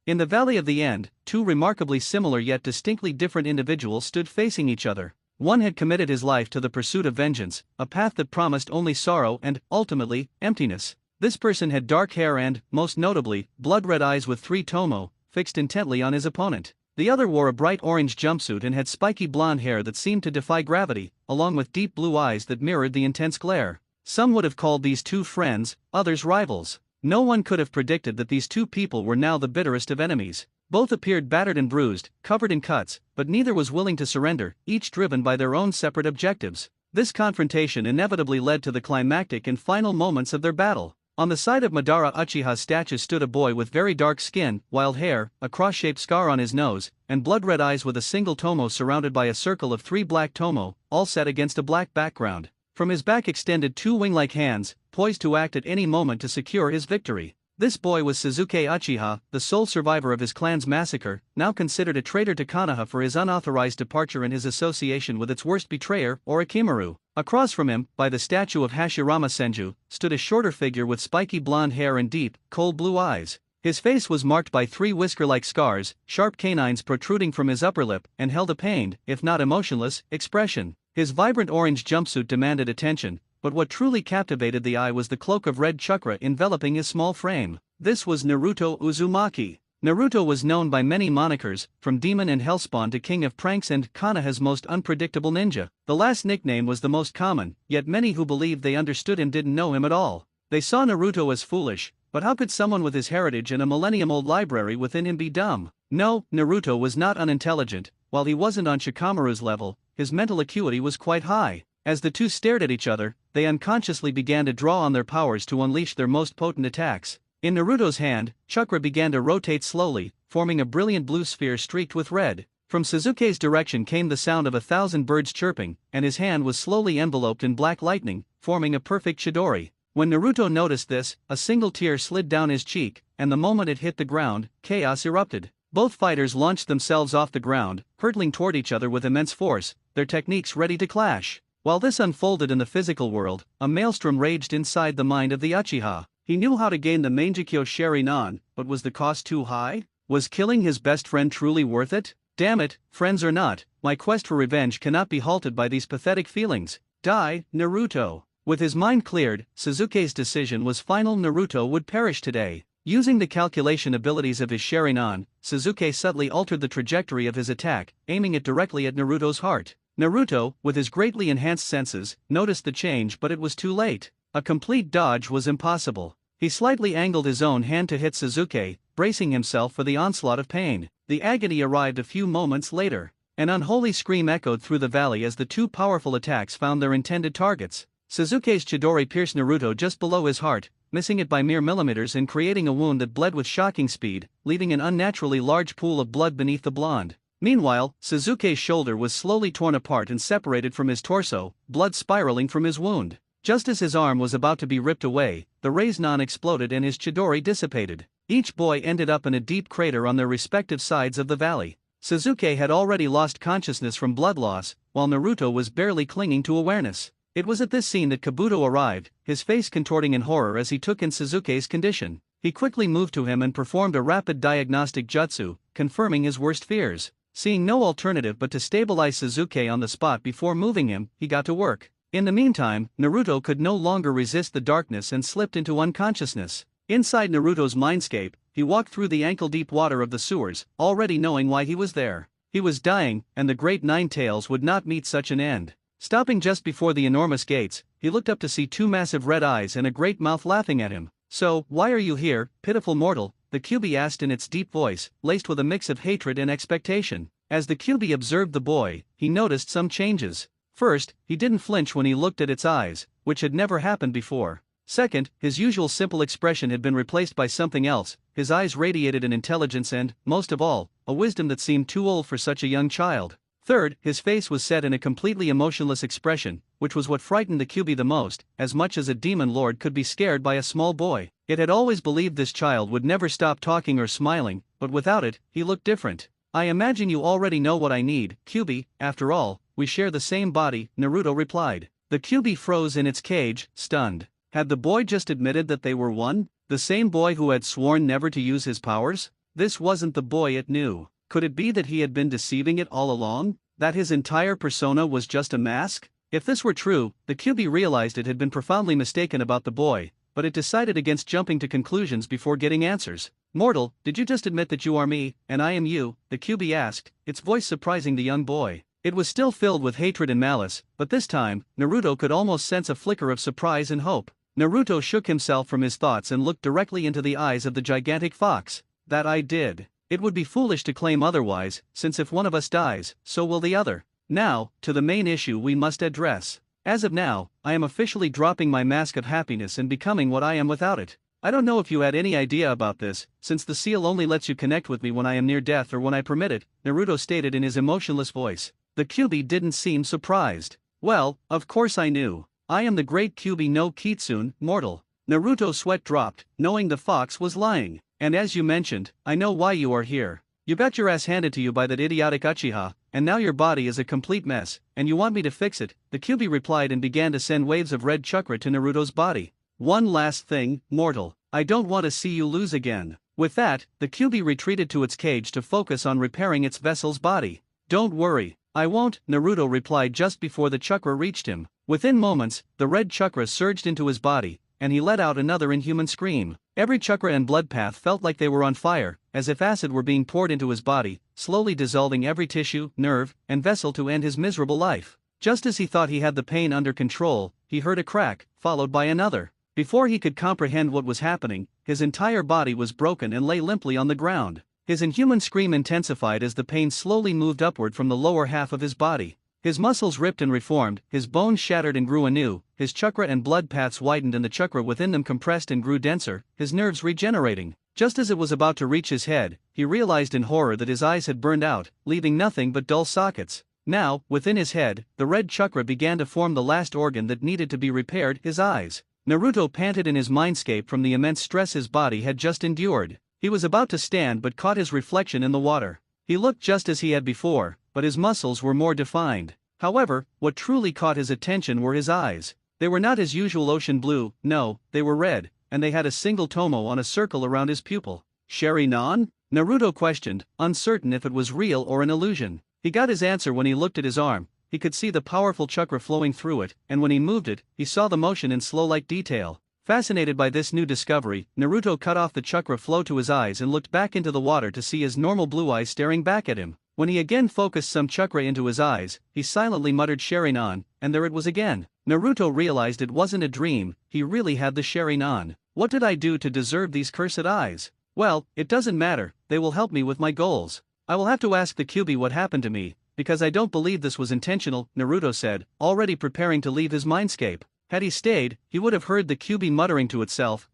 In the Valley of the End, two remarkably similar yet distinctly different individuals stood facing each other. One had committed his life to the pursuit of vengeance, a path that promised only sorrow and, ultimately, emptiness. This person had dark hair and, most notably, blood-red eyes with three tomo, fixed intently on his opponent. The other wore a bright orange jumpsuit and had spiky blonde hair that seemed to defy gravity, along with deep blue eyes that mirrored the intense glare. Some would have called these two friends, others rivals. No one could have predicted that these two people were now the bitterest of enemies. Both appeared battered and bruised, covered in cuts, but neither was willing to surrender, each driven by their own separate objectives. This confrontation inevitably led to the climactic and final moments of their battle. On the side of Madara Uchiha's statue stood a boy with very dark skin, wild hair, a cross-shaped scar on his nose, and blood-red eyes with a single tomo surrounded by a circle of three black tomo, all set against a black background. From his back extended two wing-like hands, poised to act at any moment to secure his victory. This boy was Sasuke Uchiha, the sole survivor of his clan's massacre, now considered a traitor to Konoha for his unauthorized departure and his association with its worst betrayer, Orochimaru. Across from him, by the statue of Hashirama Senju, stood a shorter figure with spiky blonde hair and deep, cold blue eyes. His face was marked by three whisker-like scars, sharp canines protruding from his upper lip, and held a pained, if not emotionless, expression. His vibrant orange jumpsuit demanded attention, but what truly captivated the eye was the cloak of red chakra enveloping his small frame. This was Naruto Uzumaki. Naruto was known by many monikers, from Demon and Hellspawn to King of Pranks and Konoha's most unpredictable ninja. The last nickname was the most common, yet many who believed they understood him didn't know him at all. They saw Naruto as foolish, but how could someone with his heritage and a millennium-old library within him be dumb? No, Naruto was not unintelligent. While he wasn't on Shikamaru's level, his mental acuity was quite high. As the two stared at each other, they unconsciously began to draw on their powers to unleash their most potent attacks. In Naruto's hand, chakra began to rotate slowly, forming a brilliant blue sphere streaked with red. From Sasuke's direction came the sound of 1,000 birds chirping, and his hand was slowly enveloped in black lightning, forming a perfect Chidori. When Naruto noticed this, a single tear slid down his cheek, and the moment it hit the ground, chaos erupted. Both fighters launched themselves off the ground, hurtling toward each other with immense force, their techniques ready to clash. While this unfolded in the physical world, a maelstrom raged inside the mind of the Uchiha. He knew how to gain the Mangekyo Sharingan, but was the cost too high? Was killing his best friend truly worth it? Damn it, friends or not, my quest for revenge cannot be halted by these pathetic feelings. Die, Naruto. With his mind cleared, Sasuke's decision was final. Naruto would perish today. Using the calculation abilities of his Sharingan, Sasuke subtly altered the trajectory of his attack, aiming it directly at Naruto's heart. Naruto, with his greatly enhanced senses, noticed the change, but it was too late. A complete dodge was impossible. He slightly angled his own hand to hit Sasuke, bracing himself for the onslaught of pain. The agony arrived a few moments later. An unholy scream echoed through the valley as the two powerful attacks found their intended targets. Sasuke's Chidori pierced Naruto just below his heart, missing it by mere millimeters and creating a wound that bled with shocking speed, leaving an unnaturally large pool of blood beneath the blonde. Meanwhile, Sasuke's shoulder was slowly torn apart and separated from his torso, blood spiraling from his wound. Just as his arm was about to be ripped away, the Rasengan exploded and his Chidori dissipated. Each boy ended up in a deep crater on their respective sides of the valley. Sasuke had already lost consciousness from blood loss, while Naruto was barely clinging to awareness. It was at this scene that Kabuto arrived, his face contorting in horror as he took in Sasuke's condition. He quickly moved to him and performed a rapid diagnostic jutsu, confirming his worst fears. Seeing no alternative but to stabilize Sasuke on the spot before moving him, he got to work. In the meantime, Naruto could no longer resist the darkness and slipped into unconsciousness. Inside Naruto's mindscape, he walked through the ankle-deep water of the sewers, already knowing why he was there. He was dying, and the great Nine Tails would not meet such an end. Stopping just before the enormous gates, he looked up to see two massive red eyes and a great mouth laughing at him. "So, why are you here, pitiful mortal?" the Kyuubi asked in its deep voice, laced with a mix of hatred and expectation. As the Kyuubi observed the boy, he noticed some changes. First, he didn't flinch when he looked at its eyes, which had never happened before. Second, his usual simple expression had been replaced by something else. His eyes radiated an intelligence and, most of all, a wisdom that seemed too old for such a young child. Third, his face was set in a completely emotionless expression, which was what frightened the Kyuubi the most, as much as a demon lord could be scared by a small boy. It had always believed this child would never stop talking or smiling, but without it, he looked different. "I imagine you already know what I need, Kyuubi, after all, we share the same body," Naruto replied. The Kyuubi froze in its cage, stunned. Had the boy just admitted that they were one? The same boy who had sworn never to use his powers? This wasn't the boy it knew. Could it be that he had been deceiving it all along? That his entire persona was just a mask? If this were true, the QB realized it had been profoundly mistaken about the boy, but it decided against jumping to conclusions before getting answers. "Mortal, did you just admit that you are me, and I am you?" the QB asked, its voice surprising the young boy. It was still filled with hatred and malice, but this time, Naruto could almost sense a flicker of surprise and hope. Naruto shook himself from his thoughts and looked directly into the eyes of the gigantic fox. "That I did. It would be foolish to claim otherwise, since if one of us dies, so will the other. Now, to the main issue we must address. As of now, I am officially dropping my mask of happiness and becoming what I am without it. I don't know if you had any idea about this, since the seal only lets you connect with me when I am near death or when I permit it," Naruto stated in his emotionless voice. The QB didn't seem surprised. "Well, of course I knew. I am the great QB no Kitsune, mortal." Naruto's sweat dropped, knowing the fox was lying. "And as you mentioned, I know why you are here. You got your ass handed to you by that idiotic Uchiha, and now your body is a complete mess, and you want me to fix it," the QB replied and began to send waves of red chakra to Naruto's body. "One last thing, mortal. I don't want to see you lose again." With that, the QB retreated to its cage to focus on repairing its vessel's body. "Don't worry. I won't," Naruto replied just before the chakra reached him. Within moments, the red chakra surged into his body, and he let out another inhuman scream. Every chakra and blood path felt like they were on fire, as if acid were being poured into his body, slowly dissolving every tissue, nerve, and vessel to end his miserable life. Just as he thought he had the pain under control, he heard a crack, followed by another. Before he could comprehend what was happening, his entire body was broken and lay limply on the ground. His inhuman scream intensified as the pain slowly moved upward from the lower half of his body. His muscles ripped and reformed, his bones shattered and grew anew, his chakra and blood paths widened and the chakra within them compressed and grew denser, his nerves regenerating. Just as it was about to reach his head, he realized in horror that his eyes had burned out, leaving nothing but dull sockets. Now, within his head, the red chakra began to form the last organ that needed to be repaired, his eyes. Naruto panted in his mindscape from the immense stress his body had just endured. He was about to stand but caught his reflection in the water. He looked just as he had before, but his muscles were more defined. However, what truly caught his attention were his eyes. They were not his usual ocean blue, no, they were red, and they had a single tomo on a circle around his pupil. "Sharingan?" Naruto questioned, uncertain if it was real or an illusion. He got his answer when he looked at his arm. He could see the powerful chakra flowing through it, and when he moved it, he saw the motion in slow-like detail. Fascinated by this new discovery, Naruto cut off the chakra flow to his eyes and looked back into the water to see his normal blue eyes staring back at him. When he again focused some chakra into his eyes, he silently muttered Sharingan, and there it was again. Naruto realized it wasn't a dream, he really had the Sharingan. "What did I do to deserve these cursed eyes?" "Well, it doesn't matter, they will help me with my goals. I will have to ask the QB what happened to me, because I don't believe this was intentional," Naruto said, already preparing to leave his mindscape. Had he stayed, he would have heard the QB muttering to itself,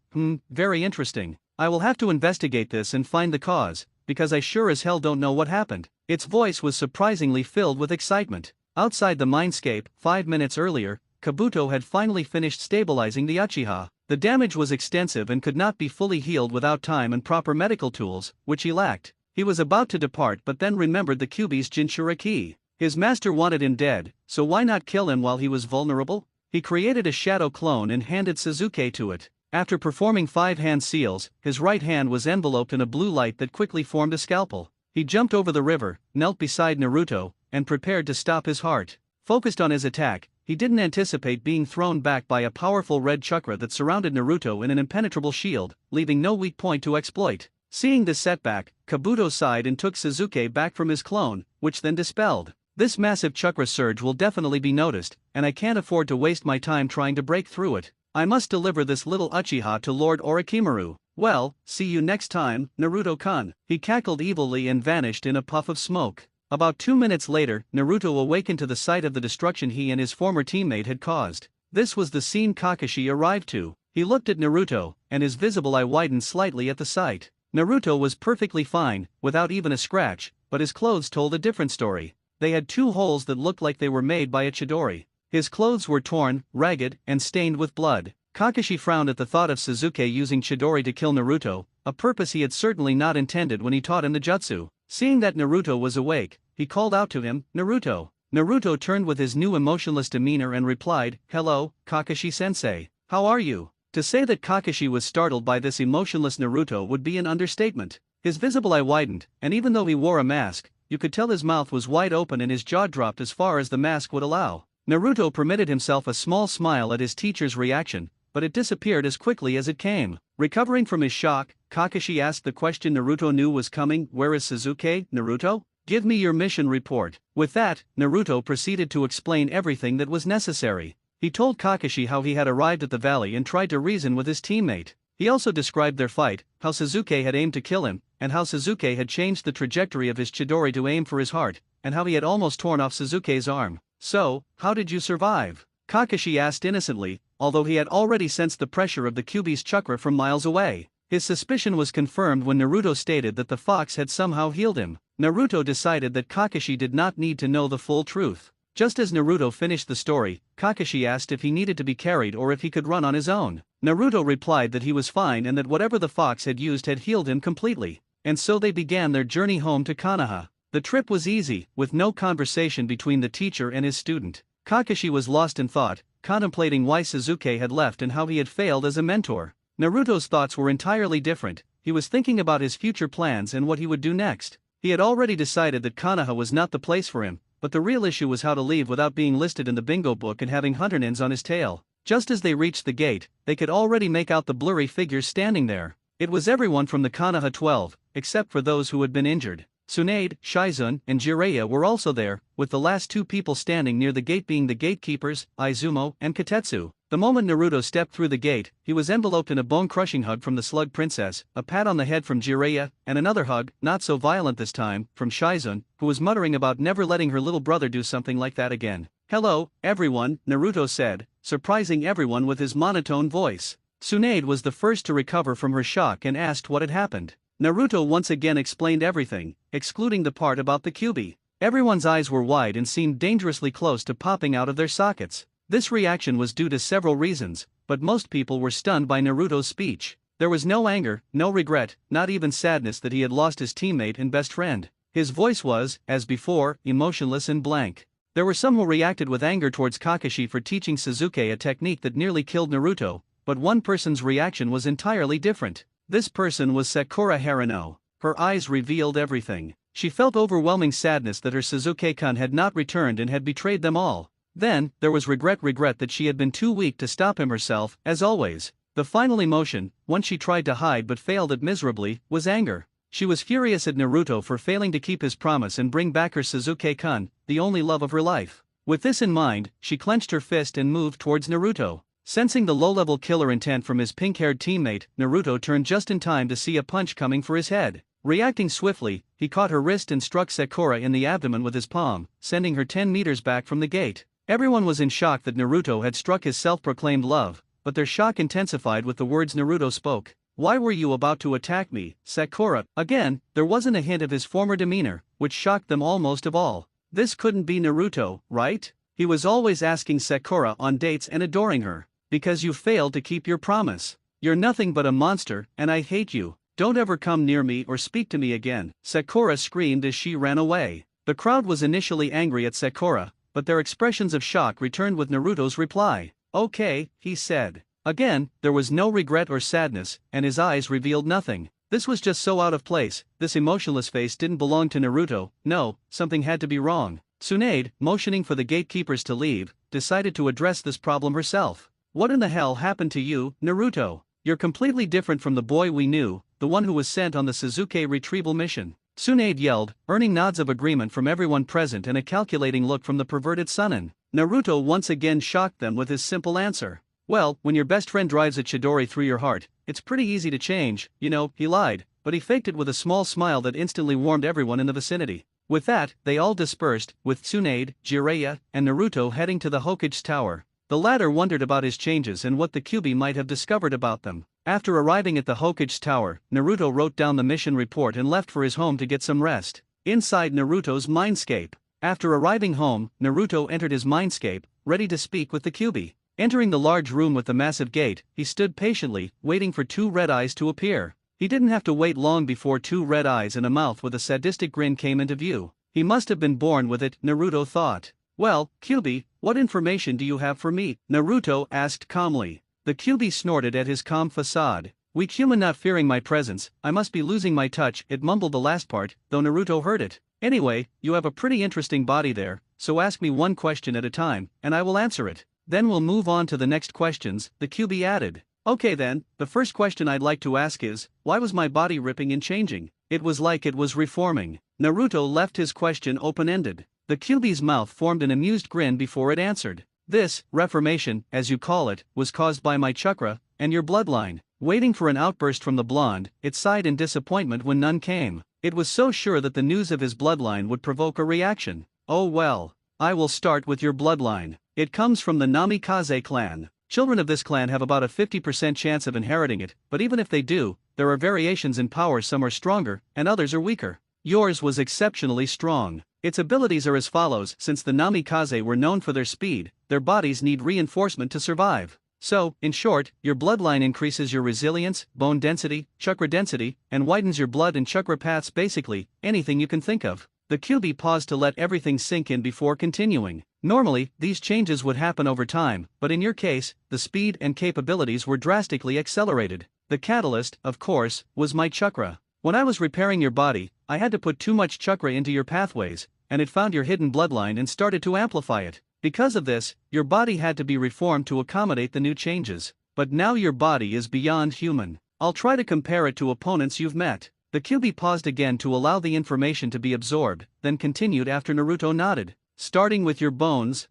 very interesting. I will have to investigate this and find the cause, because I sure as hell don't know what happened." Its voice was surprisingly filled with excitement. Outside the mindscape, 5 minutes earlier, Kabuto had finally finished stabilizing the Uchiha. The damage was extensive and could not be fully healed without time and proper medical tools, which he lacked. He was about to depart but then remembered the QB's Jinchuriki. His master wanted him dead, so why not kill him while he was vulnerable? He created a shadow clone and handed Sasuke to it. After performing 5 hand seals, his right hand was enveloped in a blue light that quickly formed a scalpel. He jumped over the river, knelt beside Naruto, and prepared to stop his heart. Focused on his attack, he didn't anticipate being thrown back by a powerful red chakra that surrounded Naruto in an impenetrable shield, leaving no weak point to exploit. Seeing this setback, Kabuto sighed and took Sasuke back from his clone, which then dispelled. "This massive chakra surge will definitely be noticed, and I can't afford to waste my time trying to break through it. I must deliver this little Uchiha to Lord Orochimaru. Well, see you next time, Naruto-kun." He cackled evilly and vanished in a puff of smoke. About 2 minutes later, Naruto awakened to the sight of the destruction he and his former teammate had caused. This was the scene Kakashi arrived to. He looked at Naruto, and his visible eye widened slightly at the sight. Naruto was perfectly fine, without even a scratch, but his clothes told a different story. They had 2 holes that looked like they were made by a Chidori. His clothes were torn, ragged, and stained with blood. Kakashi frowned at the thought of Sasuke using Chidori to kill Naruto, a purpose he had certainly not intended when he taught him the jutsu. Seeing that Naruto was awake, he called out to him, "Naruto." Naruto turned with his new emotionless demeanor and replied, "Hello, Kakashi-sensei. How are you?" To say that Kakashi was startled by this emotionless Naruto would be an understatement. His visible eye widened, and even though he wore a mask, you could tell his mouth was wide open and his jaw dropped as far as the mask would allow. Naruto permitted himself a small smile at his teacher's reaction, but it disappeared as quickly as it came. Recovering from his shock, Kakashi asked the question Naruto knew was coming: "Where is Sasuke, Naruto? Give me your mission report." With that, Naruto proceeded to explain everything that was necessary. He told Kakashi how he had arrived at the valley and tried to reason with his teammate. He also described their fight, how Sasuke had aimed to kill him, and how Sasuke had changed the trajectory of his Chidori to aim for his heart, and how he had almost torn off Sasuke's arm. "So, how did you survive?" Kakashi asked innocently, although he had already sensed the pressure of the Kyuubi's chakra from miles away. His suspicion was confirmed when Naruto stated that the fox had somehow healed him. Naruto decided that Kakashi did not need to know the full truth. Just as Naruto finished the story, Kakashi asked if he needed to be carried or if he could run on his own. Naruto replied that he was fine and that whatever the fox had used had healed him completely. And so they began their journey home to Konoha. The trip was easy, with no conversation between the teacher and his student. Kakashi was lost in thought, contemplating why Sasuke had left and how he had failed as a mentor. Naruto's thoughts were entirely different. He was thinking about his future plans and what he would do next. He had already decided that Konoha was not the place for him, but the real issue was how to leave without being listed in the bingo book and having hunter-nins on his tail. Just as they reached the gate, they could already make out the blurry figures standing there. It was everyone from the Konoha 12, except for those who had been injured. Tsunade, Shizune, and Jiraiya were also there, with the last two people standing near the gate being the gatekeepers, Izumo and Katetsu. The moment Naruto stepped through the gate, he was enveloped in a bone-crushing hug from the Slug Princess, a pat on the head from Jiraiya, and another hug, not so violent this time, from Shizune, who was muttering about never letting her little brother do something like that again. "Hello, everyone," Naruto said, surprising everyone with his monotone voice. Tsunade was the first to recover from her shock and asked what had happened. Naruto once again explained everything, excluding the part about the Kyuubi. Everyone's eyes were wide and seemed dangerously close to popping out of their sockets. This reaction was due to several reasons, but most people were stunned by Naruto's speech. There was no anger, no regret, not even sadness that he had lost his teammate and best friend. His voice was, as before, emotionless and blank. There were some who reacted with anger towards Kakashi for teaching Sasuke a technique that nearly killed Naruto, but one person's reaction was entirely different. This person was Sakura Haruno. Her eyes revealed everything. She felt overwhelming sadness that her Sasuke-kun had not returned and had betrayed them all. Then, there was regret that she had been too weak to stop him herself, as always. The final emotion, one she tried to hide but failed at miserably, was anger. She was furious at Naruto for failing to keep his promise and bring back her Sasuke-kun, the only love of her life. With this in mind, she clenched her fist and moved towards Naruto. Sensing the low-level killer intent from his pink-haired teammate, Naruto turned just in time to see a punch coming for his head. Reacting swiftly, he caught her wrist and struck Sakura in the abdomen with his palm, sending her 10 meters back from the gate. Everyone was in shock that Naruto had struck his self-proclaimed love, but their shock intensified with the words Naruto spoke. "Why were you about to attack me, Sakura?" Again, there wasn't a hint of his former demeanor, which shocked them all most of all. This couldn't be Naruto, right? He was always asking Sakura on dates and adoring her. "Because you failed to keep your promise. You're nothing but a monster, and I hate you. Don't ever come near me or speak to me again," Sakura screamed as she ran away. The crowd was initially angry at Sakura, but their expressions of shock returned with Naruto's reply. "Okay," he said. Again, there was no regret or sadness, and his eyes revealed nothing. This was just so out of place. This emotionless face didn't belong to Naruto. No, something had to be wrong. Tsunade, motioning for the gatekeepers to leave, decided to address this problem herself. "What in the hell happened to you, Naruto? You're completely different from the boy we knew, the one who was sent on the Sasuke retrieval mission." Tsunade yelled, earning nods of agreement from everyone present and a calculating look from the perverted Sannin. Naruto once again shocked them with his simple answer. "Well, when your best friend drives a Chidori through your heart, it's pretty easy to change, you know." He lied, but he faked it with a small smile that instantly warmed everyone in the vicinity. With that, they all dispersed, with Tsunade, Jiraiya, and Naruto heading to the Hokage Tower. The latter wondered about his changes and what the Kyuubi might have discovered about them. After arriving at the Hokage Tower, Naruto wrote down the mission report and left for his home to get some rest. Inside Naruto's mindscape. After arriving home, Naruto entered his mindscape, ready to speak with the Kyuubi. Entering the large room with the massive gate, he stood patiently, waiting for two red eyes to appear. He didn't have to wait long before two red eyes and a mouth with a sadistic grin came into view. He must have been born with it, Naruto thought. "Well, Kyuubi, what information do you have for me?" Naruto asked calmly. The Kyuubi snorted at his calm facade. Weak human not fearing my presence, I must be losing my touch, it mumbled the last part, though Naruto heard it. Anyway, you have a pretty interesting body there, so ask me one question at a time, and I will answer it. Then we'll move on to the next questions, the QB added. Okay then, the first question I'd like to ask is, why was my body ripping and changing? It was like it was reforming. Naruto left his question open-ended. The QB's mouth formed an amused grin before it answered. This, reformation, as you call it, was caused by my chakra, and your bloodline. Waiting for an outburst from the blonde, it sighed in disappointment when none came. It was so sure that the news of his bloodline would provoke a reaction. Oh well. I will start with your bloodline. It comes from the Namikaze clan. Children of this clan have about a 50% chance of inheriting it, but even if they do, there are variations in power. Some are stronger, and others are weaker. Yours was exceptionally strong. Its abilities are as follows. Since the Namikaze were known for their speed, their bodies need reinforcement to survive. So, in short, your bloodline increases your resilience, bone density, chakra density, and widens your blood and chakra paths. Basically, anything you can think of. The QB paused to let everything sink in before continuing. Normally, these changes would happen over time, but in your case, the speed and capabilities were drastically accelerated. The catalyst, of course, was my chakra. When I was repairing your body, I had to put too much chakra into your pathways, and it found your hidden bloodline and started to amplify it. Because of this, your body had to be reformed to accommodate the new changes. But now your body is beyond human. I'll try to compare it to opponents you've met. The QB paused again to allow the information to be absorbed, then continued after Naruto nodded. Starting with your bones,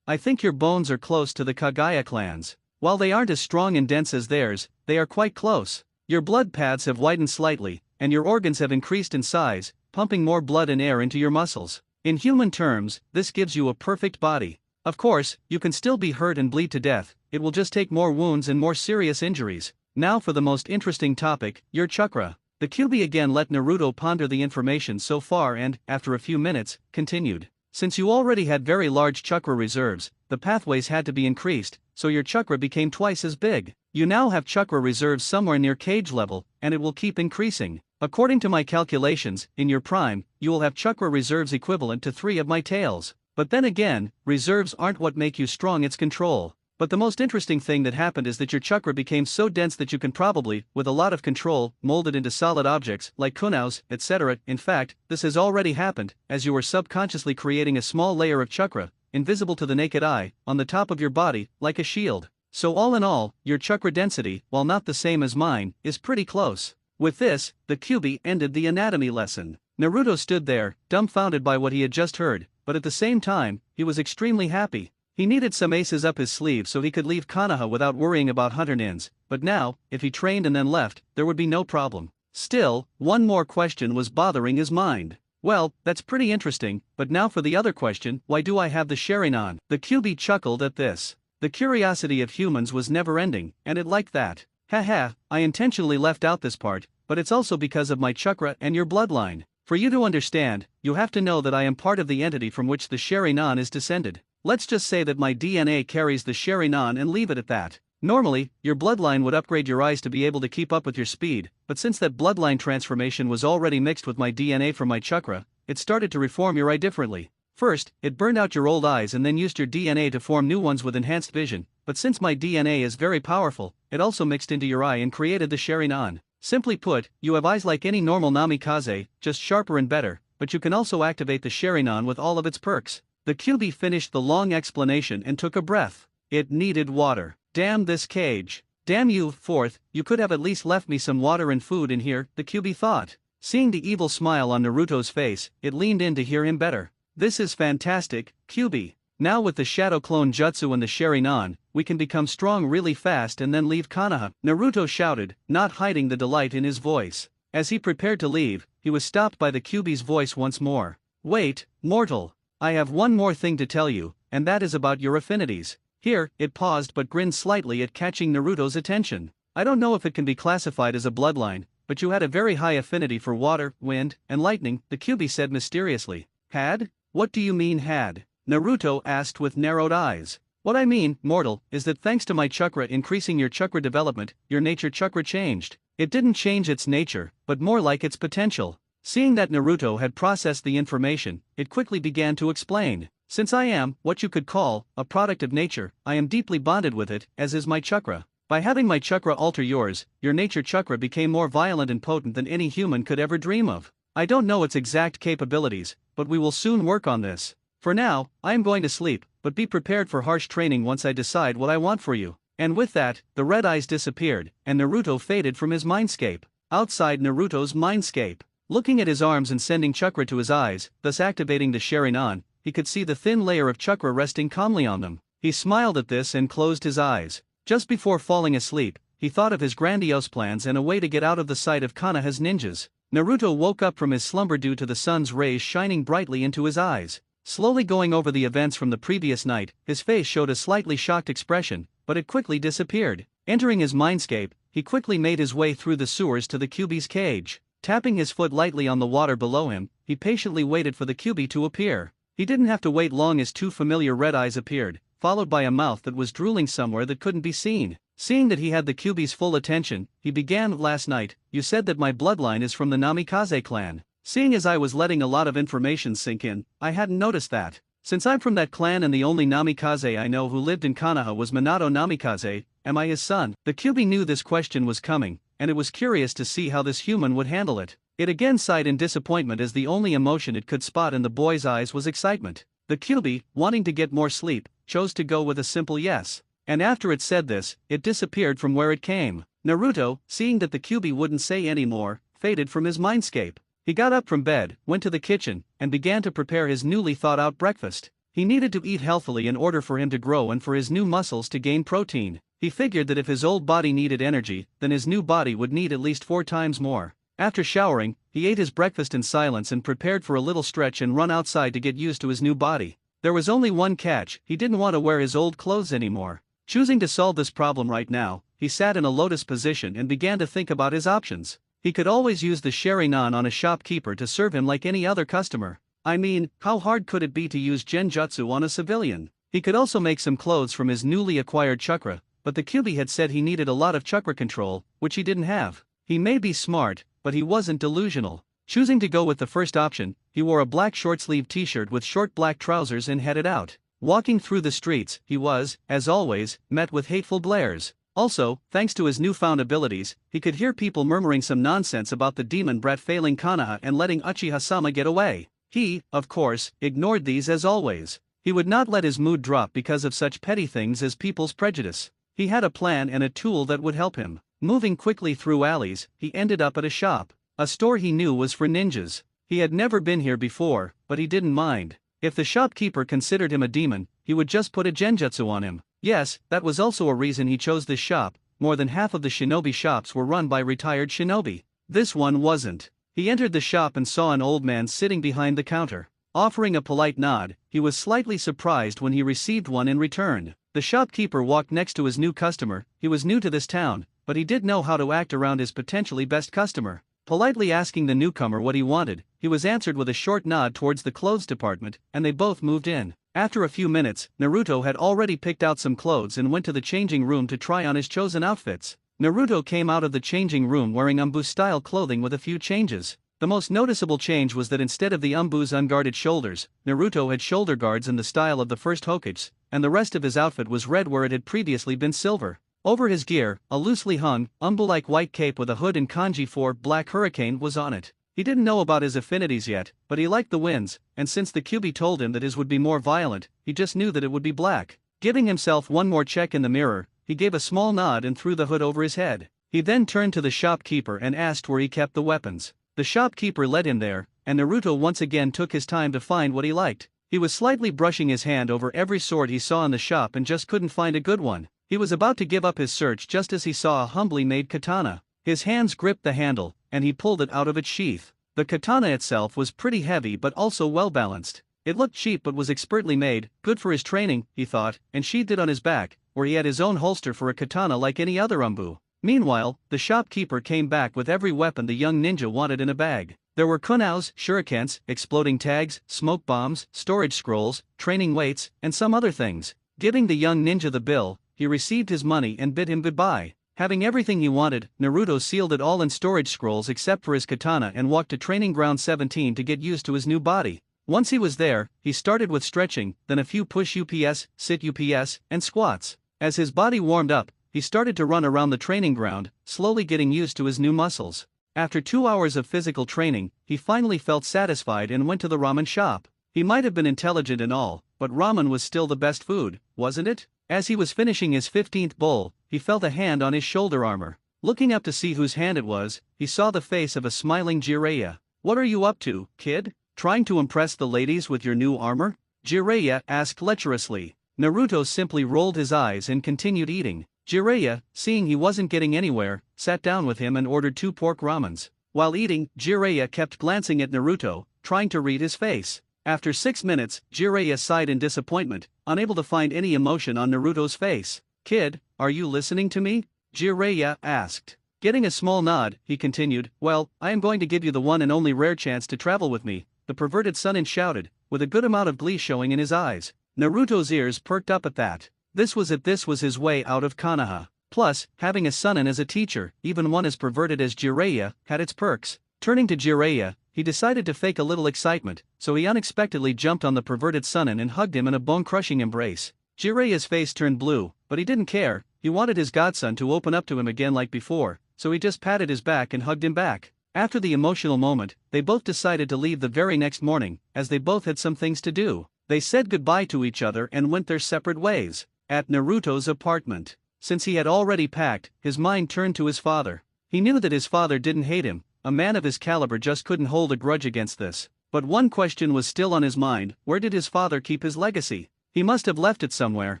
I think your bones are close to the Kagaya clans. While they aren't as strong and dense as theirs, they are quite close. Your blood paths have widened slightly, and your organs have increased in size, pumping more blood and air into your muscles. In human terms, this gives you a perfect body. Of course, you can still be hurt and bleed to death, it will just take more wounds and more serious injuries. Now for the most interesting topic, your chakra. The QB again let Naruto ponder the information so far and, after a few minutes, continued. Since you already had very large chakra reserves, the pathways had to be increased, so your chakra became twice as big. You now have chakra reserves somewhere near cage level, and it will keep increasing. According to my calculations, in your prime, you will have chakra reserves equivalent to 3 of my tails. But then again, reserves aren't what make you strong, it's control. But the most interesting thing that happened is that your chakra became so dense that you can probably, with a lot of control, mold it into solid objects, like kunaus, etc. In fact, this has already happened, as you were subconsciously creating a small layer of chakra, invisible to the naked eye, on the top of your body, like a shield. So all in all, your chakra density, while not the same as mine, is pretty close. With this, the QB ended the anatomy lesson. Naruto stood there, dumbfounded by what he had just heard, but at the same time, he was extremely happy. He needed some aces up his sleeve so he could leave Konoha without worrying about hunter nins, but now, if he trained and then left, there would be no problem. Still, one more question was bothering his mind. Well, that's pretty interesting, but now for the other question, why do I have the Sharingan? The QB chuckled at this. The curiosity of humans was never ending, and it liked that. Haha, I intentionally left out this part, but it's also because of my chakra and your bloodline. For you to understand, you have to know that I am part of the entity from which the Sharingan is descended. Let's just say that my DNA carries the Sharingan and leave it at that. Normally, your bloodline would upgrade your eyes to be able to keep up with your speed, but since that bloodline transformation was already mixed with my DNA from my chakra, it started to reform your eye differently. First, it burned out your old eyes and then used your DNA to form new ones with enhanced vision, but since my DNA is very powerful, it also mixed into your eye and created the Sharingan. Simply put, you have eyes like any normal Namikaze, just sharper and better, but you can also activate the Sharingan with all of its perks. The QB finished the long explanation and took a breath. It needed water. Damn this cage. Damn you, fourth, you could have at least left me some water and food in here, the QB thought. Seeing the evil smile on Naruto's face, it leaned in to hear him better. This is fantastic, QB. Now with the Shadow Clone Jutsu and the Sharingan, we can become strong really fast and then leave Konoha, Naruto shouted, not hiding the delight in his voice. As he prepared to leave, he was stopped by the QB's voice once more. Wait, mortal. I have one more thing to tell you, and that is about your affinities. Here, it paused but grinned slightly at catching Naruto's attention. I don't know if it can be classified as a bloodline, but you had a very high affinity for water, wind, and lightning, the QB said mysteriously. Had? What do you mean had? Naruto asked with narrowed eyes. What I mean, mortal, is that thanks to my chakra increasing your chakra development, your nature chakra changed. It didn't change its nature, but more like its potential. Seeing that Naruto had processed the information, it quickly began to explain. Since I am, what you could call, a product of nature, I am deeply bonded with it, as is my chakra. By having my chakra alter yours, your nature chakra became more violent and potent than any human could ever dream of. I don't know its exact capabilities, but we will soon work on this. For now, I am going to sleep, but be prepared for harsh training once I decide what I want for you." And with that, the red eyes disappeared, and Naruto faded from his mindscape. Outside Naruto's mindscape, looking at his arms and sending chakra to his eyes, thus activating the Sharingan, he could see the thin layer of chakra resting calmly on them. He smiled at this and closed his eyes. Just before falling asleep, he thought of his grandiose plans and a way to get out of the sight of Konoha's ninjas. Naruto woke up from his slumber due to the sun's rays shining brightly into his eyes. Slowly going over the events from the previous night, his face showed a slightly shocked expression, but it quickly disappeared. Entering his mindscape, he quickly made his way through the sewers to the Kyuubi's cage. Tapping his foot lightly on the water below him, he patiently waited for the Kyuubi to appear. He didn't have to wait long as two familiar red eyes appeared, followed by a mouth that was drooling somewhere that couldn't be seen. Seeing that he had the Kyuubi's full attention, he began, "Last night, you said that my bloodline is from the Namikaze clan. Seeing as I was letting a lot of information sink in, I hadn't noticed that. Since I'm from that clan and the only Namikaze I know who lived in Konoha was Minato Namikaze, am I his son?" The Kyuubi knew this question was coming, and it was curious to see how this human would handle it. It again sighed in disappointment as the only emotion it could spot in the boy's eyes was excitement. The Kyuubi, wanting to get more sleep, chose to go with a simple yes. And after it said this, it disappeared from where it came. Naruto, seeing that the Kyuubi wouldn't say any more, faded from his mindscape. He got up from bed, went to the kitchen, and began to prepare his newly thought-out breakfast. He needed to eat healthily in order for him to grow and for his new muscles to gain protein. He figured that if his old body needed energy, then his new body would need at least 4 times more. After showering, he ate his breakfast in silence and prepared for a little stretch and run outside to get used to his new body. There was only one catch: he didn't want to wear his old clothes anymore. Choosing to solve this problem right now, he sat in a lotus position and began to think about his options. He could always use the Sharingan on a shopkeeper to serve him like any other customer. I mean, how hard could it be to use Genjutsu on a civilian? He could also make some clothes from his newly acquired chakra, but the Kyuubi had said he needed a lot of chakra control, which he didn't have. He may be smart, but he wasn't delusional. Choosing to go with the first option, he wore a black short-sleeved t-shirt with short black trousers and headed out. Walking through the streets, he was, as always, met with hateful glares. Also, thanks to his newfound abilities, he could hear people murmuring some nonsense about the demon brat failing Konoha and letting Uchiha-sama get away. He, of course, ignored these as always. He would not let his mood drop because of such petty things as people's prejudice. He had a plan and a tool that would help him. Moving quickly through alleys, he ended up at a shop. A store he knew was for ninjas. He had never been here before, but he didn't mind. If the shopkeeper considered him a demon, he would just put a genjutsu on him. Yes, that was also a reason he chose this shop. More than half of the shinobi shops were run by retired shinobi. This one wasn't. He entered the shop and saw an old man sitting behind the counter. Offering a polite nod, he was slightly surprised when he received one in return. The shopkeeper walked next to his new customer. He was new to this town, but he did know how to act around his potentially best customer. Politely asking the newcomer what he wanted, he was answered with a short nod towards the clothes department, and they both moved in. After a few minutes, Naruto had already picked out some clothes and went to the changing room to try on his chosen outfits. Naruto came out of the changing room wearing Umbu-style clothing with a few changes. The most noticeable change was that instead of the Umbu's unguarded shoulders, Naruto had shoulder guards in the style of the first Hokage, and the rest of his outfit was red where it had previously been silver. Over his gear, a loosely hung, Umbu-like white cape with a hood and kanji for Black Hurricane was on it. He didn't know about his affinities yet, but he liked the winds, and since the Kyuubi told him that his would be more violent, he just knew that it would be black. Giving himself one more check in the mirror, he gave a small nod and threw the hood over his head. He then turned to the shopkeeper and asked where he kept the weapons. The shopkeeper led him there, and Naruto once again took his time to find what he liked. He was slightly brushing his hand over every sword he saw in the shop and just couldn't find a good one. He was about to give up his search just as he saw a humbly made katana. His hands gripped the handle, and he pulled it out of its sheath. The katana itself was pretty heavy but also well balanced. It looked cheap but was expertly made, good for his training, he thought, and sheathed it on his back, where he had his own holster for a katana like any other Umbu. Meanwhile, the shopkeeper came back with every weapon the young ninja wanted in a bag. There were kunaos, shurikens, exploding tags, smoke bombs, storage scrolls, training weights, and some other things. Giving the young ninja the bill, he received his money and bid him goodbye. Having everything he wanted, Naruto sealed it all in storage scrolls except for his katana and walked to Training Ground 17 to get used to his new body. Once he was there, he started with stretching, then a few push UPS, sit UPS, and squats. As his body warmed up, he started to run around the training ground, slowly getting used to his new muscles. After 2 hours of physical training, he finally felt satisfied and went to the ramen shop. He might have been intelligent and all, but ramen was still the best food, wasn't it? As he was finishing his 15th bowl, he felt a hand on his shoulder armor. Looking up to see whose hand it was, he saw the face of a smiling Jiraiya. "What are you up to, kid? Trying to impress the ladies with your new armor?" Jiraiya asked lecherously. Naruto simply rolled his eyes and continued eating. Jiraiya, seeing he wasn't getting anywhere, sat down with him and ordered 2 pork ramens. While eating, Jiraiya kept glancing at Naruto, trying to read his face. After 6 minutes, Jiraiya sighed in disappointment, unable to find any emotion on Naruto's face. "Kid, are you listening to me?" Jiraiya asked. Getting a small nod, he continued, "Well, I am going to give you the one and only rare chance to travel with me," the perverted Sannin shouted, with a good amount of glee showing in his eyes. Naruto's ears perked up at that. This was his way out of Konoha. Plus, having a Sannin as a teacher, even one as perverted as Jiraiya, had its perks. Turning to Jiraiya, he decided to fake a little excitement, so he unexpectedly jumped on the perverted Sannin and hugged him in a bone-crushing embrace. Jiraiya's face turned blue, but he didn't care. He wanted his godson to open up to him again like before, so he just patted his back and hugged him back. After the emotional moment, they both decided to leave the very next morning, as they both had some things to do. They said goodbye to each other and went their separate ways. At Naruto's apartment, since he had already packed, his mind turned to his father. He knew that his father didn't hate him. A man of his caliber just couldn't hold a grudge against this. But one question was still on his mind: where did his father keep his legacy? He must have left it somewhere,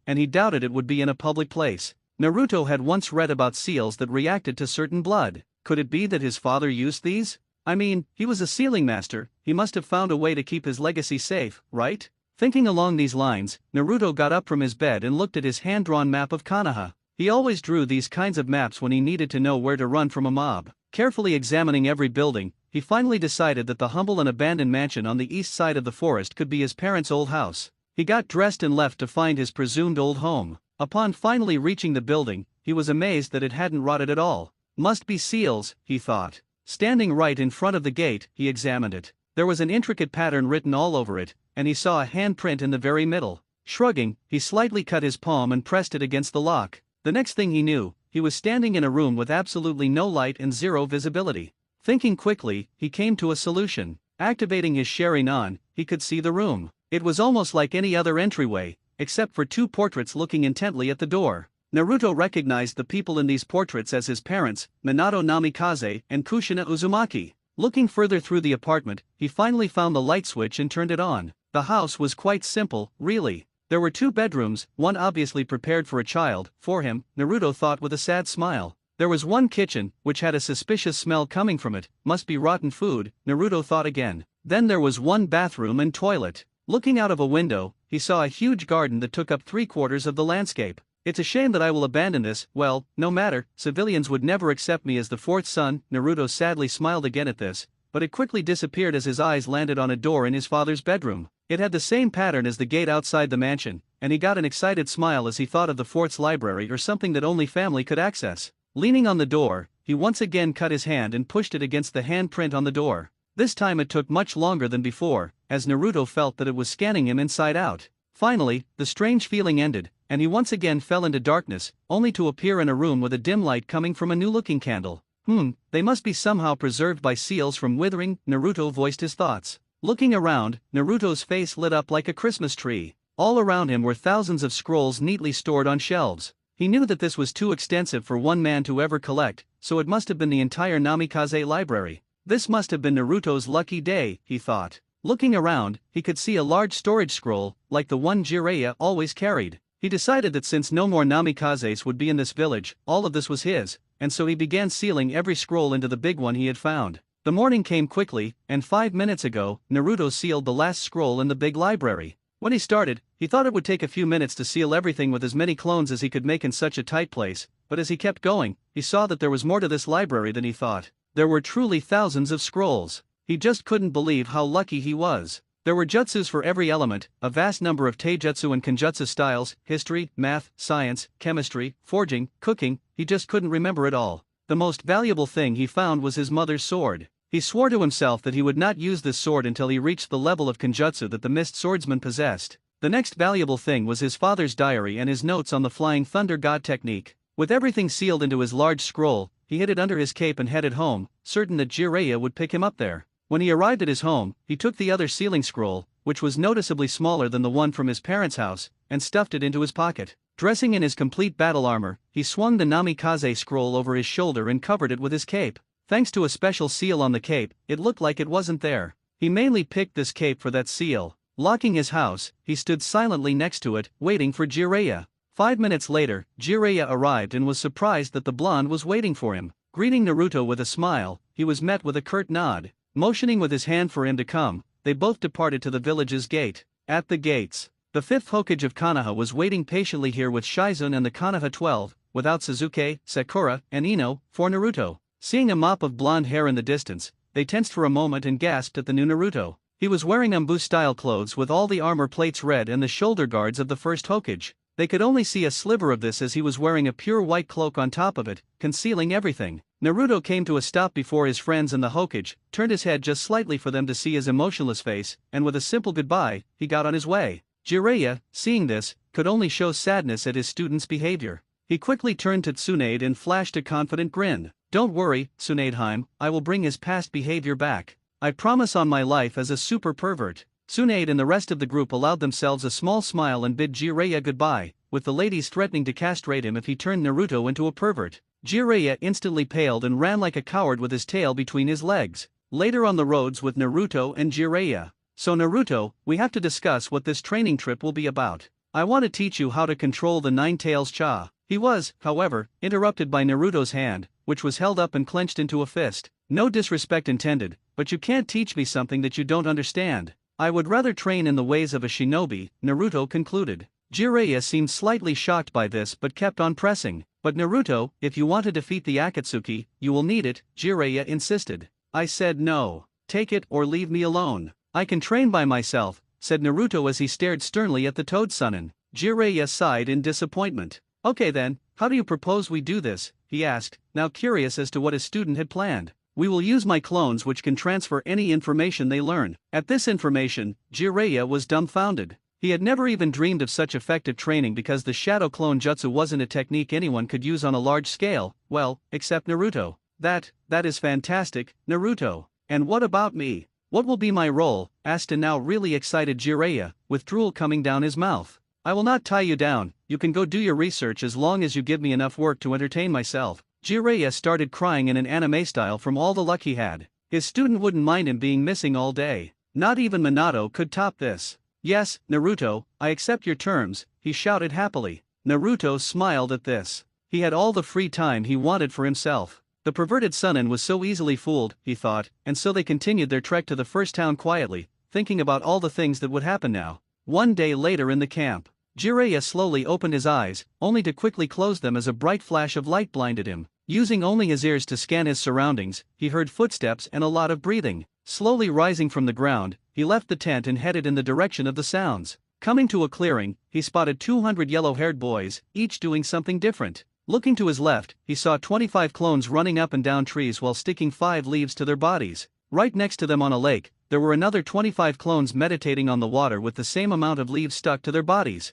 and he doubted it would be in a public place. Naruto had once read about seals that reacted to certain blood. Could it be that his father used these? I mean, he was a sealing master, he must have found a way to keep his legacy safe, right? Thinking along these lines, Naruto got up from his bed and looked at his hand-drawn map of Konoha. He always drew these kinds of maps when he needed to know where to run from a mob. Carefully examining every building, he finally decided that the humble and abandoned mansion on the east side of the forest could be his parents' old house. He got dressed and left to find his presumed old home. Upon finally reaching the building, he was amazed that it hadn't rotted at all. Must be seals, he thought. Standing right in front of the gate, he examined it. There was an intricate pattern written all over it, and he saw a handprint in the very middle. Shrugging, he slightly cut his palm and pressed it against the lock. The next thing he knew, he was standing in a room with absolutely no light and zero visibility. Thinking quickly, he came to a solution. Activating his Sharingan, he could see the room. It was almost like any other entryway, except for 2 portraits looking intently at the door. Naruto recognized the people in these portraits as his parents, Minato Namikaze and Kushina Uzumaki. Looking further through the apartment, he finally found the light switch and turned it on. The house was quite simple, really. There were 2 bedrooms, one obviously prepared for a child, for him, Naruto thought with a sad smile. There was one kitchen, which had a suspicious smell coming from it, must be rotten food, Naruto thought again. Then there was one bathroom and toilet. Looking out of a window, he saw a huge garden that took up 3/4 of the landscape. It's a shame that I will abandon this. Well, no matter, civilians would never accept me as the 4th son. Naruto sadly smiled again at this, but it quickly disappeared as his eyes landed on a door in his father's bedroom. It had the same pattern as the gate outside the mansion, and he got an excited smile as he thought of the fort's library or something that only family could access. Leaning on the door, he once again cut his hand and pushed it against the handprint on the door. This time it took much longer than before, as Naruto felt that it was scanning him inside out. Finally, the strange feeling ended, and he once again fell into darkness, only to appear in a room with a dim light coming from a new-looking candle. They must be somehow preserved by seals from withering, Naruto voiced his thoughts. Looking around, Naruto's face lit up like a Christmas tree. All around him were thousands of scrolls neatly stored on shelves. He knew that this was too extensive for one man to ever collect, so it must have been the entire Namikaze library. This must have been Naruto's lucky day, he thought. Looking around, he could see a large storage scroll, like the one Jiraiya always carried. He decided that since no more Namikazes would be in this village, all of this was his, and so he began sealing every scroll into the big one he had found. The morning came quickly, and 5 minutes ago, Naruto sealed the last scroll in the big library. When he started, he thought it would take a few minutes to seal everything with as many clones as he could make in such a tight place, but as he kept going, he saw that there was more to this library than he thought. There were truly thousands of scrolls. He just couldn't believe how lucky he was. There were jutsus for every element, a vast number of taijutsu and kenjutsu styles, history, math, science, chemistry, forging, cooking, he just couldn't remember it all. The most valuable thing he found was his mother's sword. He swore to himself that he would not use this sword until he reached the level of kenjutsu that the mist swordsman possessed. The next valuable thing was his father's diary and his notes on the flying thunder god technique. With everything sealed into his large scroll, he hid it under his cape and headed home, certain that Jiraiya would pick him up there. When he arrived at his home, he took the other sealing scroll, which was noticeably smaller than the one from his parents' house, and stuffed it into his pocket. Dressing in his complete battle armor, he swung the Namikaze scroll over his shoulder and covered it with his cape. Thanks to a special seal on the cape, it looked like it wasn't there. He mainly picked this cape for that seal. Locking his house, he stood silently next to it, waiting for Jiraiya. 5 minutes later, Jiraiya arrived and was surprised that the blonde was waiting for him. Greeting Naruto with a smile, he was met with a curt nod. Motioning with his hand for him to come, they both departed to the village's gate. At the gates, the 5th Hokage of Konoha was waiting patiently here with Shizune and the Konoha 12, without Sasuke, Sakura, and Ino, for Naruto. Seeing a mop of blonde hair in the distance, they tensed for a moment and gasped at the new Naruto. He was wearing Anbu-style clothes with all the armor plates red and the shoulder guards of the 1st Hokage. They could only see a sliver of this as he was wearing a pure white cloak on top of it, concealing everything. Naruto came to a stop before his friends and the Hokage, turned his head just slightly for them to see his emotionless face, and with a simple goodbye, he got on his way. Jiraiya, seeing this, could only show sadness at his student's behavior. He quickly turned to Tsunade and flashed a confident grin. "Don't worry, Tsunadeheim, I will bring his past behavior back. I promise on my life as a super pervert." Tsunade and the rest of the group allowed themselves a small smile and bid Jiraiya goodbye, with the ladies threatening to castrate him if he turned Naruto into a pervert. Jiraiya instantly paled and ran like a coward with his tail between his legs. Later on the roads with Naruto and Jiraiya. "So Naruto, we have to discuss what this training trip will be about. I want to teach you how to control the Nine Tails Cha." He was, however, interrupted by Naruto's hand, which was held up and clenched into a fist. "No disrespect intended, but you can't teach me something that you don't understand. I would rather train in the ways of a shinobi," Naruto concluded. Jiraiya seemed slightly shocked by this but kept on pressing. "But Naruto, if you want to defeat the Akatsuki, you will need it," Jiraiya insisted. "I said no. Take it or leave me alone. I can train by myself," said Naruto as he stared sternly at the Toad Sunin. Jiraiya sighed in disappointment. "Okay then, how do you propose we do this?" he asked, now curious as to what his student had planned. "We will use my clones which can transfer any information they learn." At this information, Jiraiya was dumbfounded. He had never even dreamed of such effective training because the shadow clone jutsu wasn't a technique anyone could use on a large scale, well, except Naruto. That is fantastic, Naruto. And what about me? What will be my role?" asked a now really excited Jiraiya, with drool coming down his mouth. "I will not tie you down, you can go do your research as long as you give me enough work to entertain myself." Jiraiya started crying in an anime style from all the luck he had. His student wouldn't mind him being missing all day. Not even Minato could top this. "Yes, Naruto, I accept your terms," he shouted happily. Naruto smiled at this. He had all the free time he wanted for himself. The perverted Sunin was so easily fooled, he thought, and so they continued their trek to the first town quietly, thinking about all the things that would happen now. One day later in the camp, Jiraiya slowly opened his eyes, only to quickly close them as a bright flash of light blinded him. Using only his ears to scan his surroundings, he heard footsteps and a lot of breathing. Slowly rising from the ground, he left the tent and headed in the direction of the sounds. Coming to a clearing, he spotted 200 yellow-haired boys, each doing something different. Looking to his left, he saw 25 clones running up and down trees while sticking 5 leaves to their bodies. Right next to them on a lake, there were another 25 clones meditating on the water with the same amount of leaves stuck to their bodies.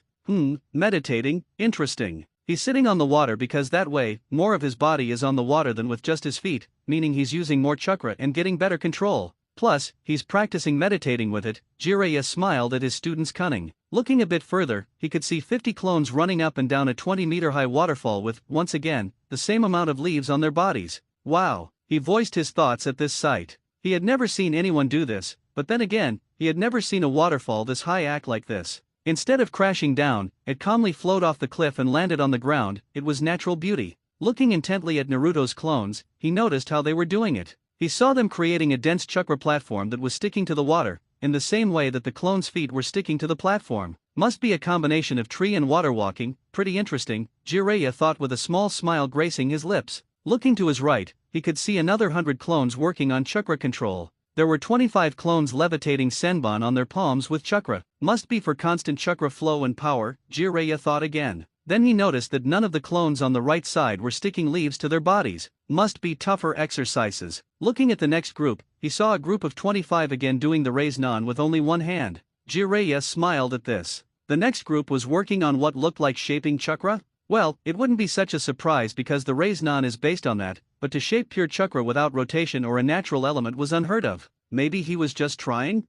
Meditating, interesting. He's sitting on the water because that way, more of his body is on the water than with just his feet, meaning he's using more chakra and getting better control. Plus, he's practicing meditating with it. Jiraiya smiled at his student's cunning. Looking a bit further, he could see 50 clones running up and down a 20-meter-high waterfall with, once again, the same amount of leaves on their bodies. Wow, he voiced his thoughts at this sight. He had never seen anyone do this, but then again, he had never seen a waterfall this high act like this. Instead of crashing down, it calmly flowed off the cliff and landed on the ground. It was natural beauty. Looking intently at Naruto's clones, he noticed how they were doing it. He saw them creating a dense chakra platform that was sticking to the water, in the same way that the clones' feet were sticking to the platform. Must be a combination of tree and water walking, pretty interesting, Jiraiya thought with a small smile gracing his lips. Looking to his right, he could see another 100 clones working on chakra control. There were 25 clones levitating senbon on their palms with chakra. Must be for constant chakra flow and power, Jiraiya thought again. Then he noticed that none of the clones on the right side were sticking leaves to their bodies. Must be tougher exercises. Looking at the next group, he saw a group of 25 again doing the raise nan with only one hand. Jiraiya smiled at this. The next group was working on what looked like shaping chakra. Well, it wouldn't be such a surprise because the Raise-Non is based on that, but to shape pure chakra without rotation or a natural element was unheard of. Maybe he was just trying?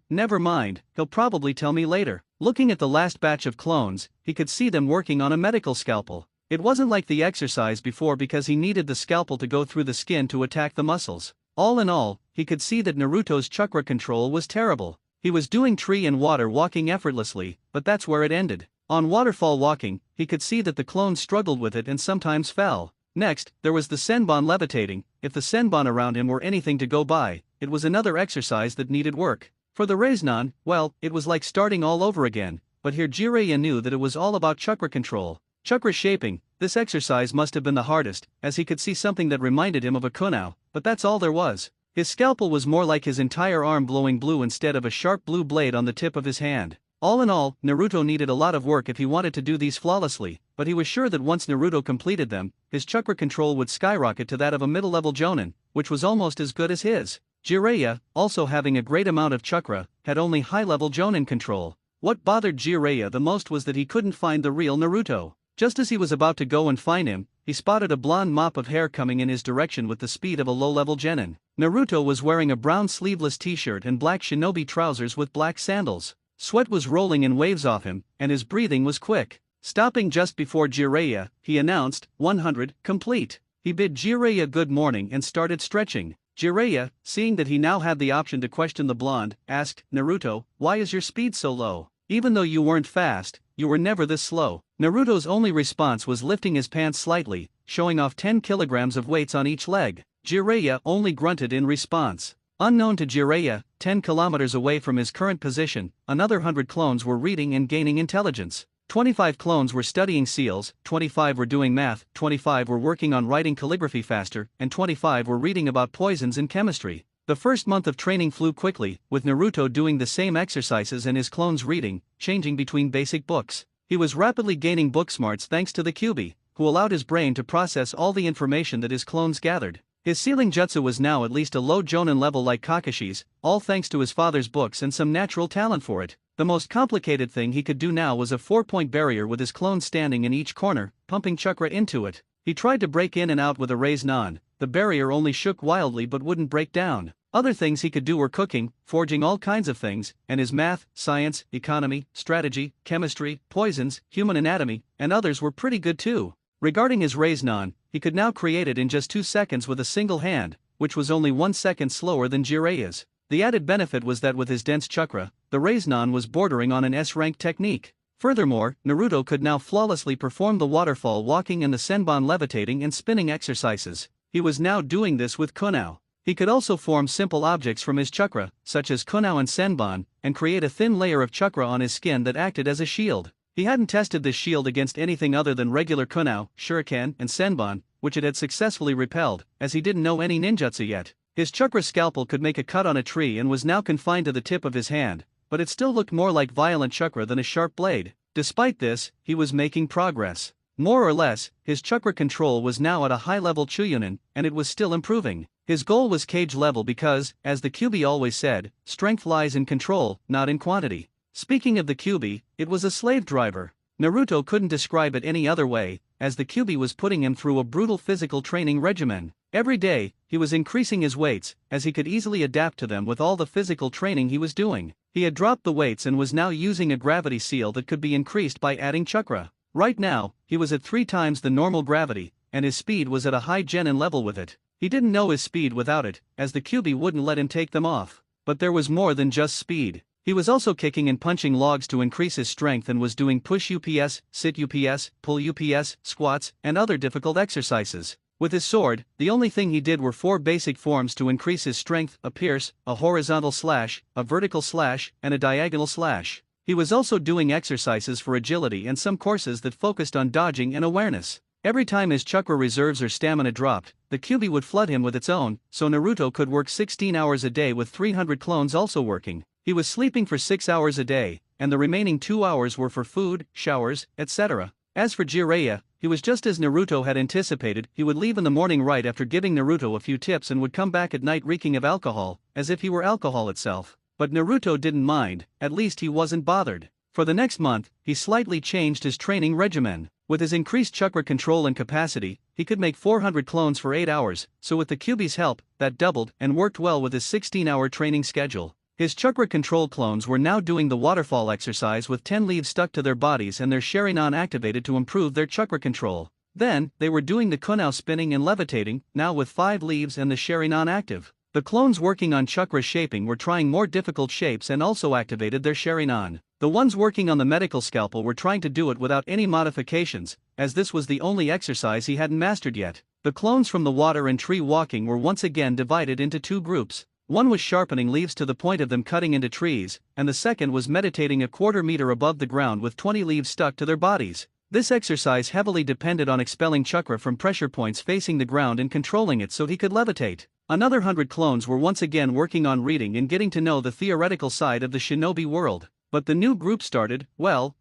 Never mind, he'll probably tell me later. Looking at the last batch of clones, he could see them working on a medical scalpel. It wasn't like the exercise before because he needed the scalpel to go through the skin to attack the muscles. All in all, he could see that Naruto's chakra control was terrible. He was doing tree and water walking effortlessly, but that's where it ended. On waterfall walking, he could see that the clones struggled with it and sometimes fell. Next, there was the Senbon levitating. If the Senbon around him were anything to go by, it was another exercise that needed work. For the Raise-Non, well, it was like starting all over again, but here Jiraiya knew that it was all about chakra control. Chakra shaping, this exercise must have been the hardest, as he could see something that reminded him of a kunai, but that's all there was. His scalpel was more like his entire arm glowing blue instead of a sharp blue blade on the tip of his hand. All in all, Naruto needed a lot of work if he wanted to do these flawlessly, but he was sure that once Naruto completed them, his chakra control would skyrocket to that of a middle-level jonin, which was almost as good as his. Jiraiya, also having a great amount of chakra, had only high-level jonin control. What bothered Jiraiya the most was that he couldn't find the real Naruto. Just as he was about to go and find him, he spotted a blonde mop of hair coming in his direction with the speed of a low-level genin. Naruto was wearing a brown sleeveless t-shirt and black shinobi trousers with black sandals. Sweat was rolling in waves off him, and his breathing was quick. Stopping just before Jiraiya, he announced, 100, complete. He bid Jiraiya good morning and started stretching. Jiraiya, seeing that he now had the option to question the blonde, asked, Naruto, why is your speed so low? Even though you weren't fast, you were never this slow. Naruto's only response was lifting his pants slightly, showing off 10 kilograms of weights on each leg. Jiraiya only grunted in response. Unknown to Jiraiya, 10 kilometers away from his current position, another 100 clones were reading and gaining intelligence. 25 clones were studying seals, 25 were doing math, 25 were working on writing calligraphy faster, and 25 were reading about poisons and chemistry. The first month of training flew quickly, with Naruto doing the same exercises and his clones reading, changing between basic books. He was rapidly gaining book smarts thanks to the Kyuubi, who allowed his brain to process all the information that his clones gathered. His sealing jutsu was now at least a low jonin level like Kakashi's, all thanks to his father's books and some natural talent for it. The most complicated thing he could do now was a 4-point barrier with his clones standing in each corner, pumping chakra into it. He tried to break in and out with a Raise-Non. The barrier only shook wildly but wouldn't break down. Other things he could do were cooking, forging all kinds of things, and his math, science, economy, strategy, chemistry, poisons, human anatomy, and others were pretty good too. Regarding his Raise-Non, he could now create it in just 2 seconds with a single hand, which was only 1 second slower than Jiraiya's. The added benefit was that with his dense chakra, the Raise-Non was bordering on an S-rank technique. Furthermore, Naruto could now flawlessly perform the waterfall walking and the Senbon levitating and spinning exercises. He was now doing this with kunai. He could also form simple objects from his chakra, such as kunai and Senbon, and create a thin layer of chakra on his skin that acted as a shield. He hadn't tested this shield against anything other than regular kunai, shuriken, and Senbon, which it had successfully repelled, as he didn't know any ninjutsu yet. His chakra scalpel could make a cut on a tree and was now confined to the tip of his hand, but it still looked more like violent chakra than a sharp blade. Despite this, he was making progress. More or less, his chakra control was now at a high-level Chuunin, and it was still improving. His goal was cage level because, as the Kyuubi always said, strength lies in control, not in quantity. Speaking of the Kyuubi, it was a slave driver. Naruto couldn't describe it any other way, as the Kyuubi was putting him through a brutal physical training regimen. Every day, he was increasing his weights, as he could easily adapt to them with all the physical training he was doing. He had dropped the weights and was now using a gravity seal that could be increased by adding chakra. Right now, he was at 3 times the normal gravity, and his speed was at a high genin level with it. He didn't know his speed without it, as the Kyuubi wouldn't let him take them off. But there was more than just speed. He was also kicking and punching logs to increase his strength and was doing push UPS, sit UPS, pull UPS, squats, and other difficult exercises. With his sword, the only thing he did were 4 basic forms to increase his strength: a pierce, a horizontal slash, a vertical slash, and a diagonal slash. He was also doing exercises for agility and some courses that focused on dodging and awareness. Every time his chakra reserves or stamina dropped, the Kyuubi would flood him with its own, so Naruto could work 16 hours a day with 300 clones also working. He was sleeping for 6 hours a day, and the remaining 2 hours were for food, showers, etc. As for Jiraiya, he was just as Naruto had anticipated. He would leave in the morning right after giving Naruto a few tips and would come back at night reeking of alcohol, as if he were alcohol itself. But Naruto didn't mind, at least he wasn't bothered. For the next month, he slightly changed his training regimen. With his increased chakra control and capacity, he could make 400 clones for 8 hours, so with the Kyuubi's help, that doubled and worked well with his 16-hour training schedule. His chakra control clones were now doing the waterfall exercise with 10 leaves stuck to their bodies and their Sharingan activated to improve their chakra control. Then, they were doing the kunao spinning and levitating, now with 5 leaves and the Sharingan active. The clones working on chakra shaping were trying more difficult shapes and also activated their Sharingan. The ones working on the medical scalpel were trying to do it without any modifications, as this was the only exercise he hadn't mastered yet. The clones from the water and tree walking were once again divided into 2 groups. One was sharpening leaves to the point of them cutting into trees, and the second was meditating a quarter meter above the ground with 20 leaves stuck to their bodies. This exercise heavily depended on expelling chakra from pressure points facing the ground and controlling it so he could levitate. Another 100 clones were once again working on reading and getting to know the theoretical side of the shinobi world. But the new group started,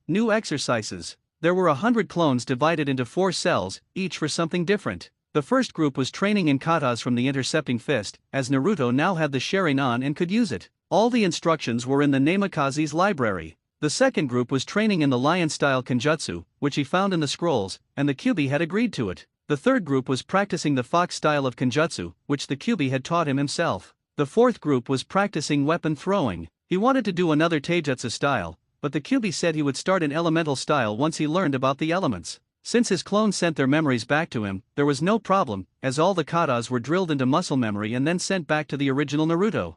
new exercises. There were 100 clones divided into 4 cells, each for something different. The first group was training in katas from the intercepting fist, as Naruto now had the Sharingan and could use it. All the instructions were in the Namikaze's library. The second group was training in the lion-style Kenjutsu, which he found in the scrolls, and the Kyuubi had agreed to it. The third group was practicing the fox style of Kenjutsu, which the Kyuubi had taught him himself. The fourth group was practicing weapon throwing. He wanted to do another Taijutsu style, but the Kyuubi said he would start an elemental style once he learned about the elements. Since his clones sent their memories back to him, there was no problem, as all the katas were drilled into muscle memory and then sent back to the original Naruto.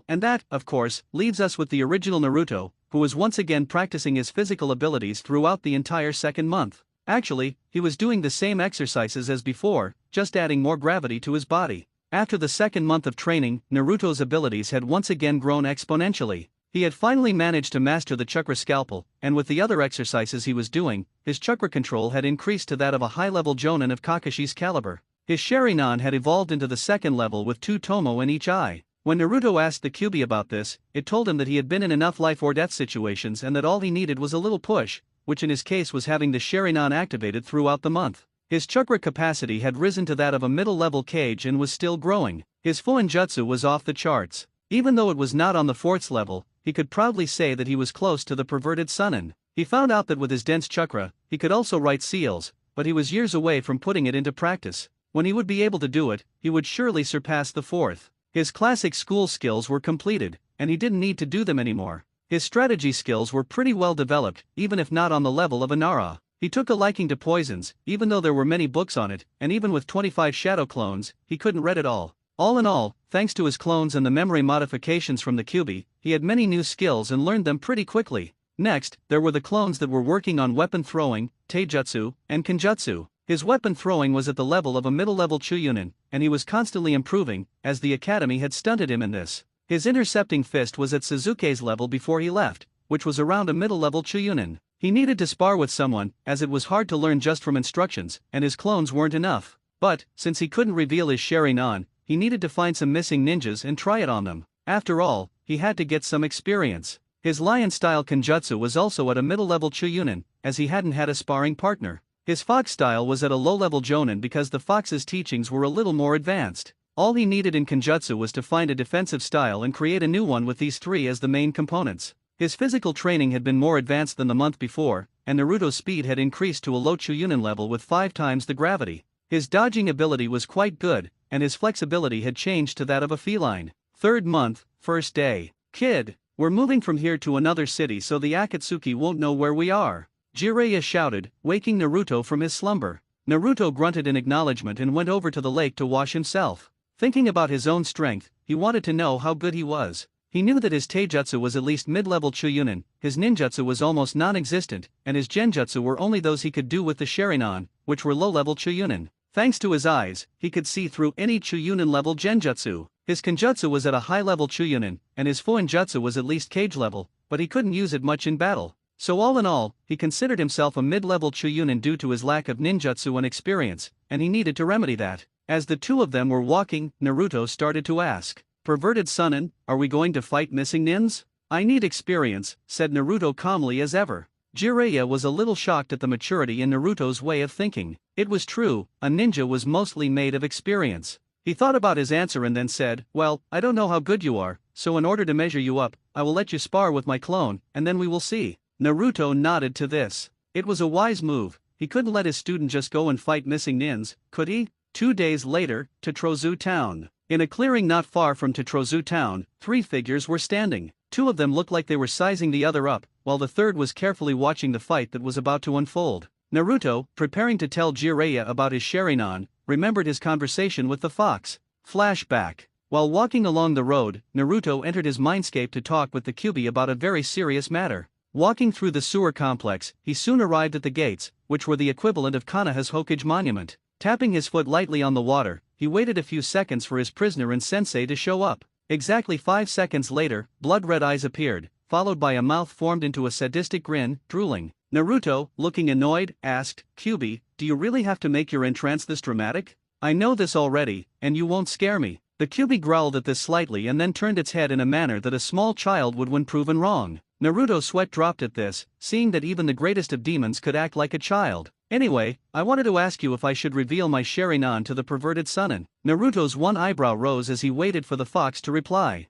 And that, of course, leaves us with the original Naruto, who was once again practicing his physical abilities throughout the entire second month. Actually, he was doing the same exercises as before, just adding more gravity to his body. After the second month of training, Naruto's abilities had once again grown exponentially. He had finally managed to master the chakra scalpel, and with the other exercises he was doing, his chakra control had increased to that of a high-level Jonin of Kakashi's caliber. His Sharingan had evolved into the second level with 2 tomo in each eye. When Naruto asked the Kyuubi about this, it told him that he had been in enough life-or-death situations and that all he needed was a little push, which in his case was having the Sharingan activated throughout the month. His chakra capacity had risen to that of a middle-level Kage and was still growing. His Fuinjutsu was off the charts. Even though it was not on the 4th level, he could proudly say that he was close to the perverted Sunin. He found out that with his dense chakra, he could also write seals, but he was years away from putting it into practice. When he would be able to do it, he would surely surpass the 4th. His classic school skills were completed, and he didn't need to do them anymore. His strategy skills were pretty well developed, even if not on the level of a Nara. He took a liking to poisons, even though there were many books on it, and even with 25 shadow clones, he couldn't read it all. All in all, thanks to his clones and the memory modifications from the Kyuubi, he had many new skills and learned them pretty quickly. Next, there were the clones that were working on weapon throwing, Taijutsu, and Kenjutsu. His weapon throwing was at the level of a middle-level Chuunin, and he was constantly improving, as the academy had stunted him in this. His intercepting fist was at Sasuke's level before he left, which was around a middle-level Chuunin. He needed to spar with someone, as it was hard to learn just from instructions, and his clones weren't enough. But, since he couldn't reveal his Sharingan, he needed to find some missing ninjas and try it on them. After all, he had to get some experience. His lion-style Kenjutsu was also at a middle-level Chuunin, as he hadn't had a sparring partner. His fox style was at a low-level Jonin because the fox's teachings were a little more advanced. All he needed in Kenjutsu was to find a defensive style and create a new one with these 3 as the main components. His physical training had been more advanced than the month before, and Naruto's speed had increased to a low Chuunin level with 5 times the gravity. His dodging ability was quite good, and his flexibility had changed to that of a feline. 3rd month, 1st day. Kid, we're moving from here to another city so the Akatsuki won't know where we are. Jiraiya shouted, waking Naruto from his slumber. Naruto grunted in acknowledgement and went over to the lake to wash himself. Thinking about his own strength, he wanted to know how good he was. He knew that his Taijutsu was at least mid-level Chuunin, his ninjutsu was almost non-existent, and his genjutsu were only those he could do with the Sharingan, which were low-level Chuunin. Thanks to his eyes, he could see through any Chuunin-level genjutsu. His Kenjutsu was at a high-level Chuunin, and his Fuinjutsu was at least Kage level, but he couldn't use it much in battle. So all in all, he considered himself a mid-level Chuunin due to his lack of ninjutsu and experience, and he needed to remedy that. As the two of them were walking, Naruto started to ask, "Perverted Sunin, are we going to fight missing nins?" "I need experience," said Naruto calmly as ever. Jiraiya was a little shocked at the maturity in Naruto's way of thinking. It was true, a ninja was mostly made of experience. He thought about his answer and then said, "Well, I don't know how good you are, so in order to measure you up, I will let you spar with my clone, and then we will see." Naruto nodded to this. It was a wise move, he couldn't let his student just go and fight missing nins, could he? 2 days later, Tetrozu Town. In a clearing not far from Tetrozu Town, 3 figures were standing. 2 of them looked like they were sizing the other up, while the third was carefully watching the fight that was about to unfold. Naruto, preparing to tell Jiraiya about his Sharingan, remembered his conversation with the fox. Flashback. While walking along the road, Naruto entered his mindscape to talk with the Kyuubi about a very serious matter. Walking through the sewer complex, he soon arrived at the gates, which were the equivalent of Konoha's Hokage monument. Tapping his foot lightly on the water, he waited a few seconds for his prisoner and sensei to show up. Exactly 5 seconds later, blood-red eyes appeared, followed by a mouth formed into a sadistic grin, drooling. Naruto, looking annoyed, asked, "Kyuubi, do you really have to make your entrance this dramatic? I know this already, and you won't scare me." The Kyuubi growled at this slightly and then turned its head in a manner that a small child would when proven wrong. Naruto's sweat dropped at this, seeing that even the greatest of demons could act like a child. "Anyway, I wanted to ask you if I should reveal my Sharingan to the perverted Sannin." Naruto's one eyebrow rose as he waited for the fox to reply.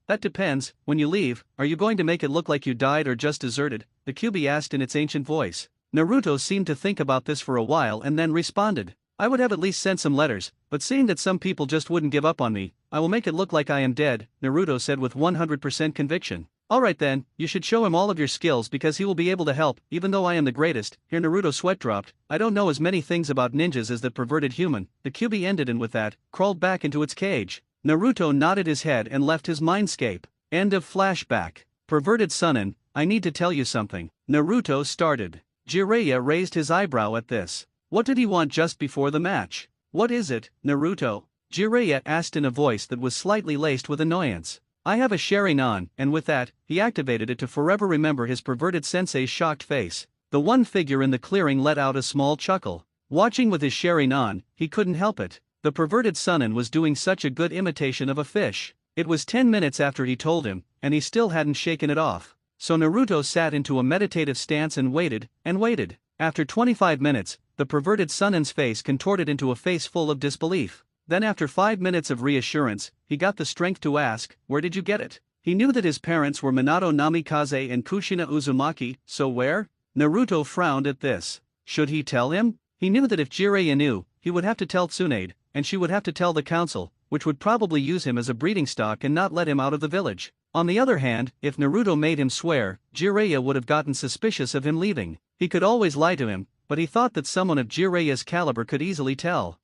That depends. When you leave, are you going to make it look like you died or just deserted?" the Kyuubi asked in its ancient voice. Naruto seemed to think about this for a while and then responded, "I would have at least sent some letters, but seeing that some people just wouldn't give up on me, I will make it look like I am dead," Naruto said with 100% conviction. "Alright then, you should show him all of your skills because he will be able to help, even though I am the greatest." Here Naruto's sweat dropped. "I don't know as many things about ninjas as that perverted human," the Kyuubi ended, and with that, crawled back into its cage. Naruto nodded his head and left his mindscape. End of flashback. Perverted Sannin, I need to tell you something. Naruto started. Jiraiya raised his eyebrow at this. What did he want just before the match? "What is it, Naruto?" Jiraiya asked in a voice that was slightly laced with annoyance. "I have a Sharingan," and with that, he activated it to forever remember his perverted sensei's shocked face. The one figure in the clearing let out a small chuckle. Watching with his Sharingan, he couldn't help it. The perverted Sannin was doing such a good imitation of a fish. It was 10 minutes after he told him, and he still hadn't shaken it off. So Naruto sat into a meditative stance and waited, and waited. After 25 minutes, the perverted Sannin's face contorted into a face full of disbelief. Then after 5 minutes of reassurance, he got the strength to ask, "Where did you get it?" He knew that his parents were Minato Namikaze and Kushina Uzumaki, so where? Naruto frowned at this. Should he tell him? He knew that if Jiraiya knew, he would have to tell Tsunade, and she would have to tell the council, which would probably use him as a breeding stock and not let him out of the village. On the other hand, if Naruto made him swear, Jiraiya would have gotten suspicious of him leaving. He could always lie to him, but he thought that someone of Jiraiya's caliber could easily tell.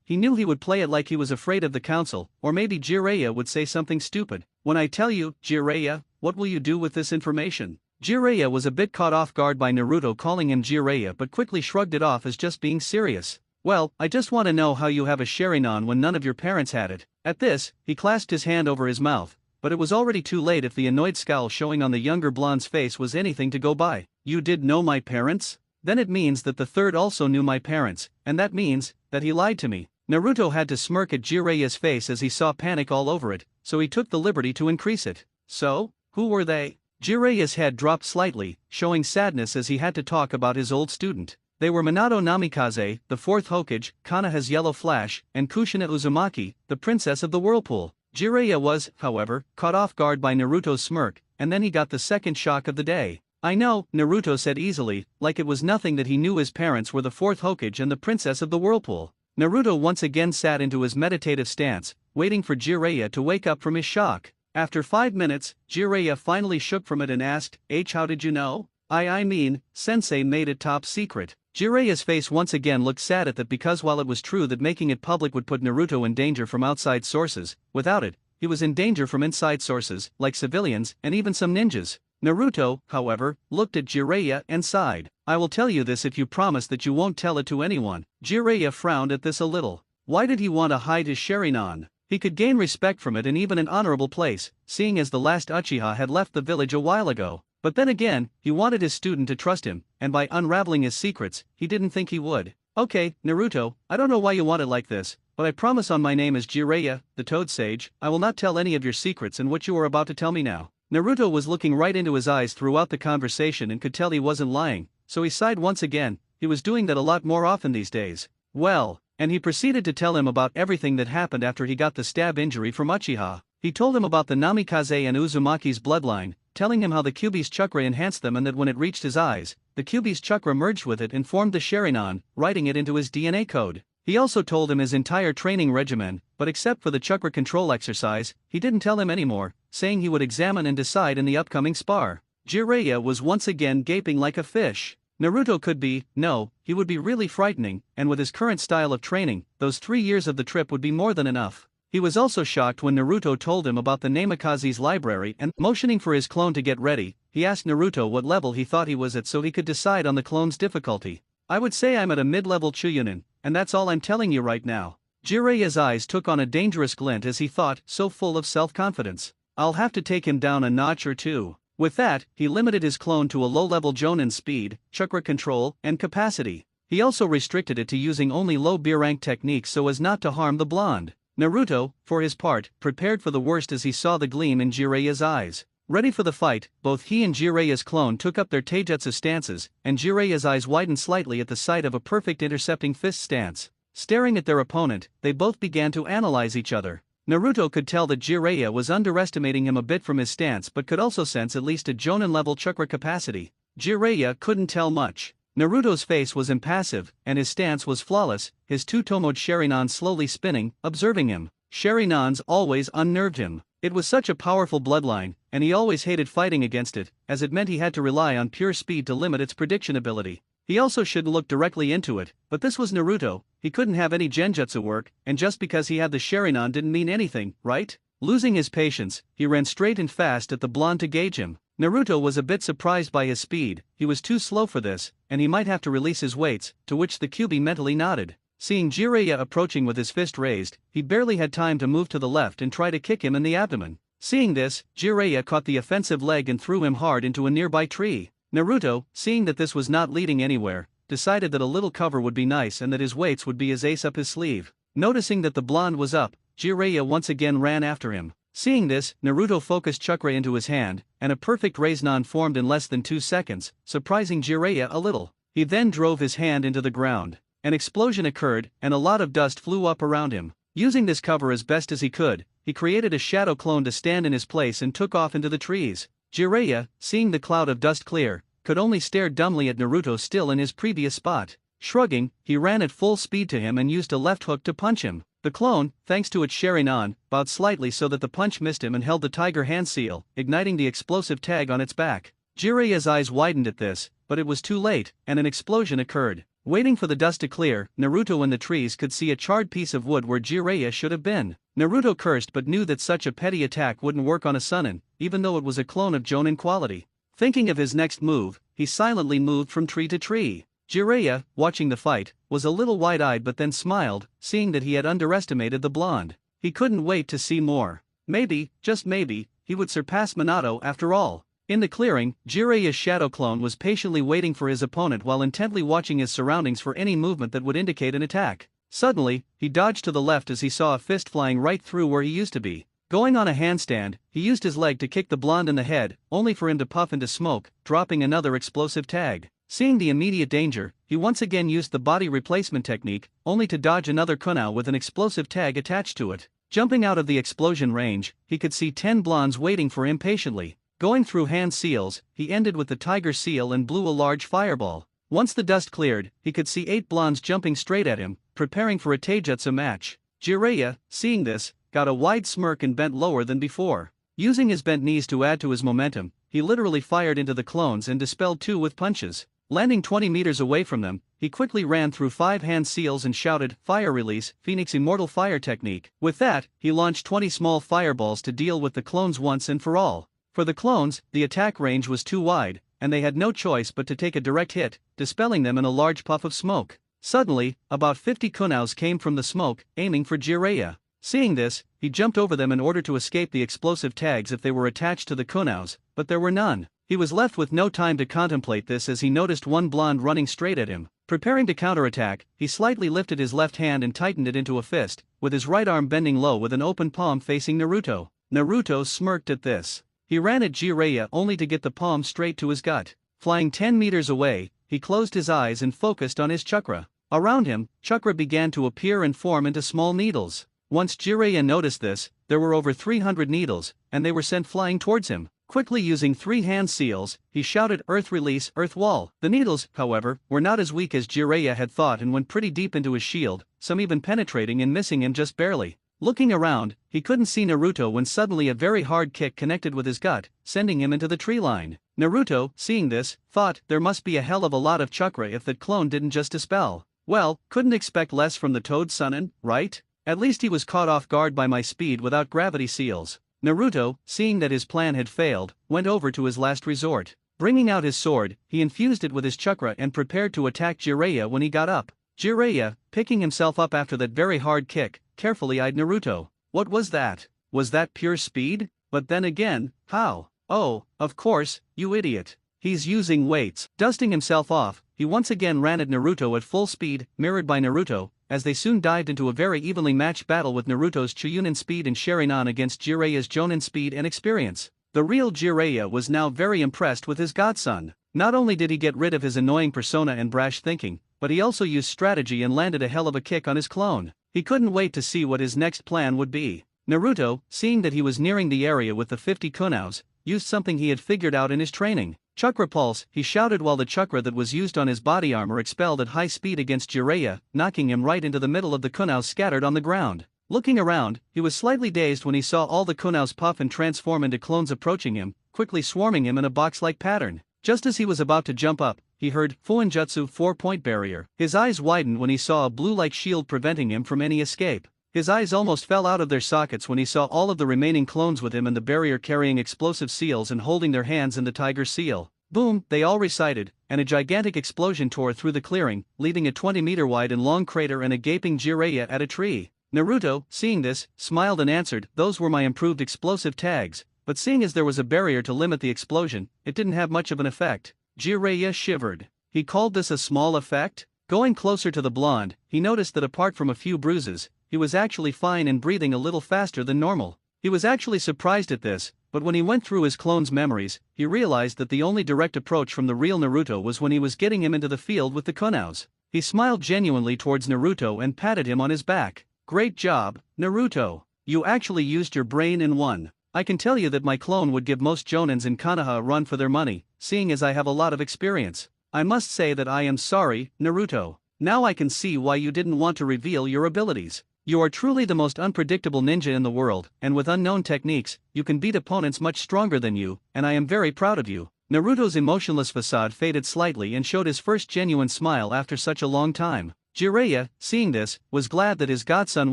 He knew he would play it like he was afraid of the council, or maybe Jiraiya would say something stupid. "When I tell you, Jiraiya, what will you do with this information?" Jiraiya was a bit caught off guard by Naruto calling him Jiraiya but quickly shrugged it off as just being serious. "Well, I just want to know how you have a Sharingan when none of your parents had it." At this, he clasped his hand over his mouth, but it was already too late if the annoyed scowl showing on the younger blonde's face was anything to go by. "You did know my parents? Then it means that the third also knew my parents, and that means that he lied to me." Naruto had to smirk at Jiraiya's face as he saw panic all over it, so he took the liberty to increase it. "So, who were they?" Jiraiya's head dropped slightly, showing sadness as he had to talk about his old student. "They were Minato Namikaze, the fourth Hokage, Konoha's Yellow Flash, and Kushina Uzumaki, the princess of the Whirlpool." Jiraiya was, however, caught off guard by Naruto's smirk, and then he got the second shock of the day. "I know," Naruto said easily, like it was nothing that he knew his parents were the fourth Hokage and the princess of the Whirlpool. Naruto once again sat into his meditative stance, waiting for Jiraiya to wake up from his shock. After 5 minutes, Jiraiya finally shook from it and asked, "How did you know?" I mean, Sensei made it top secret." Jiraiya's face once again looked sad at that because while it was true that making it public would put Naruto in danger from outside sources, without it, he was in danger from inside sources, like civilians and even some ninjas. Naruto, however, looked at Jiraiya and sighed. "I will tell you this if you promise that you won't tell it to anyone." Jiraiya frowned at this a little. Why did he want to hide his Sharingan? He could gain respect from it and even an honorable place, seeing as the last Uchiha had left the village a while ago. But then again, he wanted his student to trust him, and by unraveling his secrets, he didn't think he would. "Okay, Naruto, I don't know why you want it like this, but I promise on my name as Jiraiya, the Toad Sage, I will not tell any of your secrets and what you are about to tell me now." Naruto was looking right into his eyes throughout the conversation and could tell he wasn't lying, so he sighed once again. He was doing that a lot more often these days. "Well," and he proceeded to tell him about everything that happened after he got the stab injury from Uchiha. He told him about the Namikaze and Uzumaki's bloodline, telling him how the Kyuubi's chakra enhanced them and that when it reached his eyes, the Kyuubi's chakra merged with it and formed the Sharingan, writing it into his DNA code. He also told him his entire training regimen, but except for the chakra control exercise, he didn't tell him anymore, saying he would examine and decide in the upcoming spar. Jiraiya was once again gaping like a fish. Naruto could be, no, he would be really frightening, and with his current style of training, those 3 years of the trip would be more than enough. He was also shocked when Naruto told him about the Namikaze's library and, motioning for his clone to get ready, he asked Naruto what level he thought he was at so he could decide on the clone's difficulty. I would say I'm at a mid-level Chunin, and that's all I'm telling you right now. Jiraiya's eyes took on a dangerous glint as he thought, so full of self-confidence. I'll have to take him down a notch or two. With that, he limited his clone to a low-level Jonin speed, chakra control, and capacity. He also restricted it to using only low B-rank techniques so as not to harm the blonde. Naruto, for his part, prepared for the worst as he saw the gleam in Jiraiya's eyes. Ready for the fight, both he and Jiraiya's clone took up their taijutsu stances, and Jiraiya's eyes widened slightly at the sight of a perfect intercepting fist stance. Staring at their opponent, they both began to analyze each other. Naruto could tell that Jiraiya was underestimating him a bit from his stance but could also sense at least a Jonin-level chakra capacity. Jiraiya couldn't tell much. Naruto's face was impassive, and his stance was flawless, his two-tomoed Sharingan slowly spinning, observing him. Sharinans always unnerved him. It was such a powerful bloodline, and he always hated fighting against it, as it meant he had to rely on pure speed to limit its predictionability. He also shouldn't look directly into it, but this was Naruto, he couldn't have any genjutsu work, and just because he had the Sharingan didn't mean anything, right? Losing his patience, he ran straight and fast at the blonde to gauge him. Naruto was a bit surprised by his speed, he was too slow for this, and he might have to release his weights, to which the Kyuubi mentally nodded. Seeing Jiraiya approaching with his fist raised, he barely had time to move to the left and try to kick him in the abdomen. Seeing this, Jiraiya caught the offensive leg and threw him hard into a nearby tree. Naruto, seeing that this was not leading anywhere, decided that a little cover would be nice and that his weights would be his ace up his sleeve. Noticing that the blonde was up, Jiraiya once again ran after him. Seeing this, Naruto focused chakra into his hand, and a perfect Rasengan formed in less than 2 seconds, surprising Jiraiya a little. He then drove his hand into the ground. An explosion occurred, and a lot of dust flew up around him. Using this cover as best as he could, he created a shadow clone to stand in his place and took off into the trees. Jiraiya, seeing the cloud of dust clear, could only stare dumbly at Naruto still in his previous spot. Shrugging, he ran at full speed to him and used a left hook to punch him. The clone, thanks to its Sharingan, bowed slightly so that the punch missed him and held the tiger hand seal, igniting the explosive tag on its back. Jiraiya's eyes widened at this, but it was too late, and an explosion occurred. Waiting for the dust to clear, Naruto in the trees could see a charred piece of wood where Jiraiya should have been. Naruto cursed but knew that such a petty attack wouldn't work on a Sunin, even though it was a clone of Jonin quality. Thinking of his next move, he silently moved from tree to tree. Jiraiya, watching the fight, was a little wide-eyed but then smiled, seeing that he had underestimated the blonde. He couldn't wait to see more. Maybe, just maybe, he would surpass Minato after all. In the clearing, Jiraiya's shadow clone was patiently waiting for his opponent while intently watching his surroundings for any movement that would indicate an attack. Suddenly, he dodged to the left as he saw a fist flying right through where he used to be. Going on a handstand, he used his leg to kick the blonde in the head, only for him to puff into smoke, dropping another explosive tag. Seeing the immediate danger, he once again used the body replacement technique, only to dodge another kunai with an explosive tag attached to it. Jumping out of the explosion range, he could see 10 blondes waiting for him patiently. Going through hand seals, he ended with the tiger seal and blew a large fireball. Once the dust cleared, he could see 8 blondes jumping straight at him, preparing for a taijutsu match. Jiraiya, seeing this, got a wide smirk and bent lower than before. Using his bent knees to add to his momentum, he literally fired into the clones and dispelled 2 with punches. Landing 20 meters away from them, he quickly ran through 5 hand seals and shouted, "Fire release, Phoenix Immortal Fire Technique." With that, he launched 20 small fireballs to deal with the clones once and for all. For the clones, the attack range was too wide, and they had no choice but to take a direct hit, dispelling them in a large puff of smoke. Suddenly, about 50 kunaus came from the smoke, aiming for Jiraiya. Seeing this, he jumped over them in order to escape the explosive tags if they were attached to the kunaus, but there were none. He was left with no time to contemplate this as he noticed one blonde running straight at him. Preparing to counterattack, he slightly lifted his left hand and tightened it into a fist, with his right arm bending low with an open palm facing Naruto. Naruto smirked at this. He ran at Jiraiya only to get the palm straight to his gut. Flying 10 meters away, he closed his eyes and focused on his chakra. Around him, chakra began to appear and form into small needles. Once Jiraiya noticed this, there were over 300 needles, and they were sent flying towards him. Quickly using 3-hand seals, he shouted Earth Release, Earth Wall. The needles, however, were not as weak as Jiraiya had thought and went pretty deep into his shield, some even penetrating and missing him just barely. Looking around, he couldn't see Naruto when suddenly a very hard kick connected with his gut, sending him into the tree line. Naruto, seeing this, thought there must be a hell of a lot of chakra if that clone didn't just dispel. Well, couldn't expect less from the Toad Sunin, right? At least he was caught off guard by my speed without gravity seals. Naruto, seeing that his plan had failed, went over to his last resort. Bringing out his sword, he infused it with his chakra and prepared to attack Jiraiya when he got up. Jiraiya, picking himself up after that very hard kick, carefully eyed Naruto. What was that? Was that pure speed? But then again, how? Oh, of course, you idiot. He's using weights. Dusting himself off, he once again ran at Naruto at full speed, mirrored by Naruto, as they soon dived into a very evenly matched battle with Naruto's Chunin speed and Sharingan against Jiraiya's Jonin speed and experience. The real Jiraiya was now very impressed with his godson. Not only did he get rid of his annoying persona and brash thinking, but he also used strategy and landed a hell of a kick on his clone. He couldn't wait to see what his next plan would be. Naruto, seeing that he was nearing the area with the 50 kunaus, used something he had figured out in his training. Chakra Pulse, he shouted while the chakra that was used on his body armor expelled at high speed against Jiraiya, knocking him right into the middle of the kunaus scattered on the ground. Looking around, he was slightly dazed when he saw all the kunaus puff and transform into clones approaching him, quickly swarming him in a box-like pattern. Just as he was about to jump up, he heard Fuinjutsu 4-point barrier. His eyes widened when he saw a blue-like shield preventing him from any escape. His eyes almost fell out of their sockets when he saw all of the remaining clones with him and the barrier carrying explosive seals and holding their hands in the tiger seal. Boom, they all recited, and a gigantic explosion tore through the clearing, leaving a 20-meter wide and long crater and a gaping Jiraiya at a tree. Naruto, seeing this, smiled and answered, "Those were my improved explosive tags," but seeing as there was a barrier to limit the explosion, it didn't have much of an effect. Jiraiya shivered. He called this a small effect? Going closer to the blonde, he noticed that apart from a few bruises, he was actually fine and breathing a little faster than normal. He was actually surprised at this, but when he went through his clone's memories, he realized that the only direct approach from the real Naruto was when he was getting him into the field with the kunaus. He smiled genuinely towards Naruto and patted him on his back. "Great job, Naruto. You actually used your brain and won. I can tell you that my clone would give most Jonins in Konoha a run for their money, seeing as I have a lot of experience. I must say that I am sorry, Naruto. Now I can see why you didn't want to reveal your abilities. You are truly the most unpredictable ninja in the world, and with unknown techniques, you can beat opponents much stronger than you, and I am very proud of you." Naruto's emotionless facade faded slightly and showed his first genuine smile after such a long time. Jiraiya, seeing this, was glad that his godson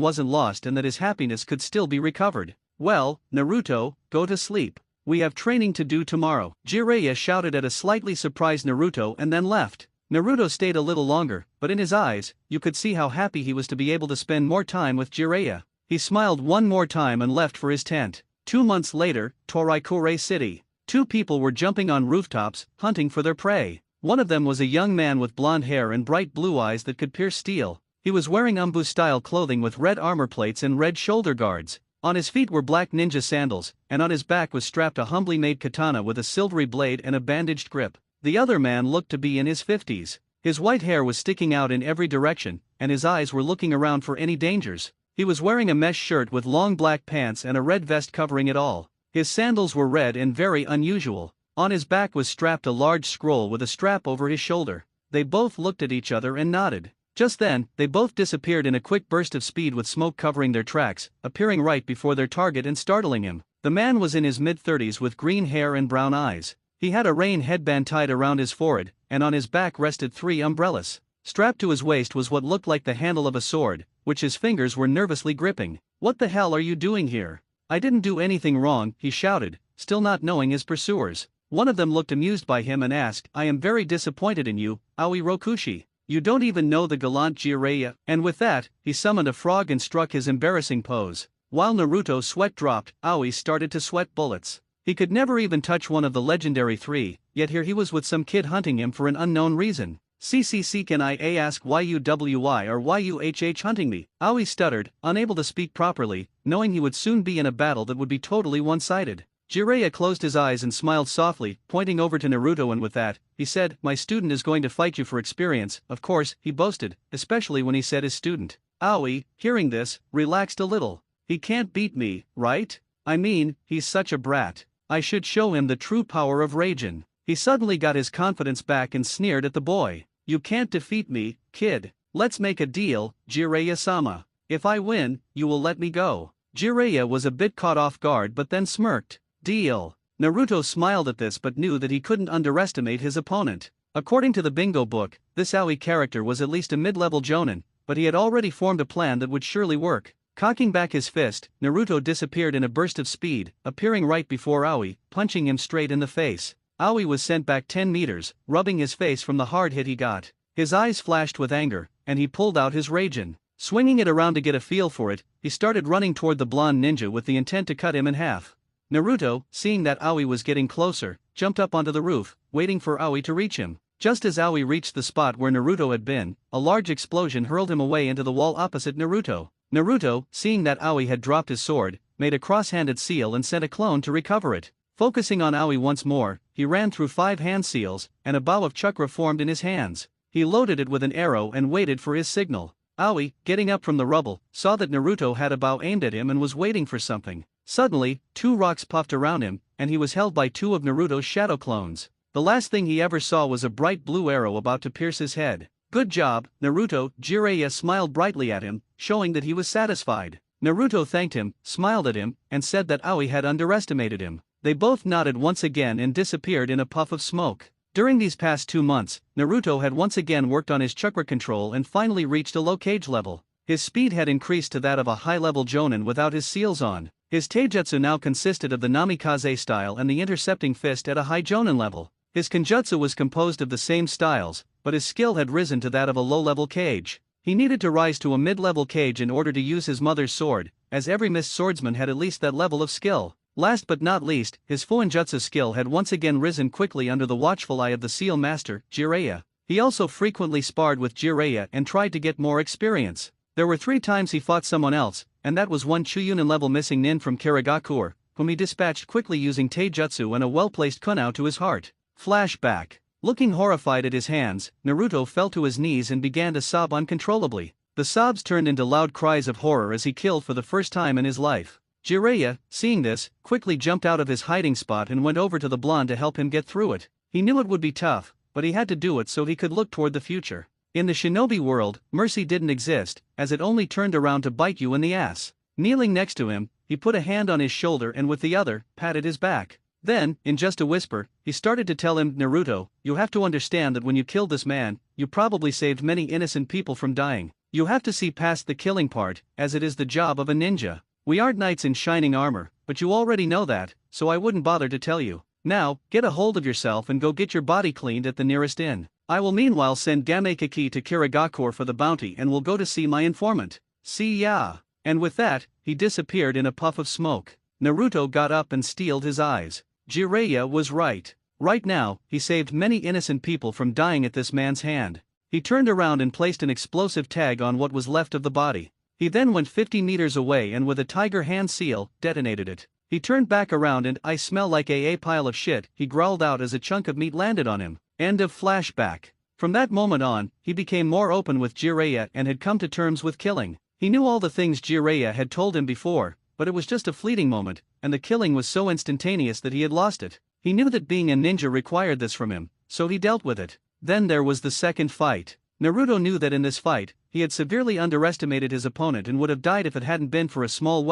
wasn't lost and that his happiness could still be recovered. "Well, Naruto, go to sleep. We have training to do tomorrow." Jiraiya shouted at a slightly surprised Naruto and then left. Naruto stayed a little longer, but in his eyes, you could see how happy he was to be able to spend more time with Jiraiya. He smiled one more time and left for his tent. 2 months later, Toraikure City. 2 people were jumping on rooftops, hunting for their prey. One of them was a young man with blonde hair and bright blue eyes that could pierce steel. He was wearing Umbu-style clothing with red armor plates and red shoulder guards. On his feet were black ninja sandals, and on his back was strapped a humbly made katana with a silvery blade and a bandaged grip. The other man looked to be in his 50s. His white hair was sticking out in every direction, and his eyes were looking around for any dangers. He was wearing a mesh shirt with long black pants and a red vest covering it all. His sandals were red and very unusual. On his back was strapped a large scroll with a strap over his shoulder. They both looked at each other and nodded. Just then, they both disappeared in a quick burst of speed with smoke covering their tracks, appearing right before their target and startling him. The man was in his mid-30s with green hair and brown eyes. He had a rain headband tied around his forehead, and on his back rested 3 umbrellas. Strapped to his waist was what looked like the handle of a sword, which his fingers were nervously gripping. "What the hell are you doing here? I didn't do anything wrong," he shouted, still not knowing his pursuers. One of them looked amused by him and asked, "I am very disappointed in you, Aoi Rokushi. You don't even know the gallant Jiraiya." And with that, he summoned a frog and struck his embarrassing pose. While Naruto's sweat dropped, Aoi started to sweat bullets. He could never even touch one of the legendary 3, yet here he was with some kid hunting him for an unknown reason. "CCC, can I ask why you WY or why you HH hunting me?" Aoi stuttered, unable to speak properly, knowing he would soon be in a battle that would be totally one-sided. Jiraiya closed his eyes and smiled softly, pointing over to Naruto, and with that, he said, "My student is going to fight you for experience." Of course, he boasted, especially when he said his student. Aoi, hearing this, relaxed a little. "He can't beat me, right? I mean, he's such a brat. I should show him the true power of Raijin. He suddenly got his confidence back and sneered at the boy. You can't defeat me, kid. Let's make a deal, Jiraiya-sama. If I win, you will let me go. Jiraiya was a bit caught off guard but then smirked. Deal. Naruto smiled at this but knew that he couldn't underestimate his opponent. According to the bingo book, this Aoi character was at least a mid-level jonin, but he had already formed a plan that would surely work. Cocking back his fist, Naruto disappeared in a burst of speed, appearing right before Aoi, punching him straight in the face. Aoi was sent back 10 meters, rubbing his face from the hard hit he got. His eyes flashed with anger, and he pulled out his Raijin. Swinging it around to get a feel for it, he started running toward the blonde ninja with the intent to cut him in half. Naruto, seeing that Aoi was getting closer, jumped up onto the roof, waiting for Aoi to reach him. Just as Aoi reached the spot where Naruto had been, a large explosion hurled him away into the wall opposite Naruto. Naruto, seeing that Aoi had dropped his sword, made a cross-handed seal and sent a clone to recover it. Focusing on Aoi once more, he ran through 5 hand seals, and a bow of chakra formed in his hands. He loaded it with an arrow and waited for his signal. Aoi, getting up from the rubble, saw that Naruto had a bow aimed at him and was waiting for something. Suddenly, 2 rocks puffed around him, and he was held by 2 of Naruto's shadow clones. The last thing he ever saw was a bright blue arrow about to pierce his head. Good job, Naruto. Jiraiya smiled brightly at him, showing that he was satisfied. Naruto thanked him, smiled at him, and said that Aoi had underestimated him. They both nodded once again and disappeared in a puff of smoke. During these past 2 months, Naruto had once again worked on his chakra control and finally reached a low cage level. His speed had increased to that of a high-level jonin without his seals on. His taijutsu now consisted of the namikaze style and the intercepting fist at a high jonin level. His kenjutsu was composed of the same styles, but his skill had risen to that of a low-level kage. He needed to rise to a mid-level kage in order to use his mother's sword, as every missed swordsman had at least that level of skill. Last but not least, his fuinjutsu skill had once again risen quickly under the watchful eye of the seal master, Jiraiya. He also frequently sparred with Jiraiya and tried to get more experience. There were 3 times he fought someone else, and that was one Chuyunin level missing nin from Karagakure, whom he dispatched quickly using taijutsu and a well-placed kunao to his heart. Flashback. Looking horrified at his hands, Naruto fell to his knees and began to sob uncontrollably. The sobs turned into loud cries of horror as he killed for the first time in his life. Jiraiya, seeing this, quickly jumped out of his hiding spot and went over to the blonde to help him get through it. He knew it would be tough, but he had to do it so he could look toward the future. In the shinobi world, mercy didn't exist, as it only turned around to bite you in the ass. Kneeling next to him, he put a hand on his shoulder and with the other, patted his back. Then, in just a whisper, he started to tell him, Naruto, you have to understand that when you killed this man, you probably saved many innocent people from dying. You have to see past the killing part, as it is the job of a ninja. We aren't knights in shining armor, but you already know that, so I wouldn't bother to tell you. Now, get a hold of yourself and go get your body cleaned at the nearest inn. I will meanwhile send Gamekaki to Kirigakure for the bounty and will go to see my informant. See ya. And with that, he disappeared in a puff of smoke. Naruto got up and steeled his eyes. Jiraiya was right. Right now, he saved many innocent people from dying at this man's hand. He turned around and placed an explosive tag on what was left of the body. He then went 50 meters away and with a tiger hand seal, detonated it. He turned back around and I smell like a pile of shit, he growled out as a chunk of meat landed on him. End of flashback. From that moment on, he became more open with Jiraiya and had come to terms with killing. He knew all the things Jiraiya had told him before, but it was just a fleeting moment, and the killing was so instantaneous that he had lost it. He knew that being a ninja required this from him, so he dealt with it. Then there was the second fight. Naruto knew that in this fight, he had severely underestimated his opponent and would have died if it hadn't been for a small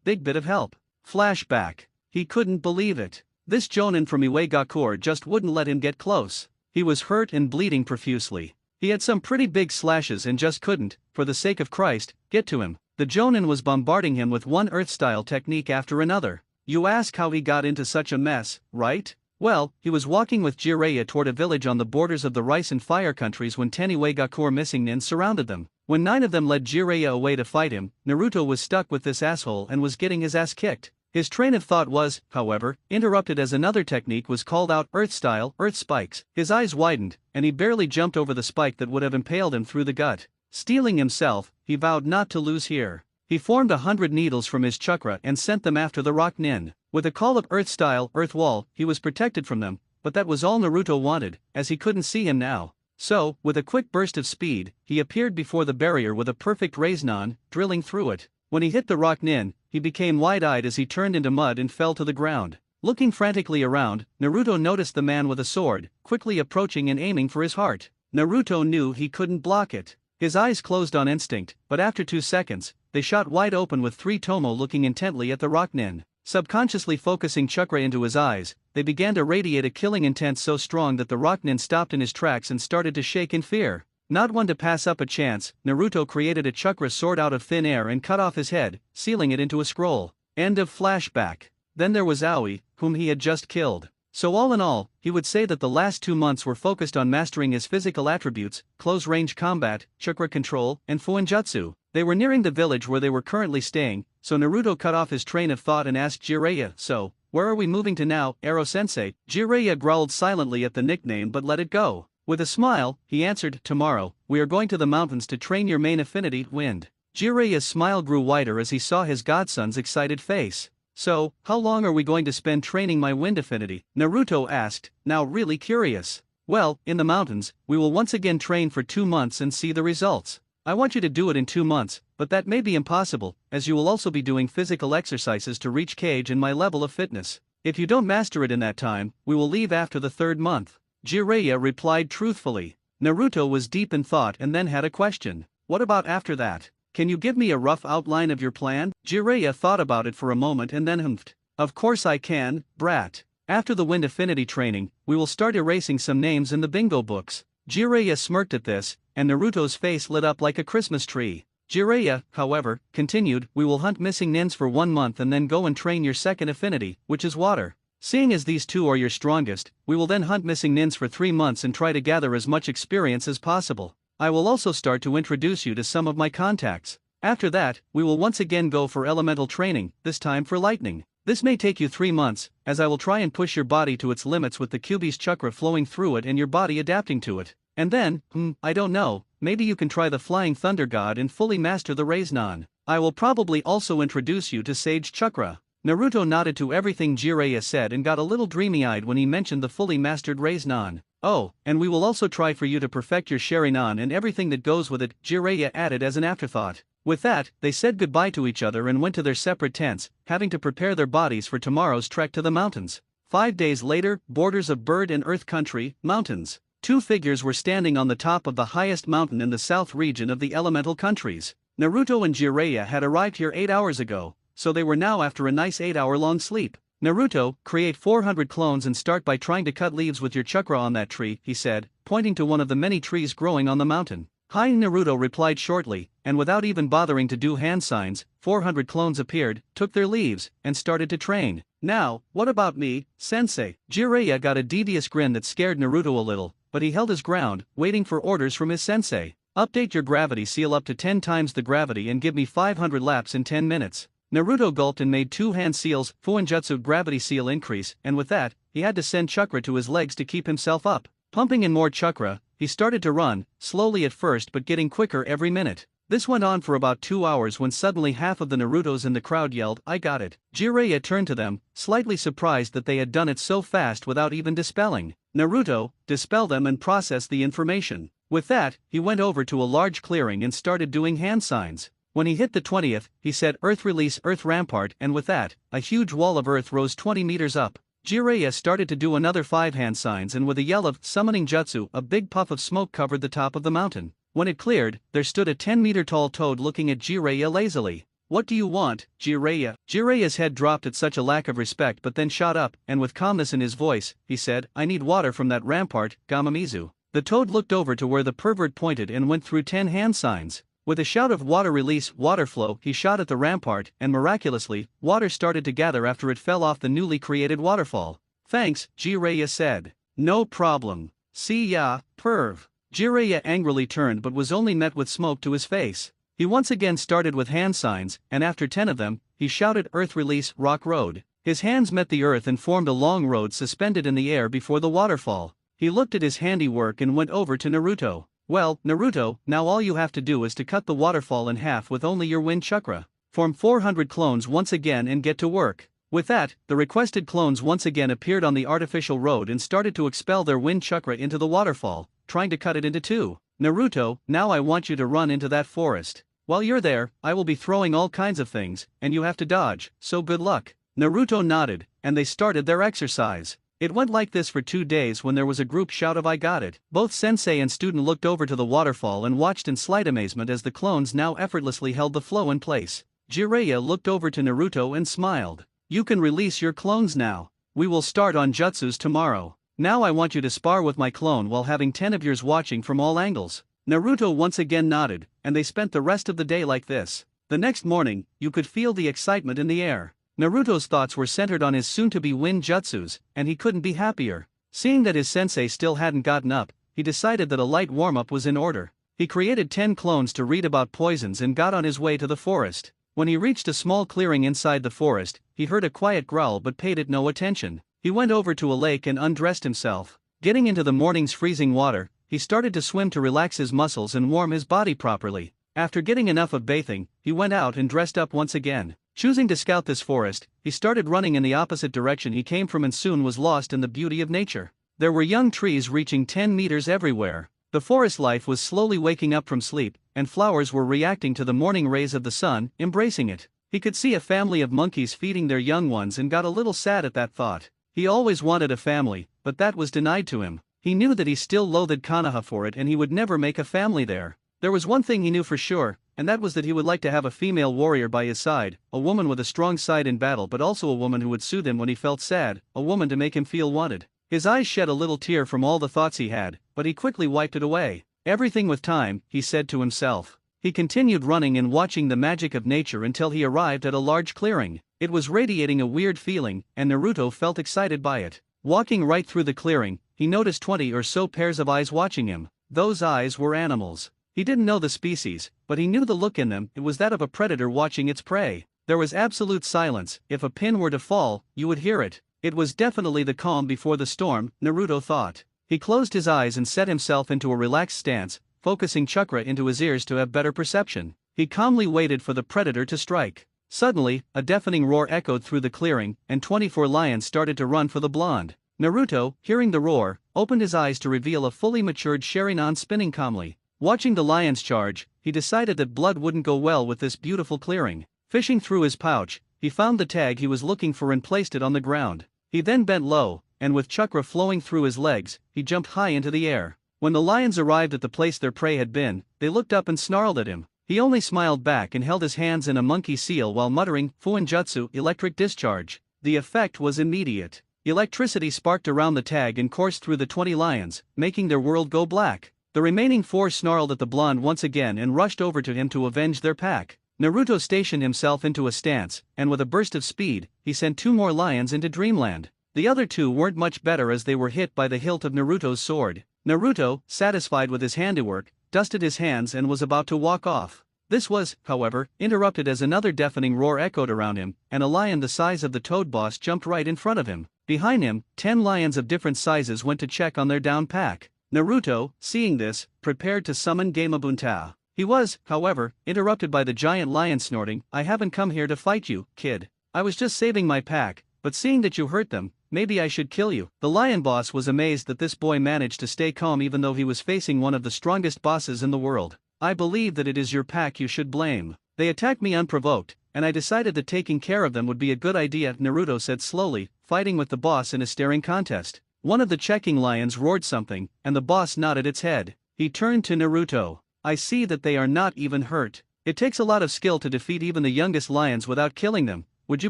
big bit of help. Flashback. He couldn't believe it. This jonin from Iwagakure just wouldn't let him get close. He was hurt and bleeding profusely. He had some pretty big slashes and just couldn't, for the sake of Christ, get to him. The jonin was bombarding him with one earth-style technique after another. You ask how he got into such a mess, right? Well, he was walking with Jiraiya toward a village on the borders of the rice and fire countries when 10 Iwagakure missing nin surrounded them. When 9 of them led Jiraiya away to fight him, Naruto was stuck with this asshole and was getting his ass kicked. His train of thought was, however, interrupted as another technique was called out, earth-style, earth spikes. His eyes widened, and he barely jumped over the spike that would have impaled him through the gut. Steeling himself, he vowed not to lose here. He formed 100 needles from his chakra and sent them after the rock nin. With a call of earth-style, earth wall, he was protected from them, but that was all Naruto wanted, as he couldn't see him now. So, with a quick burst of speed, he appeared before the barrier with a perfect raise-non, drilling through it. When he hit the rock nin, he became wide-eyed as he turned into mud and fell to the ground. Looking frantically around, Naruto noticed the man with a sword, quickly approaching and aiming for his heart. Naruto knew he couldn't block it. His eyes closed on instinct, but after 2 seconds, they shot wide open with 3 Tomo looking intently at the Rocknin. Subconsciously focusing chakra into his eyes, they began to radiate a killing intent so strong that the Rocknin stopped in his tracks and started to shake in fear. Not one to pass up a chance, Naruto created a chakra sword out of thin air and cut off his head, sealing it into a scroll. End of flashback. Then there was Aoi, whom he had just killed. So all in all, he would say that the last 2 months were focused on mastering his physical attributes, close-range combat, chakra control, and fuinjutsu. They were nearing the village where they were currently staying, so Naruto cut off his train of thought and asked Jiraiya, "So, where are we moving to now, Ero-sensei?" Jiraiya growled silently at the nickname but let it go. With a smile, he answered, "Tomorrow, we are going to the mountains to train your main affinity, wind." Jiraiya's smile grew wider as he saw his godson's excited face. "So, how long are we going to spend training my wind affinity?" Naruto asked, now really curious. "Well, in the mountains, we will once again train for 2 months and see the results. I want you to do it in 2 months, but that may be impossible, as you will also be doing physical exercises to reach Kage and my level of fitness. If you don't master it in that time, we will leave after the 3rd month." Jiraiya replied truthfully. Naruto was deep in thought and then had a question. "What about after that? Can you give me a rough outline of your plan?" Jiraiya thought about it for a moment and then humphed. "Of course I can, brat. After the wind affinity training, we will start erasing some names in the bingo books." Jiraiya smirked at this, and Naruto's face lit up like a Christmas tree. Jiraiya, however, continued, "We will hunt missing nins for 1 month and then go and train your second affinity, which is water. Seeing as these 2 are your strongest, we will then hunt missing nins for 3 months and try to gather as much experience as possible. I will also start to introduce you to some of my contacts. After that, we will once again go for elemental training, this time for lightning. This may take you 3 months, as I will try and push your body to its limits with the Kyuubi's chakra flowing through it and your body adapting to it. And then, I don't know, maybe you can try the Flying Thunder God and fully master the Raiznan. I will probably also introduce you to Sage Chakra." Naruto nodded to everything Jiraiya said and got a little dreamy-eyed when he mentioned the fully mastered Raiznan. "Oh, and we will also try for you to perfect your Sharingan and everything that goes with it," Jiraiya added as an afterthought. With that, they said goodbye to each other and went to their separate tents, having to prepare their bodies for tomorrow's trek to the mountains. 5 days later, borders of Bird and Earth Country, mountains. 2 figures were standing on the top of the highest mountain in the south region of the elemental countries. Naruto and Jiraiya had arrived here 8 hours ago, so they were now after a nice 8-hour-long sleep. "Naruto, create 400 clones and start by trying to cut leaves with your chakra on that tree," he said, pointing to one of the many trees growing on the mountain. "Hi." Naruto replied shortly, and without even bothering to do hand signs, 400 clones appeared, took their leaves, and started to train. "Now, what about me, sensei?" Jiraiya got a devious grin that scared Naruto a little, but he held his ground, waiting for orders from his sensei. "Update your gravity seal up to 10 times the gravity and give me 500 laps in 10 minutes. Naruto gulped and made 2 hand seals, fuinjutsu gravity seal increase, and with that, he had to send chakra to his legs to keep himself up. Pumping in more chakra, he started to run, slowly at first but getting quicker every minute. This went on for about 2 hours when suddenly half of the Narutos in the crowd yelled, "I got it." Jiraiya turned to them, slightly surprised that they had done it so fast without even dispelling. "Naruto, dispel them and process the information." With that, he went over to a large clearing and started doing hand signs. When he hit the 20th, he said, "Earth release Earth Rampart," and with that, a huge wall of earth rose 20 meters up. Jiraiya started to do another 5 hand signs and with a yell of summoning jutsu, a big puff of smoke covered the top of the mountain. When it cleared, there stood a 10-meter tall toad looking at Jiraiya lazily. "What do you want, Jiraiya?" Jiraiya's head dropped at such a lack of respect but then shot up, and with calmness in his voice, he said, "I need water from that rampart, Gamamizu." The toad looked over to where the pervert pointed and went through 10 hand signs. With a shout of water release, water flow, he shot at the rampart, and miraculously, water started to gather after it fell off the newly created waterfall. "Thanks," Jiraiya said. "No problem. See ya, perv." Jiraiya angrily turned but was only met with smoke to his face. He once again started with hand signs, and after 10 of them, he shouted, "Earth release, rock road." His hands met the earth and formed a long road suspended in the air before the waterfall. He looked at his handiwork and went over to Naruto. "Well, Naruto, now all you have to do is to cut the waterfall in half with only your wind chakra. Form 400 clones once again and get to work." With that, the requested clones once again appeared on the artificial road and started to expel their wind chakra into the waterfall, trying to cut it into 2. "Naruto, now I want you to run into that forest. While you're there, I will be throwing all kinds of things, and you have to dodge, so good luck." Naruto nodded, and they started their exercise. It went like this for 2 days when there was a group shout of "I got it." Both sensei and student looked over to the waterfall and watched in slight amazement as the clones now effortlessly held the flow in place. Jiraiya looked over to Naruto and smiled. "You can release your clones now. We will start on jutsus tomorrow. Now I want you to spar with my clone while having 10 of yours watching from all angles." Naruto once again nodded, and they spent the rest of the day like this. The next morning, you could feel the excitement in the air. Naruto's thoughts were centered on his soon-to-be win jutsus, and he couldn't be happier. Seeing that his sensei still hadn't gotten up, he decided that a light warm-up was in order. He created 10 clones to read about poisons and got on his way to the forest. When he reached a small clearing inside the forest, he heard a quiet growl but paid it no attention. He went over to a lake and undressed himself. Getting into the morning's freezing water, he started to swim to relax his muscles and warm his body properly. After getting enough of bathing, he went out and dressed up once again. Choosing to scout this forest, he started running in the opposite direction he came from and soon was lost in the beauty of nature. There were young trees reaching 10 meters everywhere. The forest life was slowly waking up from sleep, and flowers were reacting to the morning rays of the sun, embracing it. He could see a family of monkeys feeding their young ones and got a little sad at that thought. He always wanted a family, but that was denied to him. He knew that he still loathed Konoha for it and he would never make a family there. There was one thing he knew for sure, and that was that he would like to have a female warrior by his side, a woman with a strong side in battle but also a woman who would soothe him when he felt sad, a woman to make him feel wanted. His eyes shed a little tear from all the thoughts he had, but he quickly wiped it away. Everything with time, he said to himself. He continued running and watching the magic of nature until he arrived at a large clearing. It was radiating a weird feeling, and Naruto felt excited by it. Walking right through the clearing, he noticed 20 or so pairs of eyes watching him. Those eyes were animals. He didn't know the species, but he knew the look in them. It was that of a predator watching its prey. There was absolute silence. If a pin were to fall, you would hear it. It was definitely the calm before the storm, Naruto thought. He closed his eyes and set himself into a relaxed stance, focusing chakra into his ears to have better perception. He calmly waited for the predator to strike. Suddenly, a deafening roar echoed through the clearing, and 24 lions started to run for the blonde. Naruto, hearing the roar, opened his eyes to reveal a fully matured Sharingan spinning calmly. Watching the lions charge, he decided that blood wouldn't go well with this beautiful clearing. Fishing through his pouch, he found the tag he was looking for and placed it on the ground. He then bent low, and with chakra flowing through his legs, he jumped high into the air. When the lions arrived at the place their prey had been, they looked up and snarled at him. He only smiled back and held his hands in a monkey seal while muttering, "Fuinjutsu, electric discharge." The effect was immediate. Electricity sparked around the tag and coursed through the 20 lions, making their world go black. The remaining 4 snarled at the blonde once again and rushed over to him to avenge their pack. Naruto stationed himself into a stance, and with a burst of speed, he sent 2 more lions into dreamland. The other 2 weren't much better as they were hit by the hilt of Naruto's sword. Naruto, satisfied with his handiwork, dusted his hands and was about to walk off. This was, however, interrupted as another deafening roar echoed around him, and a lion the size of the Toad Boss jumped right in front of him. Behind him, 10 lions of different sizes went to check on their down pack. Naruto, seeing this, prepared to summon Gamabunta. He was, however, interrupted by the giant lion snorting, "I haven't come here to fight you, kid. I was just saving my pack, but seeing that you hurt them, maybe I should kill you." The lion boss was amazed that this boy managed to stay calm even though he was facing one of the strongest bosses in the world. "I believe that it is your pack you should blame. They attacked me unprovoked, and I decided that taking care of them would be a good idea," Naruto said slowly, fighting with the boss in a staring contest. One of the checking lions roared something, and the boss nodded its head. He turned to Naruto. "I see that they are not even hurt. It takes a lot of skill to defeat even the youngest lions without killing them. Would you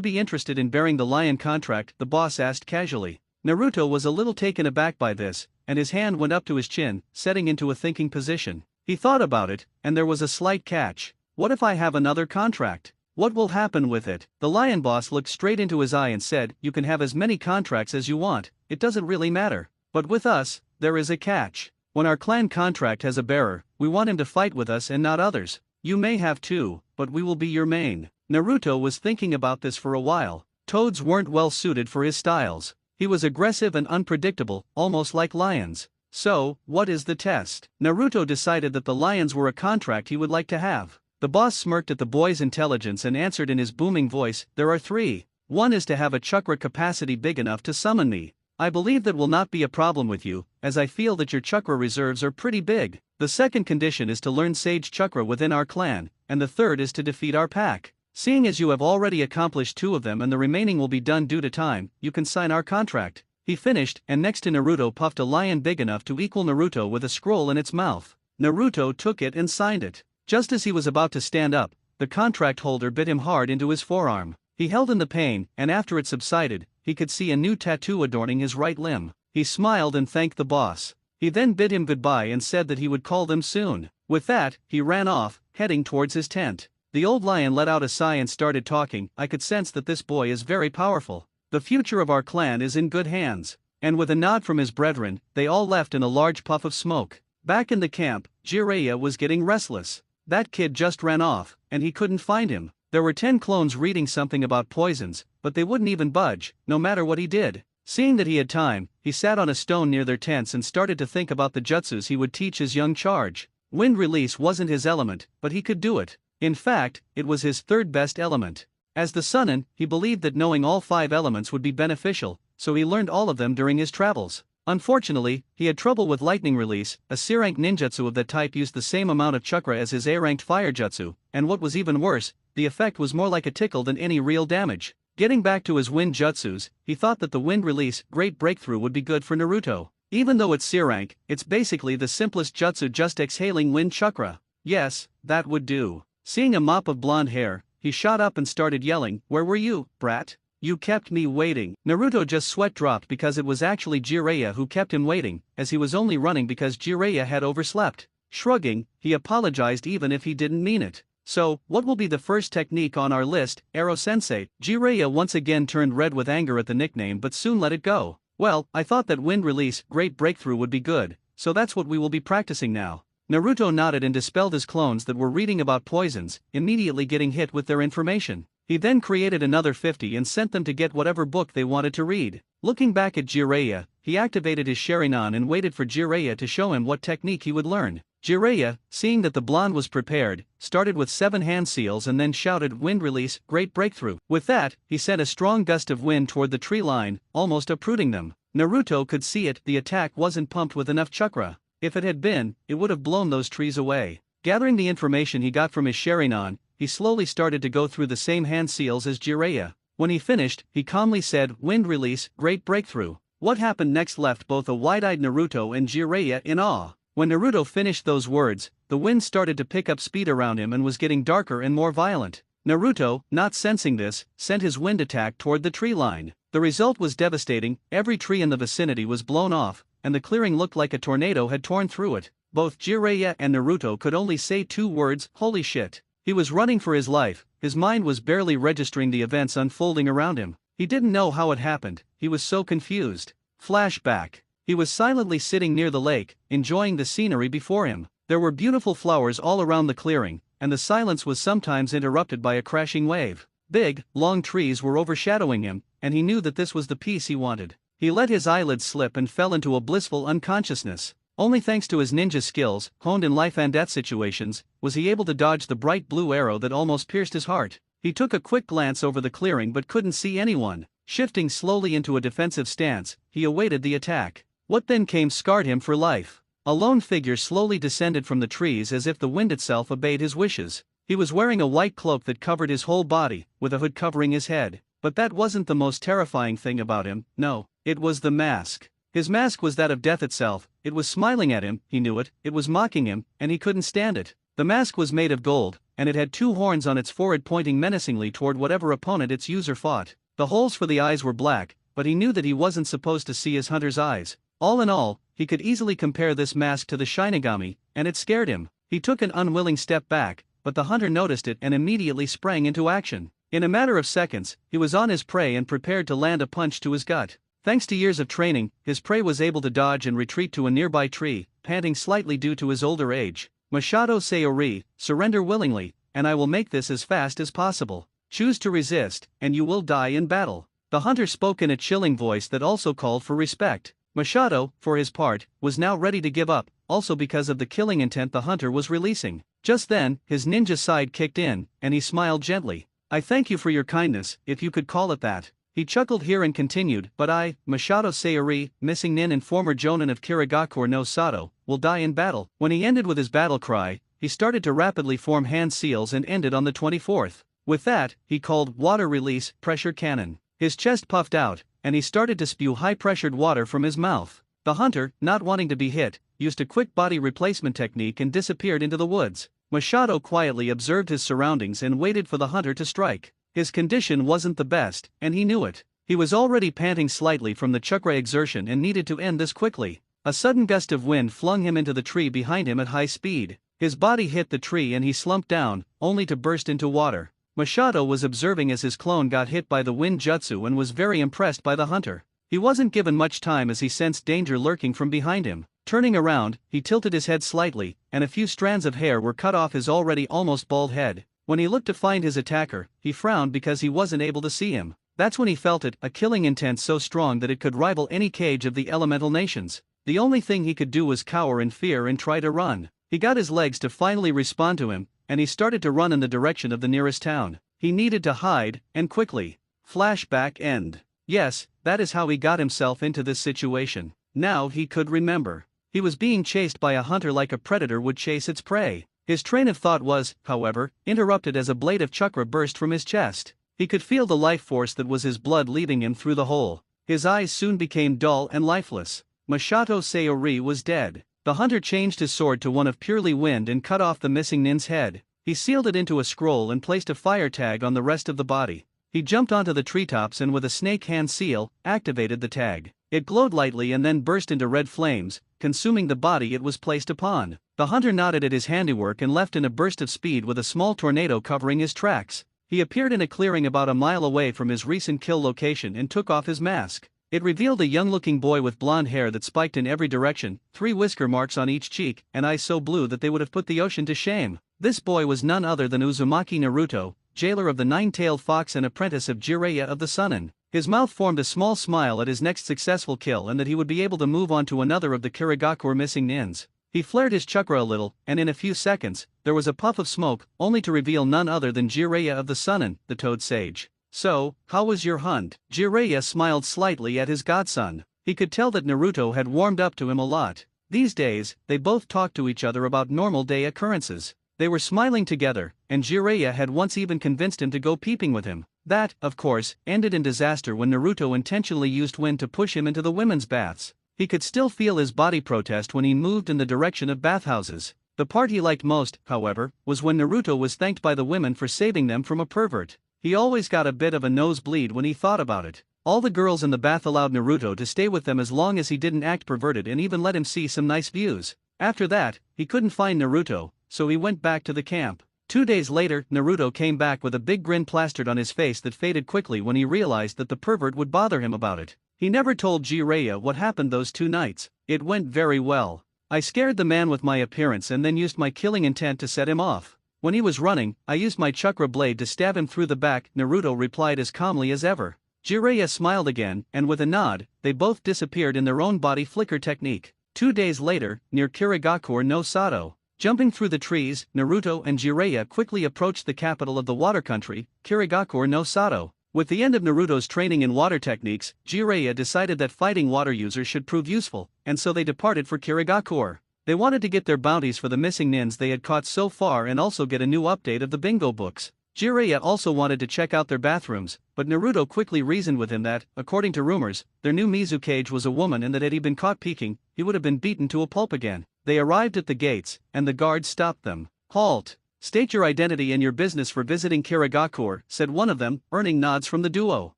be interested in bearing the lion contract?" the boss asked casually. Naruto was a little taken aback by this, and his hand went up to his chin, setting into a thinking position. He thought about it, and there was a slight catch. "What if I have another contract? What will happen with it?" The lion boss looked straight into his eye and said, "You can have as many contracts as you want, it doesn't really matter. But with us, there is a catch. When our clan contract has a bearer, we want him to fight with us and not others. You may have 2, but we will be your main." Naruto was thinking about this for a while. Toads weren't well suited for his styles. He was aggressive and unpredictable, almost like lions. So, what is the test? Naruto decided that the lions were a contract he would like to have. The boss smirked at the boy's intelligence and answered in his booming voice, "There are 3. One is to have a chakra capacity big enough to summon me. I believe that will not be a problem with you, as I feel that your chakra reserves are pretty big. The second condition is to learn Sage Chakra within our clan, and the third is to defeat our pack." Seeing as you have already accomplished 2 of them and the remaining will be done due to time, you can sign our contract. He finished, and next to Naruto puffed a lion big enough to equal Naruto with a scroll in its mouth. Naruto took it and signed it. Just as he was about to stand up, the contract holder bit him hard into his forearm. He held in the pain, and after it subsided, he could see a new tattoo adorning his right limb. He smiled and thanked the boss. He then bid him goodbye and said that he would call them soon. With that, he ran off, heading towards his tent. The old lion let out a sigh and started talking. I could sense that this boy is very powerful. The future of our clan is in good hands. And with a nod from his brethren, they all left in a large puff of smoke. Back in the camp, Jiraiya was getting restless. That kid just ran off, and he couldn't find him. There were 10 clones reading something about poisons, but they wouldn't even budge, no matter what he did. Seeing that he had time, he sat on a stone near their tents and started to think about the jutsus he would teach his young charge. Wind release wasn't his element, but he could do it. In fact, it was his 3rd best element. As the Sunin, he believed that knowing all 5 elements would be beneficial, so he learned all of them during his travels. Unfortunately, he had trouble with lightning release. A C-rank ninjutsu of that type used the same amount of chakra as his A-ranked fire jutsu, and what was even worse, the effect was more like a tickle than any real damage. Getting back to his wind jutsus, he thought that the wind release great breakthrough would be good for Naruto. Even though it's C-rank, it's basically the simplest jutsu, just exhaling wind chakra. Yes, that would do. Seeing a mop of blonde hair, he shot up and started yelling, "Where were you, brat? You kept me waiting." Naruto just sweat dropped because it was actually Jiraiya who kept him waiting, as he was only running because Jiraiya had overslept. Shrugging, he apologized even if he didn't mean it. "So, what will be the first technique on our list, Ero-sensei?" Jiraiya once again turned red with anger at the nickname but soon let it go. "Well, I thought that wind release great breakthrough would be good, so that's what we will be practicing now." Naruto nodded and dispelled his clones that were reading about poisons, immediately getting hit with their information. He then created another 50 and sent them to get whatever book they wanted to read. Looking back at Jiraiya, he activated his Sharingan and waited for Jiraiya to show him what technique he would learn. Jiraiya, seeing that the blonde was prepared, started with 7 hand seals and then shouted, "Wind release, great breakthrough." With that, he sent a strong gust of wind toward the tree line, almost uprooting them. Naruto could see it, the attack wasn't pumped with enough chakra. If it had been, it would have blown those trees away. Gathering the information he got from his Sharingan, he slowly started to go through the same hand seals as Jiraiya. When he finished, he calmly said, "Wind release, great breakthrough." What happened next left both a wide-eyed Naruto and Jiraiya in awe. When Naruto finished those words, the wind started to pick up speed around him and was getting darker and more violent. Naruto, not sensing this, sent his wind attack toward the tree line. The result was devastating. Every tree in the vicinity was blown off, and the clearing looked like a tornado had torn through it. Both Jiraiya and Naruto could only say 2 words, "Holy shit." He was running for his life, his mind was barely registering the events unfolding around him. He didn't know how it happened, he was so confused. Flashback. He was silently sitting near the lake, enjoying the scenery before him. There were beautiful flowers all around the clearing, and the silence was sometimes interrupted by a crashing wave. Big, long trees were overshadowing him, and he knew that this was the peace he wanted. He let his eyelids slip and fell into a blissful unconsciousness. Only thanks to his ninja skills, honed in life and death situations, was he able to dodge the bright blue arrow that almost pierced his heart. He took a quick glance over the clearing but couldn't see anyone. Shifting slowly into a defensive stance, he awaited the attack. What then came scarred him for life. A lone figure slowly descended from the trees as if the wind itself obeyed his wishes. He was wearing a white cloak that covered his whole body, with a hood covering his head. But that wasn't the most terrifying thing about him, no, it was the mask. His mask was that of death itself, it was smiling at him, he knew it was mocking him, and he couldn't stand it. The mask was made of gold, and it had 2 horns on its forehead pointing menacingly toward whatever opponent its user fought. The holes for the eyes were black, but he knew that he wasn't supposed to see his hunter's eyes. All in all, he could easily compare this mask to the Shinigami, and it scared him. He took an unwilling step back, but the hunter noticed it and immediately sprang into action. In a matter of seconds, he was on his prey and prepared to land a punch to his gut. Thanks to years of training, his prey was able to dodge and retreat to a nearby tree, panting slightly due to his older age. "Masato Sayori, surrender willingly, and I will make this as fast as possible. Choose to resist, and you will die in battle." The hunter spoke in a chilling voice that also called for respect. Masato, for his part, was now ready to give up, also because of the killing intent the hunter was releasing. Just then, his ninja side kicked in, and he smiled gently. "I thank you for your kindness, if you could call it that." He chuckled here and continued, "But I, Masato Sayori, missing nin and former jonin of Kirigakure no Sato, will die in battle." When he ended with his battle cry, he started to rapidly form hand seals and ended on the 24th. With that, he called water release pressure cannon. His chest puffed out, and he started to spew high-pressured water from his mouth. The hunter, not wanting to be hit, used a quick body replacement technique and disappeared into the woods. Machado quietly observed his surroundings and waited for the hunter to strike. His condition wasn't the best, and he knew it. He was already panting slightly from the chakra exertion and needed to end this quickly. A sudden gust of wind flung him into the tree behind him at high speed. His body hit the tree and he slumped down, only to burst into water. Machado was observing as his clone got hit by the wind jutsu and was very impressed by the hunter. He wasn't given much time as he sensed danger lurking from behind him. Turning around, he tilted his head slightly, and a few strands of hair were cut off his already almost bald head. When he looked to find his attacker, he frowned because he wasn't able to see him. That's when he felt it, a killing intent so strong that it could rival any cage of the elemental nations. The only thing he could do was cower in fear and try to run. He got his legs to finally respond to him, and he started to run in the direction of the nearest town. He needed to hide, and quickly. Flashback end. Yes, that is how he got himself into this situation. Now he could remember. He was being chased by a hunter like a predator would chase its prey. His train of thought was, however, interrupted as a blade of chakra burst from his chest. He could feel the life force that was his blood leaving him through the hole. His eyes soon became dull and lifeless. Masato Sayori was dead. The hunter changed his sword to one of purely wind and cut off the missing nin's head. He sealed it into a scroll and placed a fire tag on the rest of the body. He jumped onto the treetops and with a snake hand seal, activated the tag. It glowed lightly and then burst into red flames, consuming the body it was placed upon. The hunter nodded at his handiwork and left in a burst of speed with a small tornado covering his tracks. He appeared in a clearing about a mile away from his recent kill location and took off his mask. It revealed a young-looking boy with blonde hair that spiked in every direction, 3 whisker marks on each cheek, and eyes so blue that they would have put the ocean to shame. This boy was none other than Uzumaki Naruto, jailer of the Nine-Tailed Fox and apprentice of Jiraiya of the Sunin. His mouth formed a small smile at his next successful kill and that he would be able to move on to another of the Kirigakure missing nins. He flared his chakra a little, and in a few seconds, there was a puff of smoke, only to reveal none other than Jiraiya of the Sunin, the Toad Sage. So, how was your hunt? Jiraiya smiled slightly at his godson. He could tell that Naruto had warmed up to him a lot. These days, they both talked to each other about normal day occurrences. They were smiling together, and Jiraiya had once even convinced him to go peeping with him. That, of course, ended in disaster when Naruto intentionally used wind to push him into the women's baths. He could still feel his body protest when he moved in the direction of bathhouses. The part he liked most, however, was when Naruto was thanked by the women for saving them from a pervert. He always got a bit of a nosebleed when he thought about it. All the girls in the bath allowed Naruto to stay with them as long as he didn't act perverted and even let him see some nice views. After that, he couldn't find Naruto, so he went back to the camp. 2 days later, Naruto came back with a big grin plastered on his face that faded quickly when he realized that the pervert would bother him about it. He never told Jiraiya what happened those 2 nights. It went very well. I scared the man with my appearance and then used my killing intent to set him off. When he was running, I used my chakra blade to stab him through the back, Naruto replied as calmly as ever. Jiraiya smiled again, and with a nod, they both disappeared in their own body flicker technique. 2 days later, near Kirigakure no Sato. Jumping through the trees, Naruto and Jiraiya quickly approached the capital of the water country, Kirigakure no Sato. With the end of Naruto's training in water techniques, Jiraiya decided that fighting water users should prove useful, and so they departed for Kirigakure. They wanted to get their bounties for the missing nins they had caught so far and also get a new update of the bingo books. Jiraiya also wanted to check out their bathrooms, but Naruto quickly reasoned with him that, according to rumors, their new Mizukage was a woman and that had he been caught peeking, he would have been beaten to a pulp again. They arrived at the gates, and the guards stopped them. "Halt! State your identity and your business for visiting Kirigakure," said one of them, earning nods from the duo.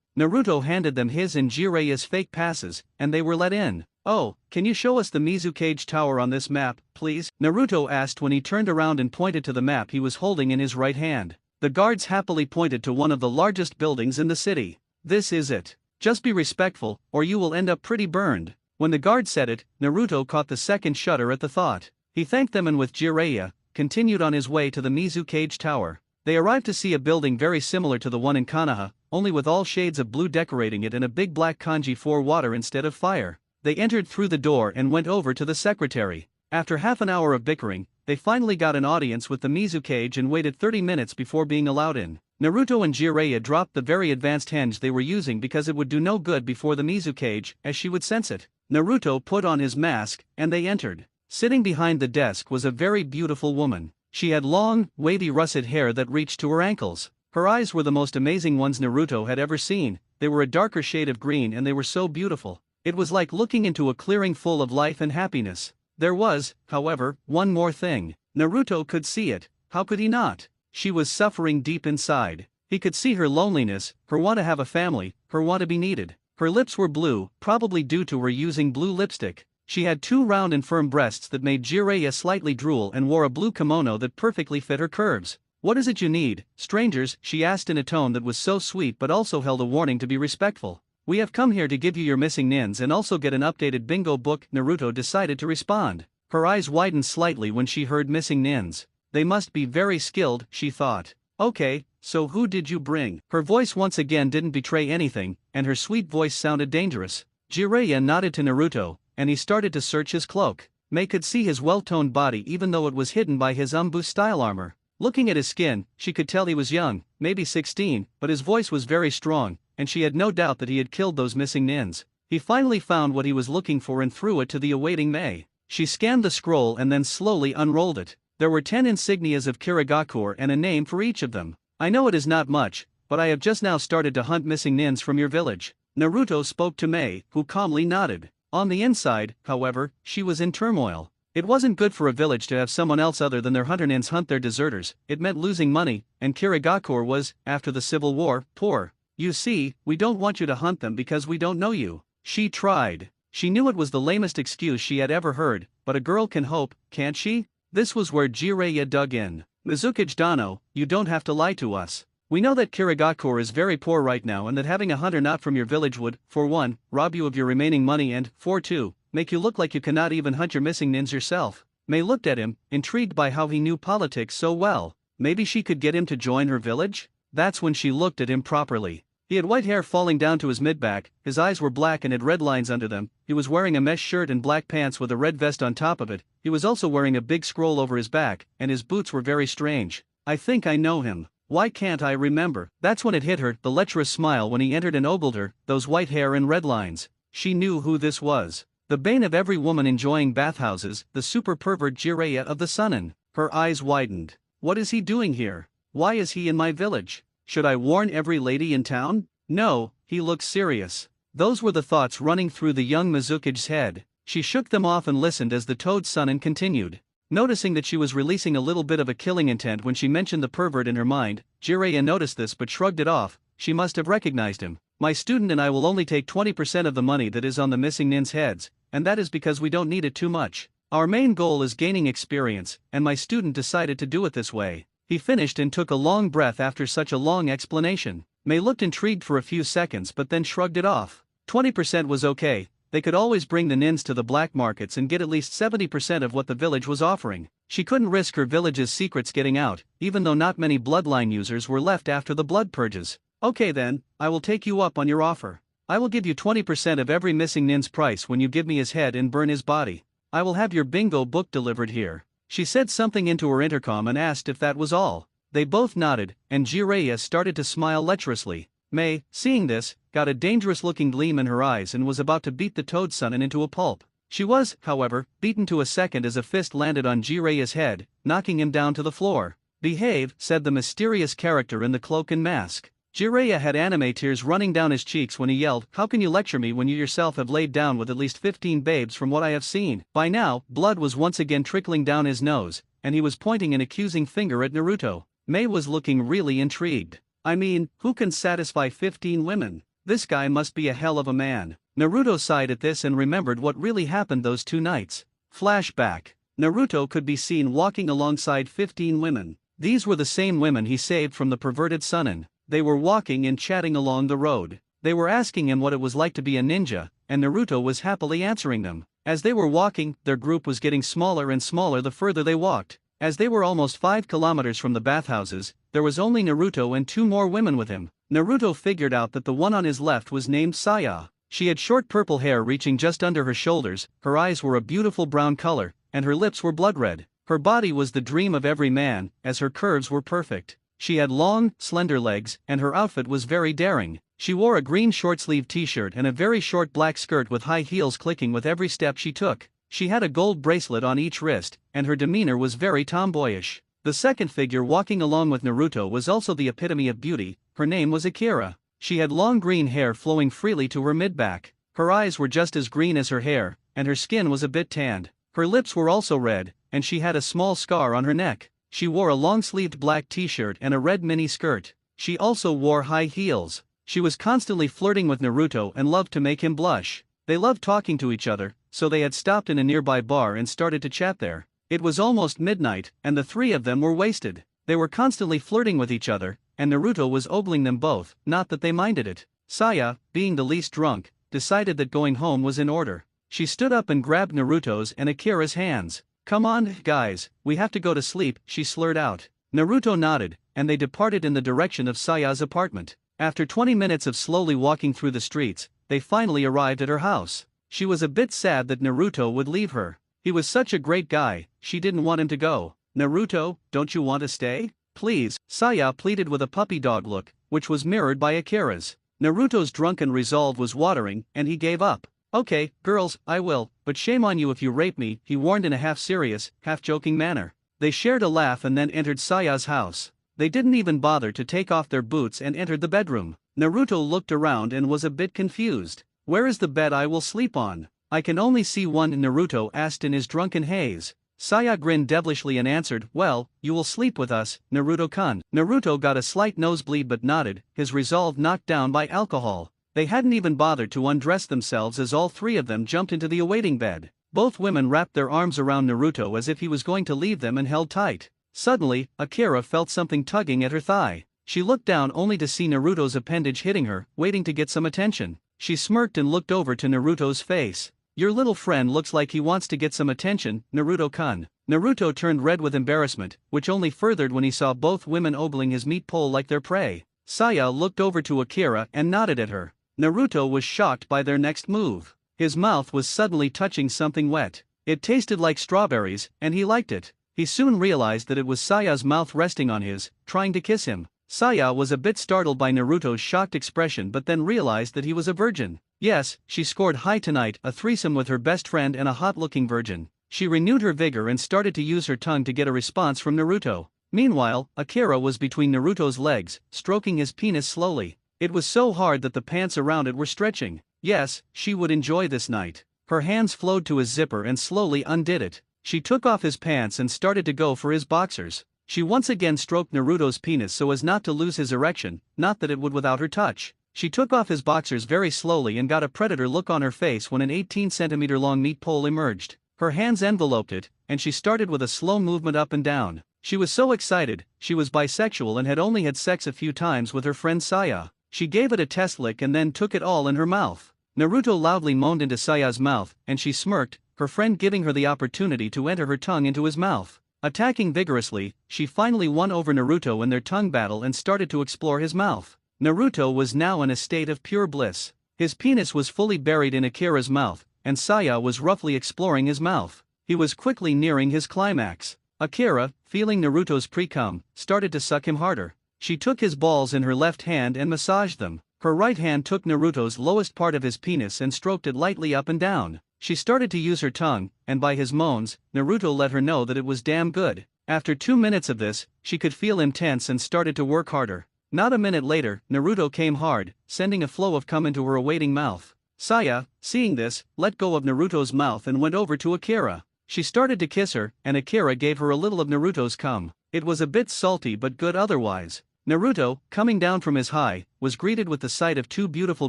Naruto handed them his and Jiraiya's fake passes, and they were let in. "Oh, can you show us the Mizukage Tower on this map, please?" Naruto asked when he turned around and pointed to the map he was holding in his right hand. The guards happily pointed to one of the largest buildings in the city. "This is it. Just be respectful, or you will end up pretty burned." When the guard said it, Naruto caught the second shudder at the thought. He thanked them and with Jiraiya, continued on his way to the Mizukage Tower. They arrived to see a building very similar to the one in Konoha, only with all shades of blue decorating it and a big black kanji for water instead of fire. They entered through the door and went over to the secretary. After half an hour of bickering, they finally got an audience with the Mizukage and waited 30 minutes before being allowed in. Naruto and Jiraiya dropped the very advanced henge they were using because it would do no good before the Mizukage, as she would sense it. Naruto put on his mask, and they entered. Sitting behind the desk was a very beautiful woman. She had long, wavy russet hair that reached to her ankles. Her eyes were the most amazing ones Naruto had ever seen. They were a darker shade of green and they were so beautiful. It was like looking into a clearing full of life and happiness. There was, however, one more thing. Naruto could see it. How could he not? She was suffering deep inside. He could see her loneliness, her want to have a family, her want to be needed. Her lips were blue, probably due to her using blue lipstick. She had two round and firm breasts that made Jiraiya slightly drool and wore a blue kimono that perfectly fit her curves. "What is it you need, strangers?" she asked in a tone that was so sweet but also held a warning to be respectful. "We have come here to give you your missing nins and also get an updated bingo book." Naruto decided to respond. Her eyes widened slightly when she heard missing nins. They must be very skilled, she thought. "Okay, so who did you bring?" Her voice once again didn't betray anything, and her sweet voice sounded dangerous. Jiraiya nodded to Naruto, and he started to search his cloak. May could see his well-toned body even though it was hidden by his Umbu-style armor. Looking at his skin, she could tell he was young, maybe 16, but his voice was very strong, and she had no doubt that he had killed those missing nins. He finally found what he was looking for and threw it to the awaiting May. She scanned the scroll and then slowly unrolled it. There were 10 insignias of Kirigakure and a name for each of them. "I know it is not much, but I have just now started to hunt missing nins from your village." Naruto spoke to May, who calmly nodded. On the inside, however, she was in turmoil. It wasn't good for a village to have someone else other than their hunter nins hunt their deserters. It meant losing money, and Kirigakure was, after the civil war, poor. "You see, we don't want you to hunt them because we don't know you." She tried. She knew it was the lamest excuse she had ever heard, but a girl can hope, can't she? This was where Jiraiya dug in. "Mizukage Dano, you don't have to lie to us. We know that Kirigakure is very poor right now and that having a hunter not from your village would, for one, rob you of your remaining money and, for two, make you look like you cannot even hunt your missing nins yourself." May looked at him, intrigued by how he knew politics so well. Maybe she could get him to join her village? That's when she looked at him properly. He had white hair falling down to his mid-back, his eyes were black and had red lines under them, he was wearing a mesh shirt and black pants with a red vest on top of it, he was also wearing a big scroll over his back, and his boots were very strange. "I think I know him. Why can't I remember?" That's when it hit her, the lecherous smile when he entered and ogled her, those white hair and red lines. She knew who this was. The bane of every woman enjoying bathhouses, the super pervert Jiraiya of the Sunin. Her eyes widened. What is he doing here? Why is he in my village? Should I warn every lady in town? No, he looks serious. Those were the thoughts running through the young Mizukage's head. She shook them off and listened as the Toad Sunin continued. Noticing that she was releasing a little bit of a killing intent when she mentioned the pervert in her mind, Jiraiya noticed this but shrugged it off. She must have recognized him. "My student and I will only take 20% of the money that is on the missing nins' heads, and that is because we don't need it too much. Our main goal is gaining experience, and my student decided to do it this way." He finished and took a long breath after such a long explanation. May looked intrigued for a few seconds but then shrugged it off. 20% was okay. They could always bring the nins to the black markets and get at least 70% of what the village was offering. She couldn't risk her village's secrets getting out, even though not many bloodline users were left after the blood purges. "Okay then, I will take you up on your offer. I will give you 20% of every missing nin's price when you give me his head and burn his body. I will have your bingo book delivered here." She said something into her intercom and asked if that was all. They both nodded, and Jiraiya started to smile lecherously. May, seeing this, got a dangerous-looking gleam in her eyes and was about to beat the Toad Sunin into a pulp. She was, however, beaten to a second as a fist landed on Jiraiya's head, knocking him down to the floor. "Behave," said the mysterious character in the cloak and mask. Jiraiya had anime tears running down his cheeks when he yelled, "How can you lecture me when you yourself have laid down with at least 15 babes from what I have seen?" By now, blood was once again trickling down his nose, and he was pointing an accusing finger at Naruto. May was looking really intrigued. "I mean, who can satisfy 15 women? This guy must be a hell of a man." Naruto sighed at this and remembered what really happened those 2 nights. Flashback. Naruto could be seen walking alongside 15 women. These were the same women he saved from the perverted Sunin. They were walking and chatting along the road. They were asking him what it was like to be a ninja, and Naruto was happily answering them. As they were walking, their group was getting smaller and smaller the further they walked. As they were almost 5 kilometers from the bathhouses, there was only Naruto and 2 more women with him. Naruto figured out that the one on his left was named Saya. She had short purple hair reaching just under her shoulders, her eyes were a beautiful brown color, and her lips were blood red. Her body was the dream of every man, as her curves were perfect. She had long, slender legs, and her outfit was very daring. She wore a green short-sleeved t-shirt and a very short black skirt with high heels clicking with every step she took. She had a gold bracelet on each wrist, and her demeanor was very tomboyish. The second figure walking along with Naruto was also the epitome of beauty. Her name was Akira. She had long green hair flowing freely to her mid-back. Her eyes were just as green as her hair, and her skin was a bit tanned. Her lips were also red, and she had a small scar on her neck. She wore a long-sleeved black t-shirt and a red mini skirt. She also wore high heels. She was constantly flirting with Naruto and loved to make him blush. They loved talking to each other, so they had stopped in a nearby bar and started to chat there. It was almost midnight, and the three of them were wasted. They were constantly flirting with each other, and Naruto was ogling them both, not that they minded it. Saya, being the least drunk, decided that going home was in order. She stood up and grabbed Naruto's and Akira's hands. "Come on, guys, we have to go to sleep," she slurred out. Naruto nodded, and they departed in the direction of Saya's apartment. After 20 minutes of slowly walking through the streets, they finally arrived at her house. She was a bit sad that Naruto would leave her. He was such a great guy, she didn't want him to go. "Naruto, don't you want to stay? Please," Saya pleaded with a puppy dog look, which was mirrored by Akira's. Naruto's drunken resolve was watering, and he gave up. "Okay, girls, I will, but shame on you if you rape me," he warned in a half-serious, half-joking manner. They shared a laugh and then entered Saya's house. They didn't even bother to take off their boots and entered the bedroom. Naruto looked around and was a bit confused. "Where is the bed I will sleep on? I can only see one," Naruto asked in his drunken haze. Saya grinned devilishly and answered, "Well, you will sleep with us, Naruto-kun." Naruto got a slight nosebleed but nodded, his resolve knocked down by alcohol. They hadn't even bothered to undress themselves as all three of them jumped into the awaiting bed. Both women wrapped their arms around Naruto as if he was going to leave them and held tight. Suddenly, Akira felt something tugging at her thigh. She looked down only to see Naruto's appendage hitting her, waiting to get some attention. She smirked and looked over to Naruto's face. "Your little friend looks like he wants to get some attention, Naruto-kun." Naruto turned red with embarrassment, which only furthered when he saw both women ogling his meat pole like their prey. Saya looked over to Akira and nodded at her. Naruto was shocked by their next move. His mouth was suddenly touching something wet. It tasted like strawberries, and he liked it. He soon realized that it was Saya's mouth resting on his, trying to kiss him. Saya was a bit startled by Naruto's shocked expression but then realized that he was a virgin. Yes, she scored high tonight, a threesome with her best friend and a hot-looking virgin. She renewed her vigor and started to use her tongue to get a response from Naruto. Meanwhile, Akira was between Naruto's legs, stroking his penis slowly. It was so hard that the pants around it were stretching. Yes, she would enjoy this night. Her hands flowed to his zipper and slowly undid it. She took off his pants and started to go for his boxers. She once again stroked Naruto's penis so as not to lose his erection, not that it would without her touch. She took off his boxers very slowly and got a predator look on her face when an 18-centimeter long meat pole emerged. Her hands enveloped it, and she started with a slow movement up and down. She was so excited, she was bisexual and had only had sex a few times with her friend Saya. She gave it a test lick and then took it all in her mouth. Naruto loudly moaned into Saya's mouth, and she smirked, her friend giving her the opportunity to enter her tongue into his mouth. Attacking vigorously, she finally won over Naruto in their tongue battle and started to explore his mouth. Naruto was now in a state of pure bliss. His penis was fully buried in Akira's mouth, and Saya was roughly exploring his mouth. He was quickly nearing his climax. Akira, feeling Naruto's pre-cum, started to suck him harder. She took his balls in her left hand and massaged them. Her right hand took Naruto's lowest part of his penis and stroked it lightly up and down. She started to use her tongue, and by his moans, Naruto let her know that it was damn good. After 2 minutes of this, she could feel him tense and started to work harder. Not a minute later, Naruto came hard, sending a flow of cum into her awaiting mouth. Saya, seeing this, let go of Naruto's mouth and went over to Akira. She started to kiss her, and Akira gave her a little of Naruto's cum. It was a bit salty but good otherwise. Naruto, coming down from his high, was greeted with the sight of two beautiful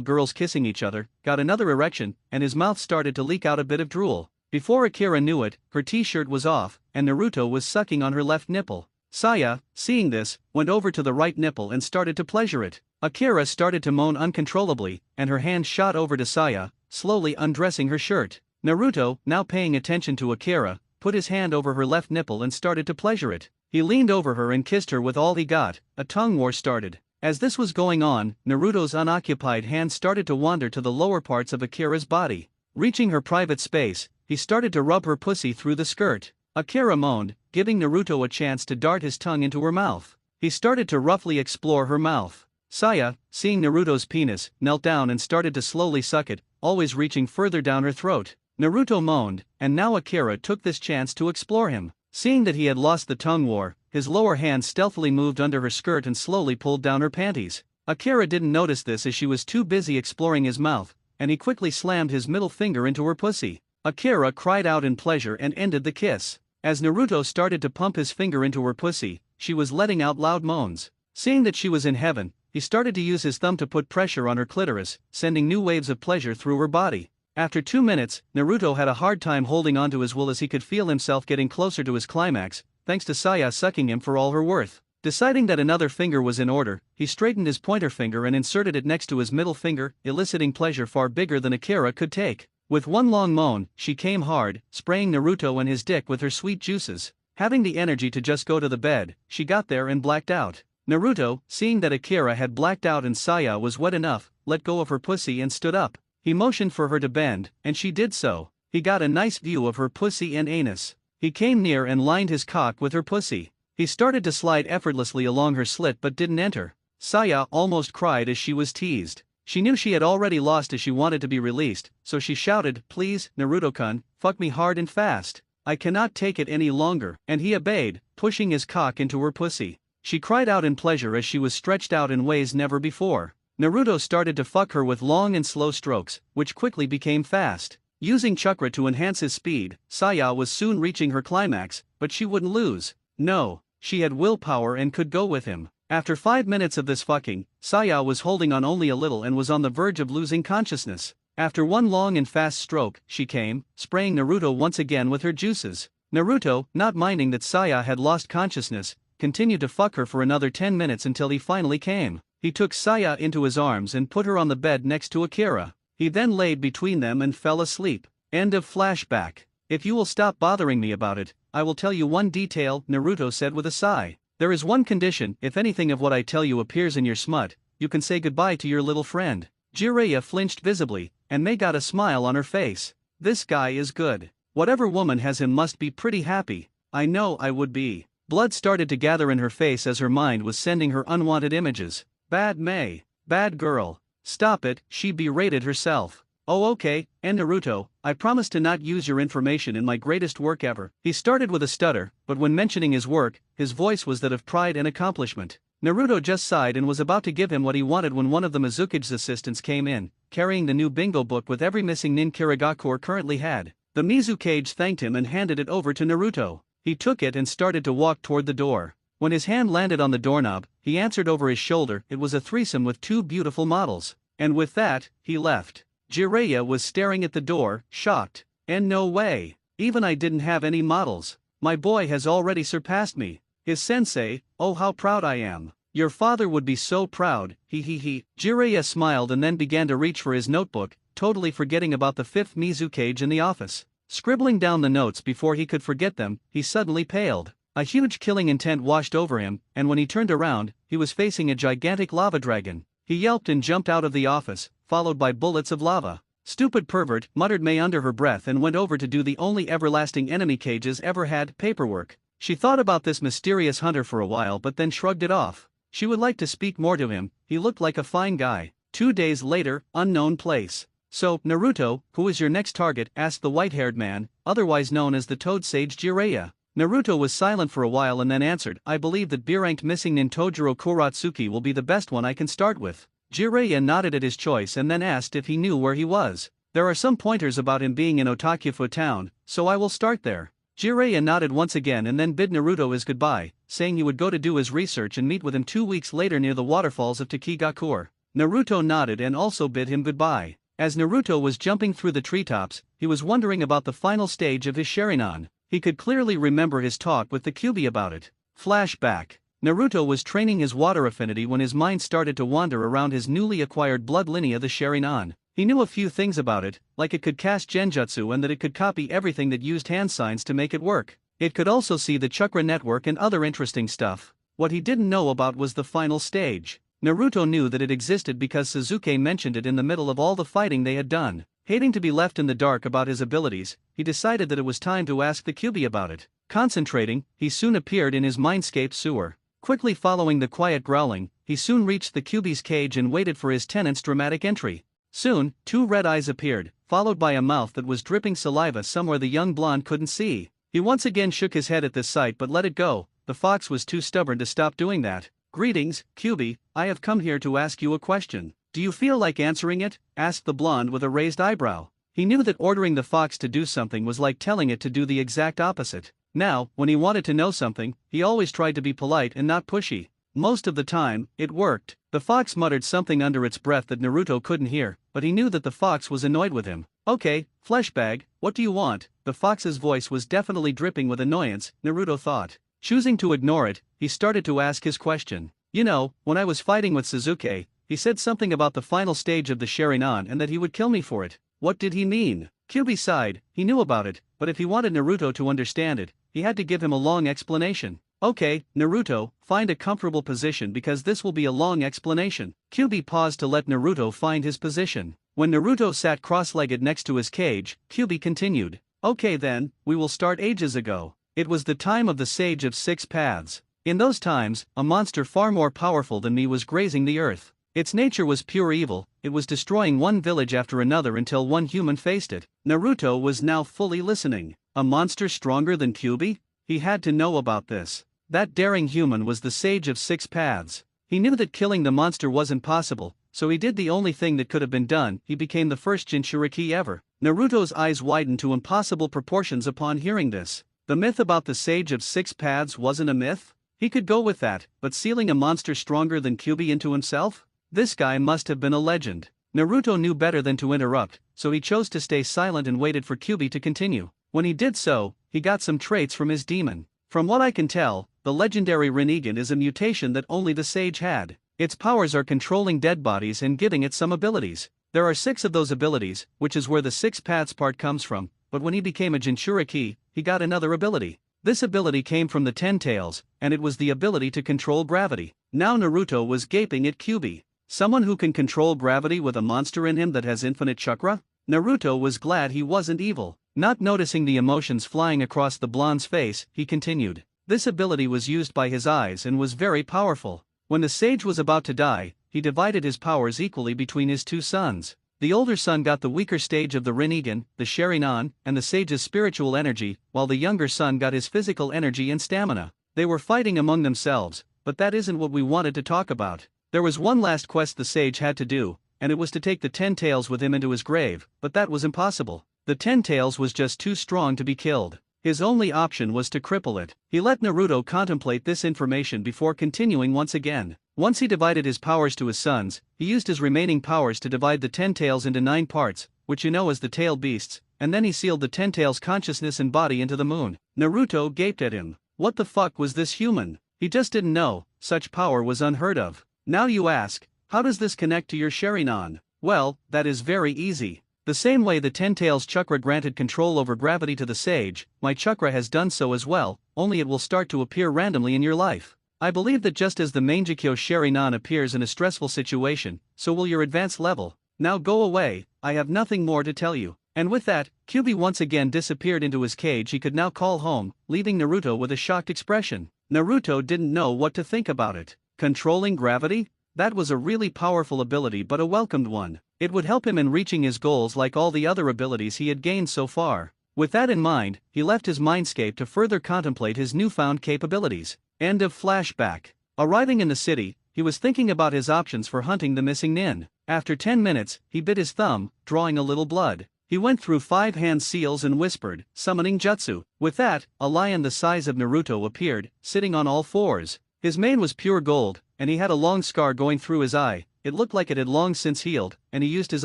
girls kissing each other, got another erection, and his mouth started to leak out a bit of drool. Before Akira knew it, her t-shirt was off, and Naruto was sucking on her left nipple. Saya, seeing this, went over to the right nipple and started to pleasure it. Akira started to moan uncontrollably, and her hand shot over to Saya, slowly undressing her shirt. Naruto, now paying attention to Akira, put his hand over her left nipple and started to pleasure it. He leaned over her and kissed her with all he got. A tongue war started. As this was going on, Naruto's unoccupied hand started to wander to the lower parts of Akira's body. Reaching her private space, he started to rub her pussy through the skirt. Akira moaned, giving Naruto a chance to dart his tongue into her mouth. He started to roughly explore her mouth. Saya, seeing Naruto's penis, knelt down and started to slowly suck it, always reaching further down her throat. Naruto moaned, and now Akira took this chance to explore him. Seeing that he had lost the tongue war, his lower hand stealthily moved under her skirt and slowly pulled down her panties. Akira didn't notice this as she was too busy exploring his mouth, and he quickly slammed his middle finger into her pussy. Akira cried out in pleasure and ended the kiss. As Naruto started to pump his finger into her pussy, she was letting out loud moans. Seeing that she was in heaven, he started to use his thumb to put pressure on her clitoris, sending new waves of pleasure through her body. After 2 minutes, Naruto had a hard time holding onto his will as he could feel himself getting closer to his climax, thanks to Saya sucking him for all her worth. Deciding that another finger was in order, he straightened his pointer finger and inserted it next to his middle finger, eliciting pleasure far bigger than Akira could take. With one long moan, she came hard, spraying Naruto and his dick with her sweet juices. Having the energy to just go to the bed, she got there and blacked out. Naruto, seeing that Akira had blacked out and Saya was wet enough, let go of her pussy and stood up. He motioned for her to bend, and she did so. He got a nice view of her pussy and anus. He came near and lined his cock with her pussy. He started to slide effortlessly along her slit but didn't enter. Saya almost cried as she was teased. She knew she had already lost as she wanted to be released, so she shouted, "Please, Naruto-kun, fuck me hard and fast. I cannot take it any longer," and he obeyed, pushing his cock into her pussy. She cried out in pleasure as she was stretched out in ways never before. Naruto started to fuck her with long and slow strokes, which quickly became fast. Using chakra to enhance his speed, Saya was soon reaching her climax, but she wouldn't lose. No, she had willpower and could go with him. After 5 minutes of this fucking, Saya was holding on only a little and was on the verge of losing consciousness. After one long and fast stroke, she came, spraying Naruto once again with her juices. Naruto, not minding that Saya had lost consciousness, continued to fuck her for another 10 minutes until he finally came. He took Saya into his arms and put her on the bed next to Akira. He then laid between them and fell asleep. End of flashback. If you will stop bothering me about it, I will tell you one detail, Naruto said with a sigh. There is one condition: if anything of what I tell you appears in your smut, you can say goodbye to your little friend. Jiraiya flinched visibly, and Mei got a smile on her face. This guy is good. Whatever woman has him must be pretty happy. I know I would be. Blood started to gather in her face as her mind was sending her unwanted images. Bad Mei. Bad girl. Stop it, she berated herself. Oh okay, and Naruto, I promise to not use your information in my greatest work ever. He started with a stutter, but when mentioning his work, his voice was that of pride and accomplishment. Naruto just sighed and was about to give him what he wanted when one of the Mizukage's assistants came in, carrying the new bingo book with every missing nin Kirigakure currently had. The Mizukage thanked him and handed it over to Naruto. He took it and started to walk toward the door. When his hand landed on the doorknob, he answered over his shoulder it was a threesome with 2 beautiful models. And with that, he left. Jiraiya was staring at the door, shocked. And no way. Even I didn't have any models. My boy has already surpassed me. His sensei, oh how proud I am. Your father would be so proud, he. Jiraiya smiled and then began to reach for his notebook, totally forgetting about the 5th Mizukage in the office. Scribbling down the notes before he could forget them, he suddenly paled. A huge killing intent washed over him, and when he turned around, he was facing a gigantic lava dragon. He yelped and jumped out of the office, followed by bullets of lava. Stupid pervert, muttered Mei under her breath and went over to do the only everlasting enemy Cages ever had, paperwork. She thought about this mysterious hunter for a while but then shrugged it off. She would like to speak more to him, he looked like a fine guy. 2 days later, unknown place. So, Naruto, who is your next target? Asked the white-haired man, otherwise known as the Toad Sage Jiraiya. Naruto was silent for a while and then answered, I believe that B-ranked missing nin Tojiro Kuratsuki will be the best one I can start with. Jiraiya nodded at his choice and then asked if he knew where he was. There are some pointers about him being in Otakufu town, so I will start there. Jiraiya nodded once again and then bid Naruto his goodbye, saying he would go to do his research and meet with him 2 weeks later near the waterfalls of Takigakure. Naruto nodded and also bid him goodbye. As Naruto was jumping through the treetops, he was wondering about the final stage of his Sharingan. He could clearly remember his talk with the Kyuubi about it. Flashback. Naruto was training his water affinity when his mind started to wander around his newly acquired blood lineage, the Sharingan. He knew a few things about it, like it could cast genjutsu and that it could copy everything that used hand signs to make it work. It could also see the chakra network and other interesting stuff. What he didn't know about was the final stage. Naruto knew that it existed because Sasuke mentioned it in the middle of all the fighting they had done. Hating to be left in the dark about his abilities, he decided that it was time to ask the Kyuubi about it. Concentrating, he soon appeared in his mindscape sewer. Quickly following the quiet growling, he soon reached the Kyuubi's cage and waited for his tenant's dramatic entry. Soon, 2 red eyes appeared, followed by a mouth that was dripping saliva somewhere the young blonde couldn't see. He once again shook his head at this sight but let it go, the fox was too stubborn to stop doing that. "Greetings, Kyubi, I have come here to ask you a question. Do you feel like answering it?" asked the blonde with a raised eyebrow. He knew that ordering the fox to do something was like telling it to do the exact opposite. Now, when he wanted to know something, he always tried to be polite and not pushy. Most of the time, it worked. The fox muttered something under its breath that Naruto couldn't hear, but he knew that the fox was annoyed with him. "Okay, fleshbag, what do you want?" The fox's voice was definitely dripping with annoyance, Naruto thought. Choosing to ignore it, he started to ask his question. "You know, when I was fighting with Sasuke, he said something about the final stage of the Sharingan and that he would kill me for it. What did he mean?" Kyubi sighed. He knew about it, but if he wanted Naruto to understand it, he had to give him a long explanation. "Okay, Naruto, find a comfortable position because this will be a long explanation." Kyubi paused to let Naruto find his position. When Naruto sat cross-legged next to his cage, Kyubi continued. "Okay then, we will start ages ago. It was the time of the Sage of Six Paths. In those times, a monster far more powerful than me was grazing the earth. Its nature was pure evil, it was destroying one village after another until one human faced it." Naruto was now fully listening. A monster stronger than Kyubi? He had to know about this. That daring human was the Sage of Six Paths. He knew that killing the monster wasn't possible, so he did the only thing that could have been done. He became the first Jinchuriki ever. Naruto's eyes widened to impossible proportions upon hearing this. The myth about the Sage of Six Paths wasn't a myth? He could go with that, but sealing a monster stronger than Kyubi into himself? This guy must have been a legend. Naruto knew better than to interrupt, so he chose to stay silent and waited for Kyubi to continue. When he did so, he got some traits from his demon. "From what I can tell, the legendary Rinnegan is a mutation that only the sage had. Its powers are controlling dead bodies and giving it some abilities. There are 6 of those abilities, which is where the Six Paths part comes from, but when he became a Jinchuriki, he got another ability. This ability came from the 10 Tails, and it was the ability to control gravity." Now Naruto was gaping at Kyubi. Someone who can control gravity with a monster in him that has infinite chakra? Naruto was glad he wasn't evil. Not noticing the emotions flying across the blonde's face, he continued. "This ability was used by his eyes and was very powerful. When the sage was about to die, he divided his powers equally between his 2 sons. The older son got the weaker stage of the Rinnegan, the Sharingan, and the sage's spiritual energy, while the younger son got his physical energy and stamina. They were fighting among themselves, but that isn't what we wanted to talk about. There was one last quest the sage had to do, and it was to take the 10 Tails with him into his grave, but that was impossible. The 10 Tails was just too strong to be killed. His only option was to cripple it." He let Naruto contemplate this information before continuing once again. Once he divided his powers to his sons, he used his remaining powers to divide the 10 Tails into 9 parts, which you know as the tail beasts, and then he sealed the 10 Tails' consciousness and body into the moon. Naruto gaped at him. What the fuck was this human? He just didn't know, such power was unheard of. Now you ask, how does this connect to your Sharingan? Well, that is very easy. The same way the 10 Tails chakra granted control over gravity to the sage, my chakra has done so as well, only it will start to appear randomly in your life. I believe that just as the Mangekyo Sharingan appears in a stressful situation, so will your advanced level. Now go away, I have nothing more to tell you." And with that, Kyubi once again disappeared into his cage. He could now call home, leaving Naruto with a shocked expression. Naruto didn't know what to think about it. Controlling gravity? That was a really powerful ability but a welcomed one. It would help him in reaching his goals like all the other abilities he had gained so far. With that in mind, he left his mindscape to further contemplate his newfound capabilities. End of flashback. Arriving in the city, he was thinking about his options for hunting the missing nin. After 10 minutes, he bit his thumb, drawing a little blood. He went through 5 hand seals and whispered, summoning jutsu. With that, a lion the size of Naruto appeared, sitting on all 4s. His mane was pure gold, and he had a long scar going through his eye. It looked like it had long since healed, and he used his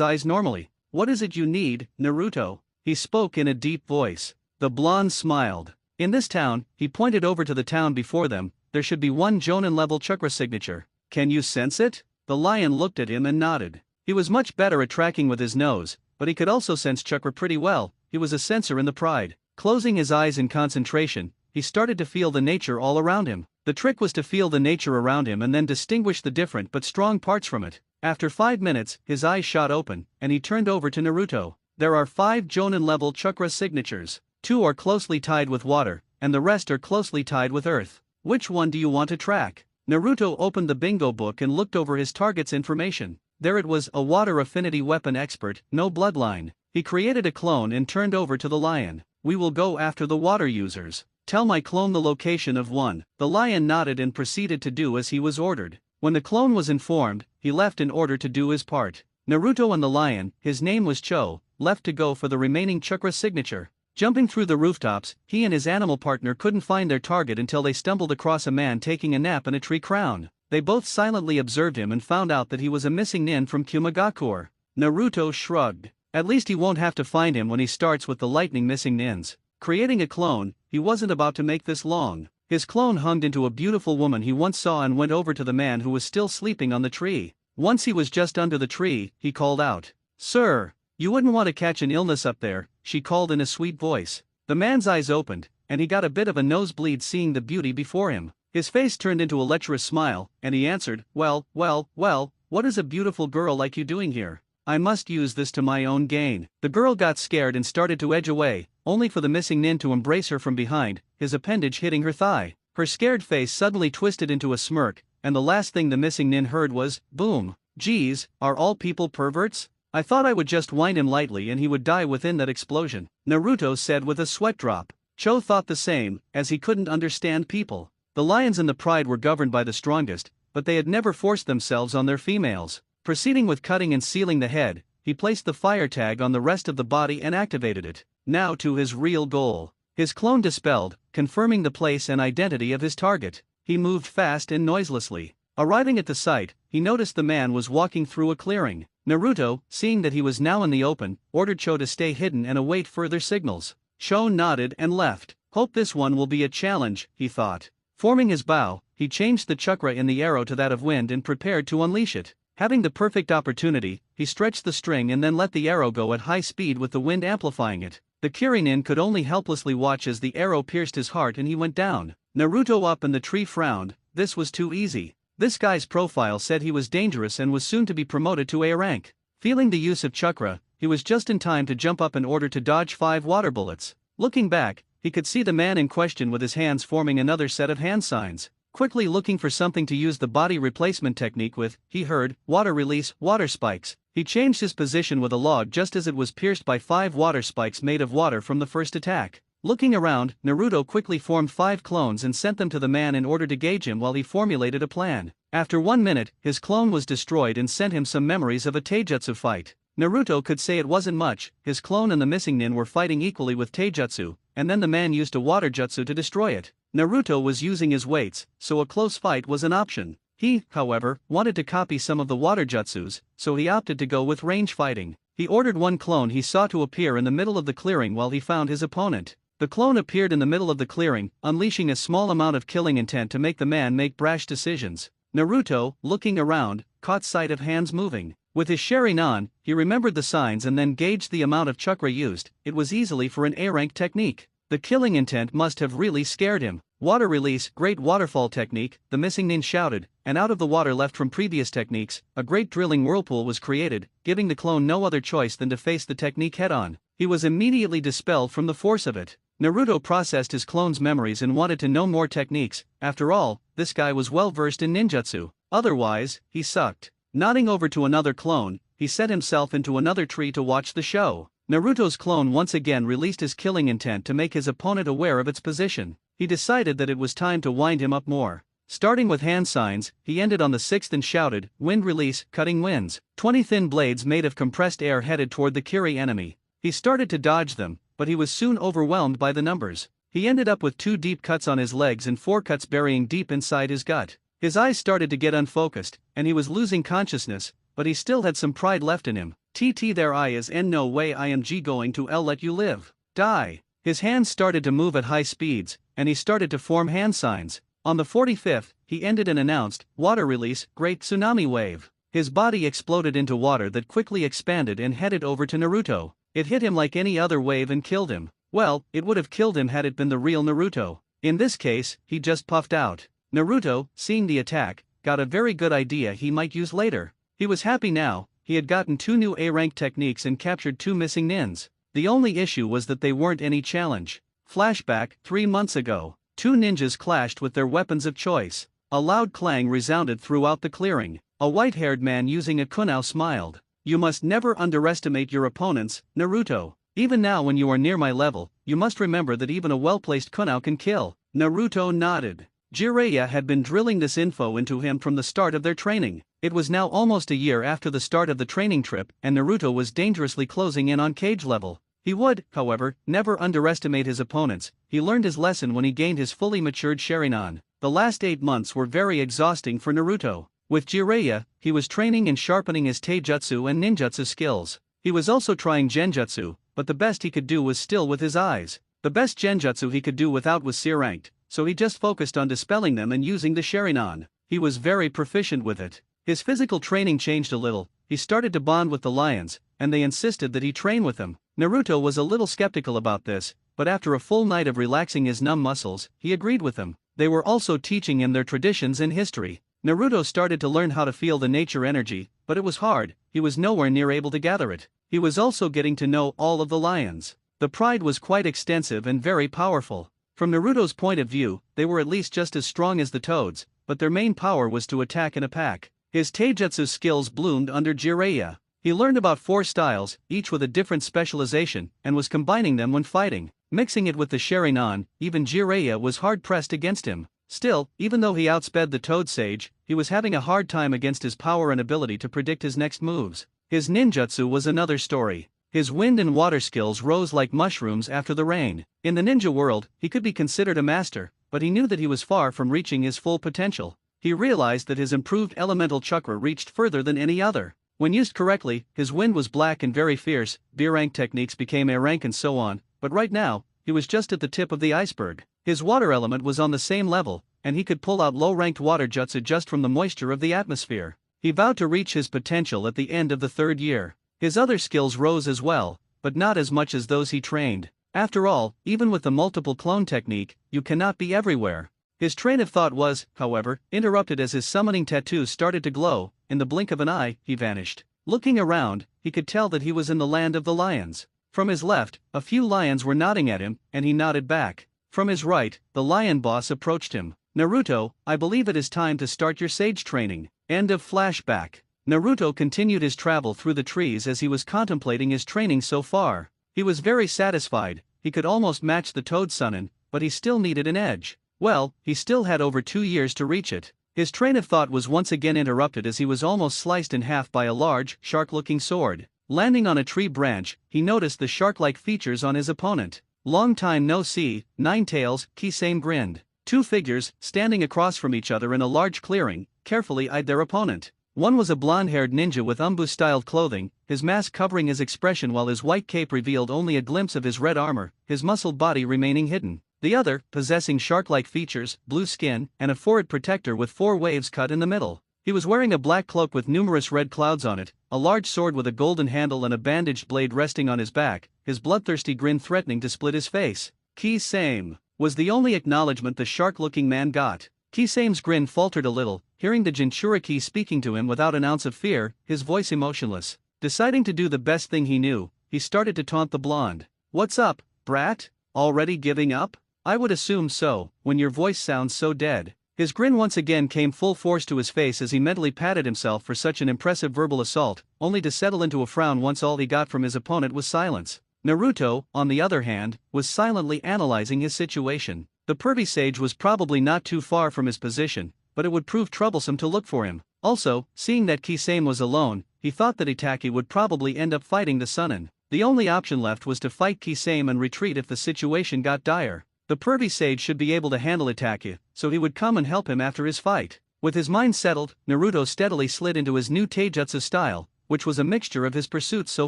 eyes normally. "What is it you need, Naruto?" He spoke in a deep voice. The blonde smiled. In this town, he pointed over to the town before them, there should be 1 Jonin-level chakra signature. "Can you sense it?" The lion looked at him and nodded. He was much better at tracking with his nose, but he could also sense chakra pretty well. He was a sensor in the pride. Closing his eyes in concentration, he started to feel the nature all around him. The trick was to feel the nature around him and then distinguish the different but strong parts from it. After 5 minutes, his eyes shot open, and he turned over to Naruto. "There are 5 Jonin-level chakra signatures. 2 are closely tied with water, and the rest are closely tied with earth. Which one do you want to track?" Naruto opened the bingo book and looked over his target's information. There it was, a water affinity weapon expert, no bloodline. He created a clone and turned over to the lion. "We will go after the water users. Tell my clone the location of one. The lion nodded and proceeded to do as he was ordered. When the clone was informed, he left in order to do his part. Naruto and the lion, his name was Cho, left to go for the remaining chakra signature. Jumping through the rooftops, he and his animal partner couldn't find their target until they stumbled across a man taking a nap in a tree crown. They both silently observed him and found out that he was a missing nin from Kumagakure. Naruto shrugged. At least he won't have to find him when he starts with the lightning missing nins. Creating a clone, he wasn't about to make this long. His clone hung into a beautiful woman he once saw and went over to the man who was still sleeping on the tree. Once he was just under the tree, he called out, "Sir, you wouldn't want to catch an illness up there," she called in a sweet voice. The man's eyes opened, and he got a bit of a nosebleed seeing the beauty before him. His face turned into a lecherous smile, and he answered, well, what is a beautiful girl like you doing here? I must use this to my own gain." The girl got scared and started to edge away, only for the missing nin to embrace her from behind, his appendage hitting her thigh. Her scared face suddenly twisted into a smirk, and the last thing the missing nin heard was, boom. "Geez, are all people perverts? I thought I would just wind him lightly and he would die within that explosion," Naruto said with a sweat drop. Cho thought the same, as he couldn't understand people. The lions and the pride were governed by the strongest, but they had never forced themselves on their females. Proceeding with cutting and sealing the head, he placed the fire tag on the rest of the body and activated it. Now to his real goal. His clone dispelled, confirming the place and identity of his target. He moved fast and noiselessly. Arriving at the site, he noticed the man was walking through a clearing. Naruto, seeing that he was now in the open, ordered Cho to stay hidden and await further signals. Cho nodded and left. Hope this one will be a challenge, he thought. Forming his bow, he changed the chakra in the arrow to that of wind and prepared to unleash it. Having the perfect opportunity, he stretched the string and then let the arrow go at high speed with the wind amplifying it. The Kirinin could only helplessly watch as the arrow pierced his heart and he went down. Naruto up in the tree frowned. This was too easy. This guy's profile said he was dangerous and was soon to be promoted to A rank. Feeling the use of chakra, he was just in time to jump up in order to dodge 5 water bullets. Looking back, he could see the man in question with his hands forming another set of hand signs. Quickly looking for something to use the body replacement technique with, he heard, "Water release, water spikes." He changed his position with a log just as it was pierced by 5 water spikes made of water from the first attack. Looking around, Naruto quickly formed 5 clones and sent them to the man in order to gauge him while he formulated a plan. After 1 minute, his clone was destroyed and sent him some memories of a taijutsu fight. Naruto could say it wasn't much, his clone and the missing nin were fighting equally with taijutsu, and then the man used a water jutsu to destroy it. Naruto was using his weights, so a close fight was an option. He, however, wanted to copy some of the water jutsus, so he opted to go with range fighting. He ordered one clone he saw to appear in the middle of the clearing while he found his opponent. The clone appeared in the middle of the clearing, unleashing a small amount of killing intent to make the man make brash decisions. Naruto, looking around, caught sight of hands moving. With his Sharingan, he remembered the signs and then gauged the amount of chakra used. It was easily for an A-rank technique. The killing intent must have really scared him. "Water release, great waterfall technique," the missing nin shouted, and out of the water left from previous techniques, a great drilling whirlpool was created, giving the clone no other choice than to face the technique head-on. He was immediately dispelled from the force of it. Naruto processed his clone's memories and wanted to know more techniques. After all, this guy was well versed in ninjutsu. Otherwise, he sucked. Nodding over to another clone, he set himself into another tree to watch the show. Naruto's clone once again released his killing intent to make his opponent aware of its position. He decided that it was time to wind him up more. Starting with hand signs, he ended on the 6th and shouted, "Wind release, cutting winds." 20 thin blades made of compressed air headed toward the Kiri enemy. He started to dodge them, but he was soon overwhelmed by the numbers. He ended up with 2 deep cuts on his legs and 4 cuts burying deep inside his gut. His eyes started to get unfocused, and he was losing consciousness, but he still had some pride left in him. There I is and no way I am going to let you live. Die. His hands started to move at high speeds, and he started to form hand signs. On the 45th, he ended and announced, "Water release, great tsunami wave." His body exploded into water that quickly expanded and headed over to Naruto. It hit him like any other wave and killed him. Well, it would have killed him had it been the real Naruto. In this case, he just puffed out. Naruto, seeing the attack, got a very good idea he might use later. He was happy now. He had gotten 2 new A-rank techniques and captured 2 missing nins. The only issue was that they weren't any challenge. Flashback, 3 months ago. 2 ninjas clashed with their weapons of choice. A loud clang resounded throughout the clearing. A white-haired man using a kunao smiled. "You must never underestimate your opponents, Naruto. Even now when you are near my level, you must remember that even a well-placed kunao can kill. Naruto nodded. Jiraiya had been drilling this info into him from the start of their training. It was now almost a year after the start of the training trip, and Naruto was dangerously closing in on cage level. He would, however, never underestimate his opponents. He learned his lesson when he gained his fully matured Sharingan. The last 8 months were very exhausting for Naruto. With Jiraiya, he was training and sharpening his taijutsu and ninjutsu skills. He was also trying genjutsu, but the best he could do was still with his eyes. The best genjutsu he could do without was C-ranked, so he just focused on dispelling them and using the Sharingan. He was very proficient with it. His physical training changed a little. He started to bond with the lions, and they insisted that he train with them. Naruto was a little skeptical about this, but after a full night of relaxing his numb muscles, he agreed with them. They were also teaching him their traditions and history. Naruto started to learn how to feel the nature energy, but it was hard. He was nowhere near able to gather it. He was also getting to know all of the lions. The pride was quite extensive and very powerful. From Naruto's point of view, they were at least just as strong as the toads, but their main power was to attack in a pack. His taijutsu skills bloomed under Jiraiya. He learned about 4 styles, each with a different specialization, and was combining them when fighting. Mixing it with the Sharingan, even Jiraiya was hard-pressed against him. Still, even though he outsped the Toad Sage, he was having a hard time against his power and ability to predict his next moves. His ninjutsu was another story. His wind and water skills rose like mushrooms after the rain. In the ninja world, he could be considered a master, but he knew that he was far from reaching his full potential. He realized that his improved elemental chakra reached further than any other. When used correctly, his wind was black and very fierce, B-rank techniques became A-rank and so on, but right now, he was just at the tip of the iceberg. His water element was on the same level, and he could pull out low-ranked water jutsu just from the moisture of the atmosphere. He vowed to reach his potential at the end of the 3rd year. His other skills rose as well, but not as much as those he trained. After all, even with the multiple clone technique, you cannot be everywhere. His train of thought was, however, interrupted as his summoning tattoos started to glow. In the blink of an eye, he vanished. Looking around, he could tell that he was in the land of the lions. From his left, a few lions were nodding at him, and he nodded back. From his right, the lion boss approached him. Naruto, I believe it is time to start your sage training. End of flashback. Naruto continued his travel through the trees as he was contemplating his training so far. He was very satisfied. He could almost match the Toad Sunin, but he still needed an edge. Well, he still had over 2 years to reach it. His train of thought was once again interrupted as he was almost sliced in half by a large, shark-looking sword. Landing on a tree branch, he noticed the shark-like features on his opponent. Long time no see, Nine Tails, Kisame grinned. 2 figures, standing across from each other in a large clearing, carefully eyed their opponent. One was a blonde-haired ninja with umbu-styled clothing, his mask covering his expression while his white cape revealed only a glimpse of his red armor, his muscled body remaining hidden. The other, possessing shark-like features, blue skin, and a forehead protector with 4 waves cut in the middle. He was wearing a black cloak with numerous red clouds on it, a large sword with a golden handle and a bandaged blade resting on his back, his bloodthirsty grin threatening to split his face. Kisame was the only acknowledgement the shark-looking man got. Kisame's grin faltered a little, hearing the Jinchuriki speaking to him without an ounce of fear, his voice emotionless. Deciding to do the best thing he knew, he started to taunt the blonde. What's up, brat? Already giving up? I would assume so, when your voice sounds so dead. His grin once again came full force to his face as he mentally patted himself for such an impressive verbal assault, only to settle into a frown once all he got from his opponent was silence. Naruto, on the other hand, was silently analyzing his situation. The pervy sage was probably not too far from his position, but it would prove troublesome to look for him. Also, seeing that Kisame was alone, he thought that Itachi would probably end up fighting the Sunin. The only option left was to fight Kisame and retreat if the situation got dire. The pervy sage should be able to handle Itachi, so he would come and help him after his fight. With his mind settled, Naruto steadily slid into his new taijutsu style, which was a mixture of his pursuits so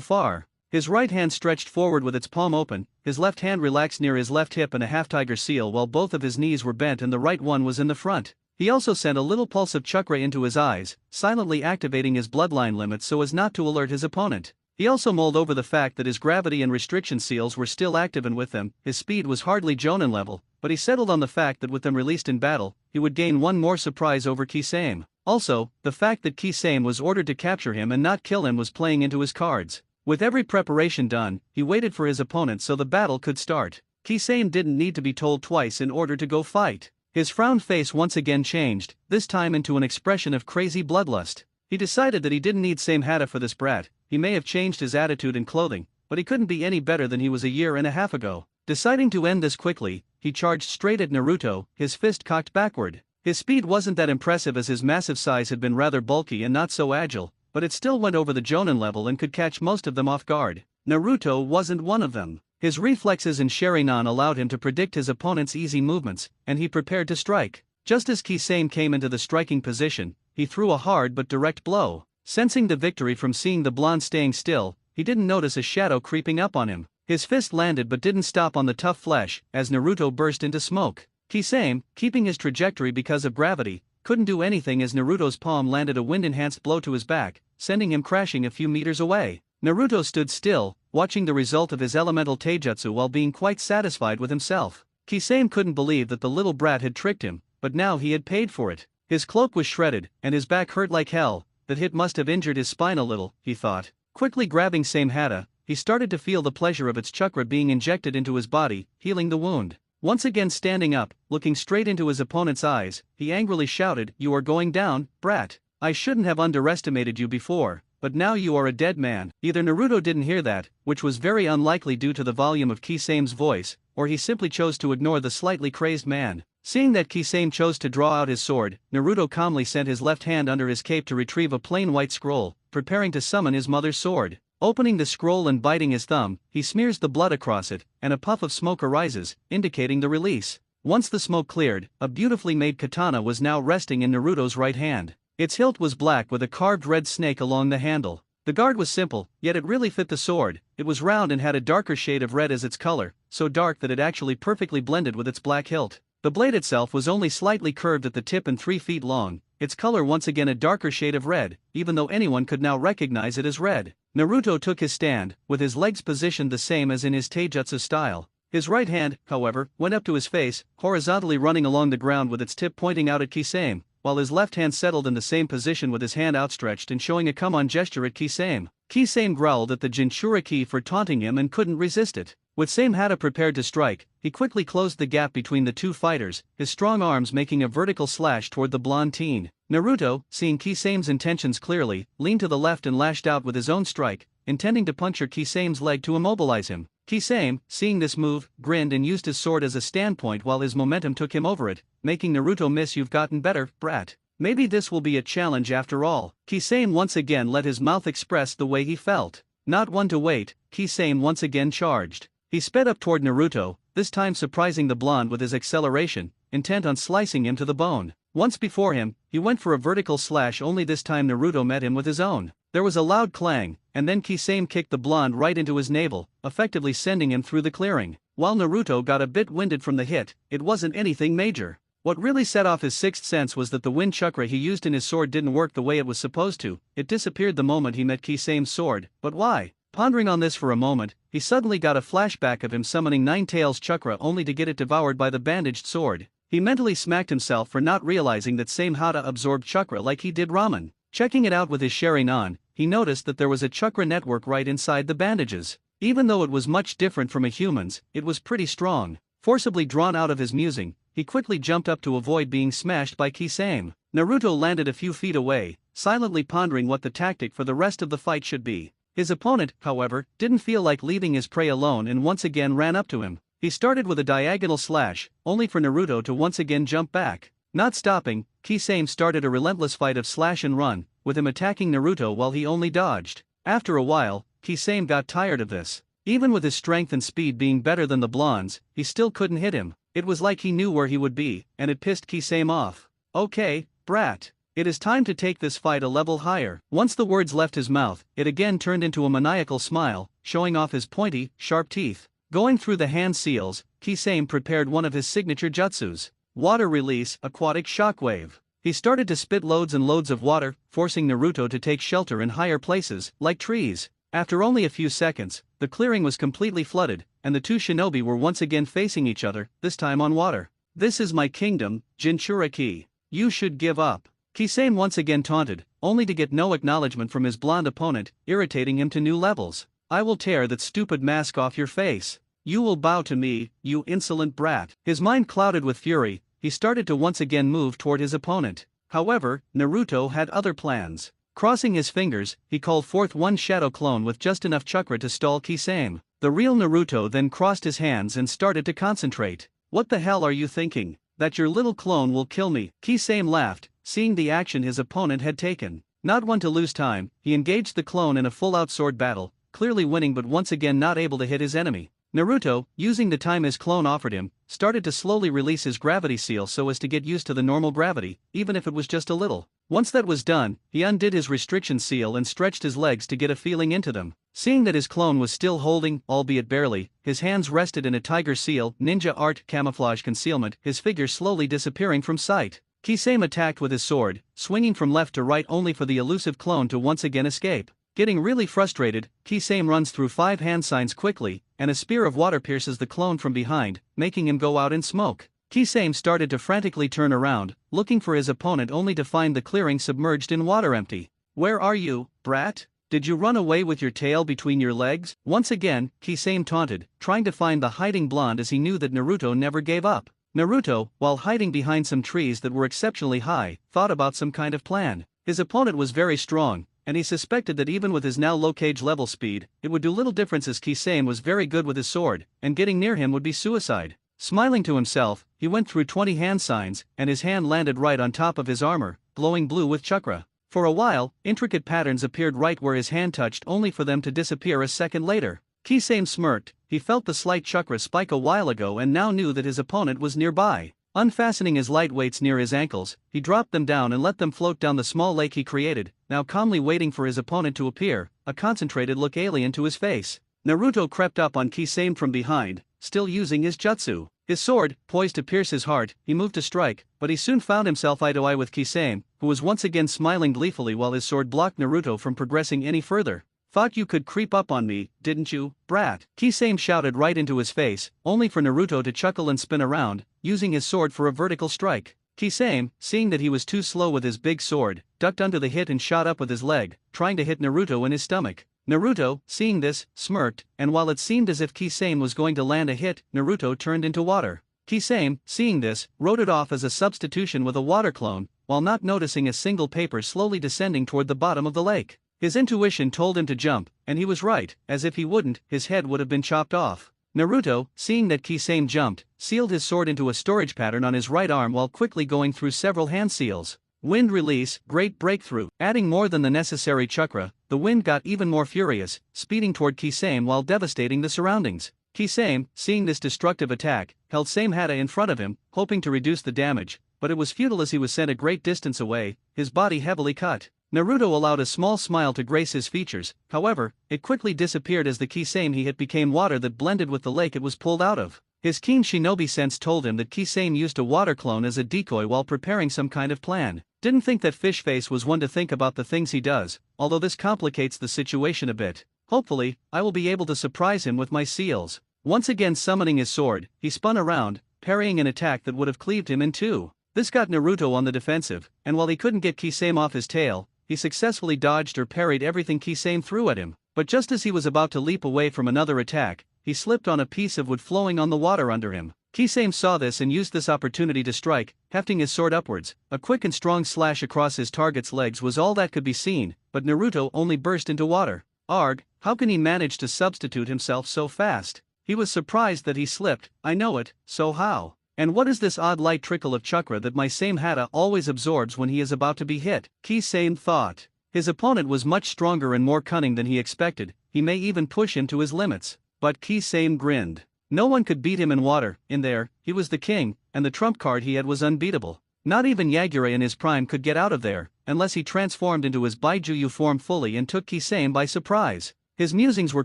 far. His right hand stretched forward with its palm open, his left hand relaxed near his left hip in a half-tiger seal while both of his knees were bent and the right one was in the front. He also sent a little pulse of chakra into his eyes, silently activating his bloodline limits so as not to alert his opponent. He also mulled over the fact that his gravity and restriction seals were still active and with them, his speed was hardly Jonin level, but he settled on the fact that with them released in battle, he would gain one more surprise over Kisame. Also, the fact that Kisame was ordered to capture him and not kill him was playing into his cards. With every preparation done, he waited for his opponent so the battle could start. Kisame didn't need to be told twice in order to go fight. His frowned face once again changed, this time into an expression of crazy bloodlust. He decided that he didn't need Same Hata for this brat. He may have changed his attitude and clothing, but he couldn't be any better than he was a year and a half ago. Deciding to end this quickly, he charged straight at Naruto, his fist cocked backward. His speed wasn't that impressive as his massive size had been rather bulky and not so agile, but it still went over the Jonin level and could catch most of them off guard. Naruto wasn't one of them. His reflexes and Sharingan allowed him to predict his opponent's easy movements, and he prepared to strike. Just as Kisame came into the striking position, he threw a hard but direct blow. Sensing the victory from seeing the blonde staying still, he didn't notice a shadow creeping up on him. His fist landed but didn't stop on the tough flesh, as Naruto burst into smoke. Kisame, keeping his trajectory because of gravity, couldn't do anything as Naruto's palm landed a wind-enhanced blow to his back, sending him crashing a few meters away. Naruto stood still, watching the result of his elemental taijutsu while being quite satisfied with himself. Kisame couldn't believe that the little brat had tricked him, but now he had paid for it. His cloak was shredded, and his back hurt like hell. That hit must have injured his spine a little, he thought. Quickly grabbing Same Hata, he started to feel the pleasure of its chakra being injected into his body, healing the wound. Once again standing up, looking straight into his opponent's eyes, he angrily shouted, "You are going down, brat. I shouldn't have underestimated you before, but now you are a dead man." Either Naruto didn't hear that, which was very unlikely due to the volume of Kisame's voice, or he simply chose to ignore the slightly crazed man. Seeing that Kisame chose to draw out his sword, Naruto calmly sent his left hand under his cape to retrieve a plain white scroll, preparing to summon his mother's sword. Opening the scroll and biting his thumb, he smears the blood across it, and a puff of smoke arises, indicating the release. Once the smoke cleared, a beautifully made katana was now resting in Naruto's right hand. Its hilt was black with a carved red snake along the handle. The guard was simple, yet it really fit the sword. It was round and had a darker shade of red as its color, so dark that it actually perfectly blended with its black hilt. The blade itself was only slightly curved at the tip and 3 feet long, its color once again a darker shade of red, even though anyone could now recognize it as red. Naruto took his stand, with his legs positioned the same as in his taijutsu style. His right hand, however, went up to his face, horizontally running along the ground with its tip pointing out at Kisame, while his left hand settled in the same position with his hand outstretched and showing a come-on gesture at Kisame. Kisame growled at the Jinchuriki for taunting him and couldn't resist it. With Same Hata prepared to strike, he quickly closed the gap between the two fighters, his strong arms making a vertical slash toward the blonde teen. Naruto, seeing Kisame's intentions clearly, leaned to the left and lashed out with his own strike, intending to puncture Kisame's leg to immobilize him. Kisame, seeing this move, grinned and used his sword as a standpoint while his momentum took him over it, making Naruto miss. "You've gotten better, brat. Maybe this will be a challenge after all." Kisame once again let his mouth express the way he felt. Not one to wait, Kisame once again charged. He sped up toward Naruto, this time surprising the blonde with his acceleration, intent on slicing him to the bone. Once before him, he went for a vertical slash, only this time Naruto met him with his own. There was a loud clang, and then Kisame kicked the blonde right into his navel, effectively sending him through the clearing. While Naruto got a bit winded from the hit, it wasn't anything major. What really set off his sixth sense was that the wind chakra he used in his sword didn't work the way it was supposed to. It disappeared the moment he met Kisame's sword, but why? Pondering on this for a moment, he suddenly got a flashback of him summoning Nine Tails chakra only to get it devoured by the bandaged sword. He mentally smacked himself for not realizing that Same Hata absorbed chakra like he did ramen. Checking it out with his Sharingan, he noticed that there was a chakra network right inside the bandages. Even though it was much different from a human's, it was pretty strong. Forcibly drawn out of his musing, he quickly jumped up to avoid being smashed by Kisame. Naruto landed a few feet away, silently pondering what the tactic for the rest of the fight should be. His opponent, however, didn't feel like leaving his prey alone and once again ran up to him. He started with a diagonal slash, only for Naruto to once again jump back. Not stopping, Kisame started a relentless fight of slash and run, with him attacking Naruto while he only dodged. After a while, Kisame got tired of this. Even with his strength and speed being better than the blonde's, he still couldn't hit him. It was like he knew where he would be, and it pissed Kisame off. "Okay, brat. It is time to take this fight a level higher." Once the words left his mouth, it again turned into a maniacal smile, showing off his pointy, sharp teeth. Going through the hand seals, Kisame prepared one of his signature jutsus. Water release, aquatic shockwave. He started to spit loads and loads of water, forcing Naruto to take shelter in higher places, like trees. After only a few seconds, the clearing was completely flooded, and the two shinobi were once again facing each other, this time on water. "This is my kingdom, Jinchuriki. You should give up." Kisame once again taunted, only to get no acknowledgement from his blonde opponent, irritating him to new levels. "I will tear that stupid mask off your face. You will bow to me, you insolent brat." His mind clouded with fury, he started to once again move toward his opponent. However, Naruto had other plans. Crossing his fingers, he called forth one shadow clone with just enough chakra to stall Kisame. The real Naruto then crossed his hands and started to concentrate. "What the hell are you thinking? That your little clone will kill me?" Kisame laughed, seeing the action his opponent had taken. Not one to lose time, he engaged the clone in a full-out sword battle, clearly winning but once again not able to hit his enemy. Naruto, using the time his clone offered him, started to slowly release his gravity seal so as to get used to the normal gravity, even if it was just a little. Once that was done, he undid his restriction seal and stretched his legs to get a feeling into them. Seeing that his clone was still holding, albeit barely, his hands rested in a tiger seal, ninja art, camouflage concealment, his figure slowly disappearing from sight. Kisame attacked with his sword, swinging from left to right only for the elusive clone to once again escape. Getting really frustrated, Kisame runs through 5 hand signs quickly, and a spear of water pierces the clone from behind, making him go out in smoke. Kisame started to frantically turn around, looking for his opponent only to find the clearing submerged in water empty. "Where are you, brat? Did you run away with your tail between your legs?" Once again, Kisame taunted, trying to find the hiding blonde as he knew that Naruto never gave up. Naruto, while hiding behind some trees that were exceptionally high, thought about some kind of plan. His opponent was very strong, and he suspected that even with his now low cage level speed, it would do little difference as Kisame was very good with his sword, and getting near him would be suicide. Smiling to himself, he went through 20 hand signs, and his hand landed right on top of his armor, glowing blue with chakra. For a while, intricate patterns appeared right where his hand touched only for them to disappear a second later. Kisame smirked, he felt the slight chakra spike a while ago and now knew that his opponent was nearby. Unfastening his lightweights near his ankles, he dropped them down and let them float down the small lake he created, now calmly waiting for his opponent to appear, a concentrated look alien to his face. Naruto crept up on Kisame from behind, still using his jutsu. His sword, poised to pierce his heart, he moved to strike, but he soon found himself eye to eye with Kisame, who was once again smiling gleefully while his sword blocked Naruto from progressing any further. "Thought you could creep up on me, didn't you, brat?" Kisame shouted right into his face, only for Naruto to chuckle and spin around, using his sword for a vertical strike. Kisame, seeing that he was too slow with his big sword, ducked under the hit and shot up with his leg, trying to hit Naruto in his stomach. Naruto, seeing this, smirked, and while it seemed as if Kisame was going to land a hit, Naruto turned into water. Kisame, seeing this, wrote it off as a substitution with a water clone, while not noticing a single paper slowly descending toward the bottom of the lake. His intuition told him to jump, and he was right, as if he wouldn't, his head would have been chopped off. Naruto, seeing that Kisame jumped, sealed his sword into a storage pattern on his right arm while quickly going through several hand seals. Wind release, great breakthrough. Adding more than the necessary chakra, the wind got even more furious, speeding toward Kisame while devastating the surroundings. Kisame, seeing this destructive attack, held Samehada in front of him, hoping to reduce the damage, but it was futile as he was sent a great distance away, his body heavily cut. Naruto allowed a small smile to grace his features, however, it quickly disappeared as the Kisame he hit became water that blended with the lake it was pulled out of. His keen shinobi sense told him that Kisame used a water clone as a decoy while preparing some kind of plan. Didn't think that Fish Face was one to think about the things he does, although this complicates the situation a bit. Hopefully, I will be able to surprise him with my seals. Once again summoning his sword, he spun around, parrying an attack that would have cleaved him in two. This got Naruto on the defensive, and while he couldn't get Kisame off his tail, he successfully dodged or parried everything Kisame threw at him. But just as he was about to leap away from another attack, he slipped on a piece of wood flowing on the water under him. Kisame saw this and used this opportunity to strike, hefting his sword upwards. A quick and strong slash across his target's legs was all that could be seen, but Naruto only burst into water. Arg, how can he manage to substitute himself so fast? He was surprised that he slipped. I know it, so how? And what is this odd light trickle of chakra that my Samehada always absorbs when he is about to be hit? Kisame thought. His opponent was much stronger and more cunning than he expected, he may even push him to his limits. But Kisame grinned. No one could beat him in water, in there, he was the king, and the trump card he had was unbeatable. Not even Yagure in his prime could get out of there, unless he transformed into his Baijuyu form fully and took Kisame by surprise. His musings were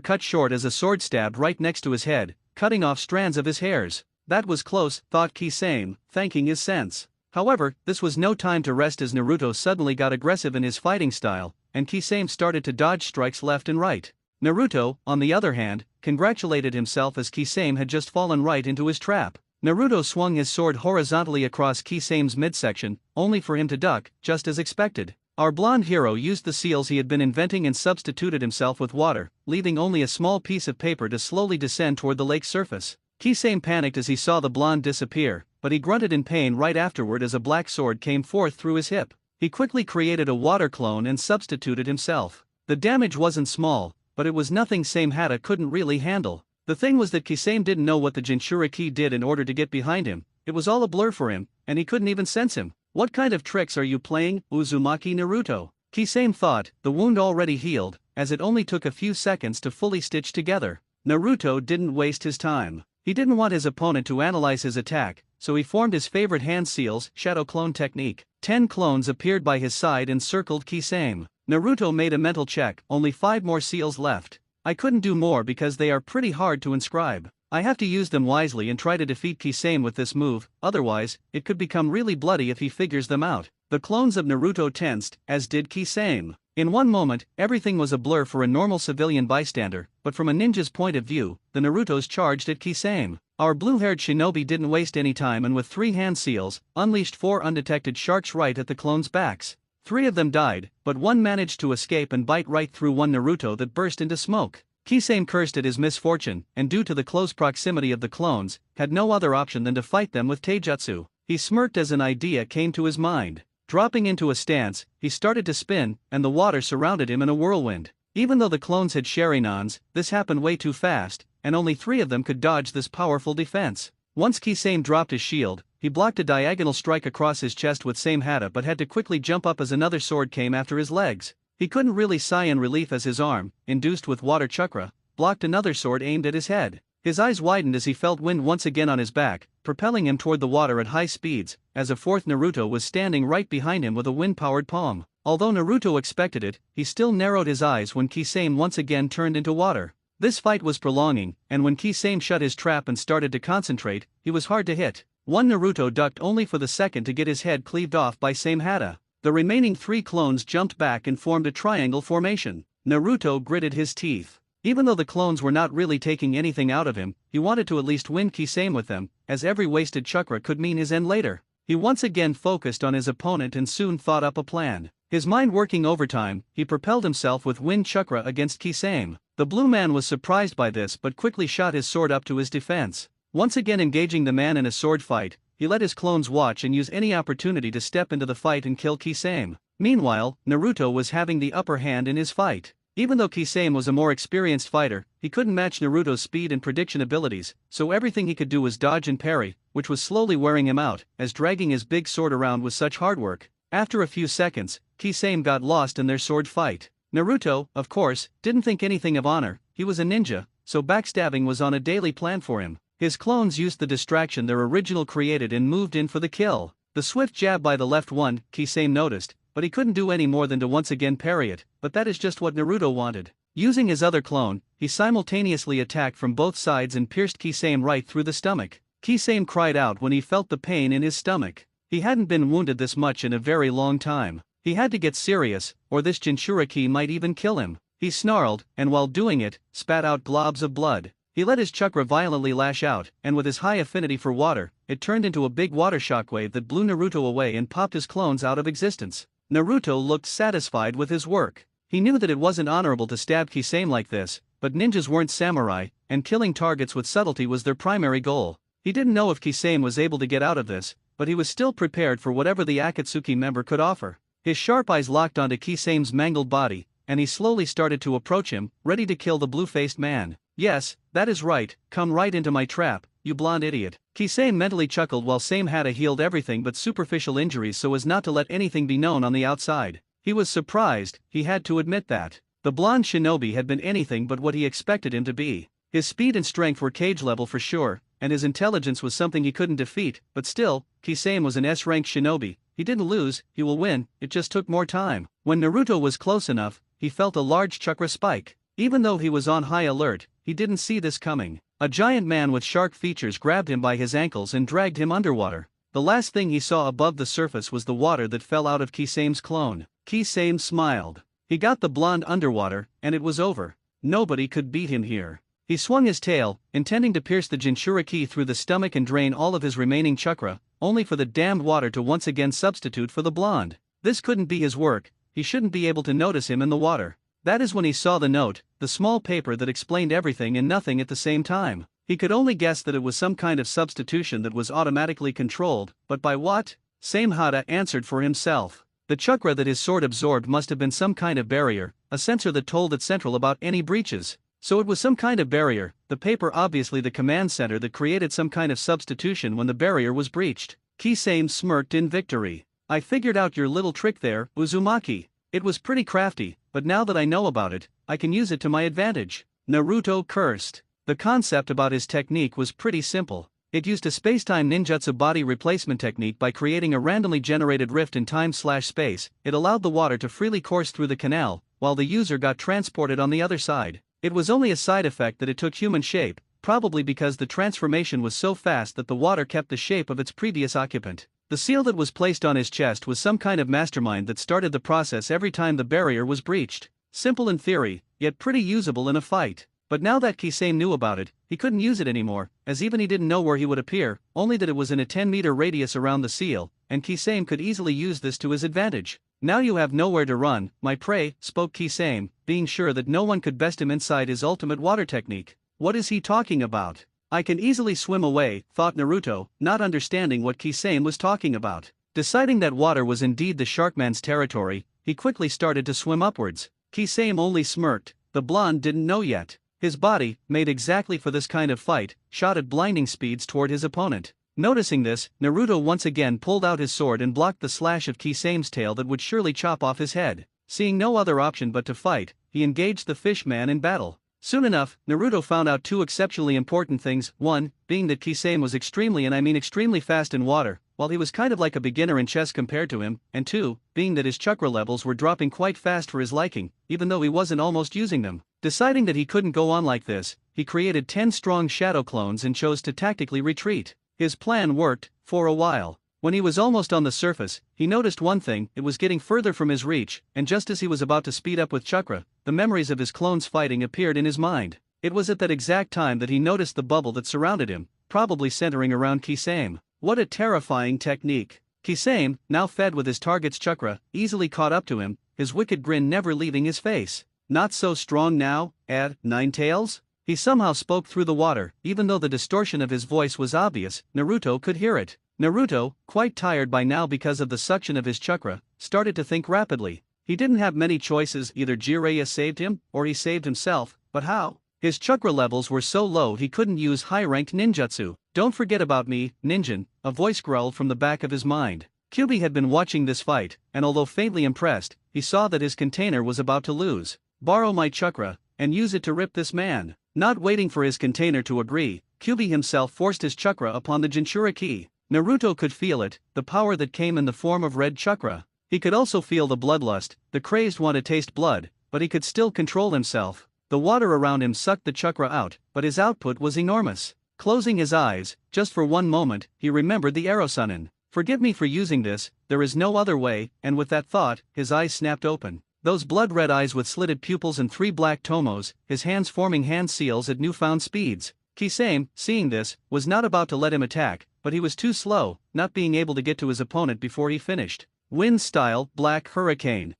cut short as a sword stabbed right next to his head, cutting off strands of his hairs. That was close, thought Kisame, thanking his sense. However, this was no time to rest as Naruto suddenly got aggressive in his fighting style, and Kisame started to dodge strikes left and right. Naruto, on the other hand, congratulated himself as Kisame had just fallen right into his trap. Naruto swung his sword horizontally across Kisame's midsection, only for him to duck, just as expected. Our blonde hero used the seals he had been inventing and substituted himself with water, leaving only a small piece of paper to slowly descend toward the lake's surface. Kisame panicked as he saw the blonde disappear, but he grunted in pain right afterward as a black sword came forth through his hip. He quickly created a water clone and substituted himself. The damage wasn't small, but it was nothing Samehada couldn't really handle. The thing was that Kisame didn't know what the Jinchuriki did in order to get behind him. It was all a blur for him, and he couldn't even sense him. What kind of tricks are you playing, Uzumaki Naruto? Kisame thought, the wound already healed, as it only took a few seconds to fully stitch together. Naruto didn't waste his time. He didn't want his opponent to analyze his attack, so he formed his favorite hand seals, shadow clone technique. 10 clones appeared by his side and circled Kisame. Naruto made a mental check, only 5 more seals left. I couldn't do more because they are pretty hard to inscribe. I have to use them wisely and try to defeat Kisame with this move, otherwise, it could become really bloody if he figures them out. The clones of Naruto tensed, as did Kisame. In one moment, everything was a blur for a normal civilian bystander, but from a ninja's point of view, the Narutos charged at Kisame. Our blue-haired shinobi didn't waste any time and with 3 hand seals, unleashed 4 undetected sharks right at the clones' backs. 3 of them died, but 1 managed to escape and bite right through one Naruto that burst into smoke. Kisame cursed at his misfortune, and due to the close proximity of the clones, had no other option than to fight them with taijutsu. He smirked as an idea came to his mind. Dropping into a stance, he started to spin, and the water surrounded him in a whirlwind. Even though the clones had Sharinans, this happened way too fast, and only 3 of them could dodge this powerful defense. Once Kisame dropped his shield, he blocked a diagonal strike across his chest with same hata but had to quickly jump up as another sword came after his legs. He couldn't really sigh in relief as his arm, induced with water chakra, blocked another sword aimed at his head. His eyes widened as he felt wind once again on his back, propelling him toward the water at high speeds, as a 4th Naruto was standing right behind him with a wind-powered palm. Although Naruto expected it, he still narrowed his eyes when Kisame once again turned into water. This fight was prolonging, and when Kisame shut his trap and started to concentrate, he was hard to hit. One Naruto ducked only for the second to get his head cleaved off by same hata. The remaining 3 clones jumped back and formed a triangle formation. Naruto gritted his teeth. Even though the clones were not really taking anything out of him, he wanted to at least win Kisame with them, as every wasted chakra could mean his end later. He once again focused on his opponent and soon thought up a plan. His mind working overtime, he propelled himself with wind chakra against Kisame. The blue man was surprised by this but quickly shot his sword up to his defense. Once again engaging the man in a sword fight, he let his clones watch and use any opportunity to step into the fight and kill Kisame. Meanwhile, Naruto was having the upper hand in his fight. Even though Kisame was a more experienced fighter, he couldn't match Naruto's speed and prediction abilities, so everything he could do was dodge and parry, which was slowly wearing him out, as dragging his big sword around was such hard work. After a few seconds, Kisame got lost in their sword fight. Naruto, of course, didn't think anything of honor. He was a ninja, so backstabbing was on a daily plan for him. His clones used the distraction their original created and moved in for the kill. The swift jab by the left one, Kisame noticed, but he couldn't do any more than to once again parry it, but that is just what Naruto wanted. Using his other clone, he simultaneously attacked from both sides and pierced Kisame right through the stomach. Kisame cried out when he felt the pain in his stomach. He hadn't been wounded this much in a very long time. He had to get serious, or this Jinchuriki might even kill him. He snarled, and while doing it, spat out globs of blood. He let his chakra violently lash out, and with his high affinity for water, it turned into a big water shockwave that blew Naruto away and popped his clones out of existence. Naruto looked satisfied with his work. He knew that it wasn't honorable to stab Kisame like this, but ninjas weren't samurai, and killing targets with subtlety was their primary goal. He didn't know if Kisame was able to get out of this, but he was still prepared for whatever the Akatsuki member could offer. His sharp eyes locked onto Kisame's mangled body, and he slowly started to approach him, ready to kill the blue-faced man. Yes, that is right, come right into my trap, you blonde idiot. Kisame mentally chuckled while Same Hata healed everything but superficial injuries so as not to let anything be known on the outside. He was surprised, he had to admit that. The blonde shinobi had been anything but what he expected him to be. His speed and strength were cage level for sure, and his intelligence was something he couldn't defeat, but still, Kisame was an S-rank shinobi. He didn't lose, he will win, it just took more time. When Naruto was close enough, he felt a large chakra spike. Even though he was on high alert, he didn't see this coming. A giant man with shark features grabbed him by his ankles and dragged him underwater. The last thing he saw above the surface was the water that fell out of Kisame's clone. Kisame smiled. He got the blonde underwater, and it was over. Nobody could beat him here. He swung his tail, intending to pierce the Jinchuriki through the stomach and drain all of his remaining chakra, only for the damned water to once again substitute for the blonde. This couldn't be his work, he shouldn't be able to notice him in the water. That is when he saw the note, the small paper that explained everything and nothing at the same time. He could only guess that it was some kind of substitution that was automatically controlled, but by what? Same Hata answered for himself. The chakra that his sword absorbed must have been some kind of barrier, a sensor that told its central about any breaches. So it was some kind of barrier, the paper obviously the command center that created some kind of substitution when the barrier was breached. Kisame smirked in victory. I figured out your little trick there, Uzumaki. It was pretty crafty, but now that I know about it, I can use it to my advantage. Naruto cursed. The concept about his technique was pretty simple. It used a spacetime ninjutsu body replacement technique by creating a randomly generated rift in time/space. It allowed the water to freely course through the canal, while the user got transported on the other side. It was only a side effect that it took human shape, probably because the transformation was so fast that the water kept the shape of its previous occupant. The seal that was placed on his chest was some kind of mastermind that started the process every time the barrier was breached. Simple in theory, yet pretty usable in a fight. But now that Kisame knew about it, he couldn't use it anymore, as even he didn't know where he would appear, only that it was in a 10-meter radius around the seal, and Kisame could easily use this to his advantage. Now you have nowhere to run, my prey, spoke Kisame, being sure that no one could best him inside his ultimate water technique. What is he talking about? I can easily swim away, thought Naruto, not understanding what Kisame was talking about. Deciding that water was indeed the Sharkman's territory, he quickly started to swim upwards. Kisame only smirked, the blonde didn't know yet. His body, made exactly for this kind of fight, shot at blinding speeds toward his opponent. Noticing this, Naruto once again pulled out his sword and blocked the slash of Kisame's tail that would surely chop off his head. Seeing no other option but to fight, he engaged the fish man in battle. Soon enough, Naruto found out two exceptionally important things, one, being that Kisame was extremely fast in water, while he was kind of like a beginner in chess compared to him, and two, being that his chakra levels were dropping quite fast for his liking, even though he wasn't almost using them. Deciding that he couldn't go on like this, he created 10 strong shadow clones and chose to tactically retreat. His plan worked, for a while. When he was almost on the surface, he noticed one thing, it was getting further from his reach, and just as he was about to speed up with chakra, the memories of his clones fighting appeared in his mind. It was at that exact time that he noticed the bubble that surrounded him, probably centering around Kisame. What a terrifying technique. Kisame, now fed with his target's chakra, easily caught up to him, his wicked grin never leaving his face. Not so strong now, Ninetales? He somehow spoke through the water, even though the distortion of his voice was obvious, Naruto could hear it. Naruto, quite tired by now because of the suction of his chakra, started to think rapidly. He didn't have many choices, either Jiraiya saved him, or he saved himself, but how? His chakra levels were so low he couldn't use high-ranked ninjutsu. Don't forget about me, Ninjin, a voice growled from the back of his mind. Kyuubi had been watching this fight, and although faintly impressed, he saw that his container was about to lose. Borrow my chakra, and use it to rip this man. Not waiting for his container to agree, Kyuubi himself forced his chakra upon the Jinchuriki. Naruto could feel it, the power that came in the form of red chakra. He could also feel the bloodlust, the crazed want to taste blood, but he could still control himself. The water around him sucked the chakra out, but his output was enormous. Closing his eyes, just for one moment, he remembered the arrow Sunin. Forgive me for using this, there is no other way, and with that thought, his eyes snapped open. Those blood-red eyes with slitted pupils and 3 black tomos, his hands forming hand seals at newfound speeds. Kisame, seeing this, was not about to let him attack, but he was too slow, not being able to get to his opponent before he finished. Wind style, black hurricane.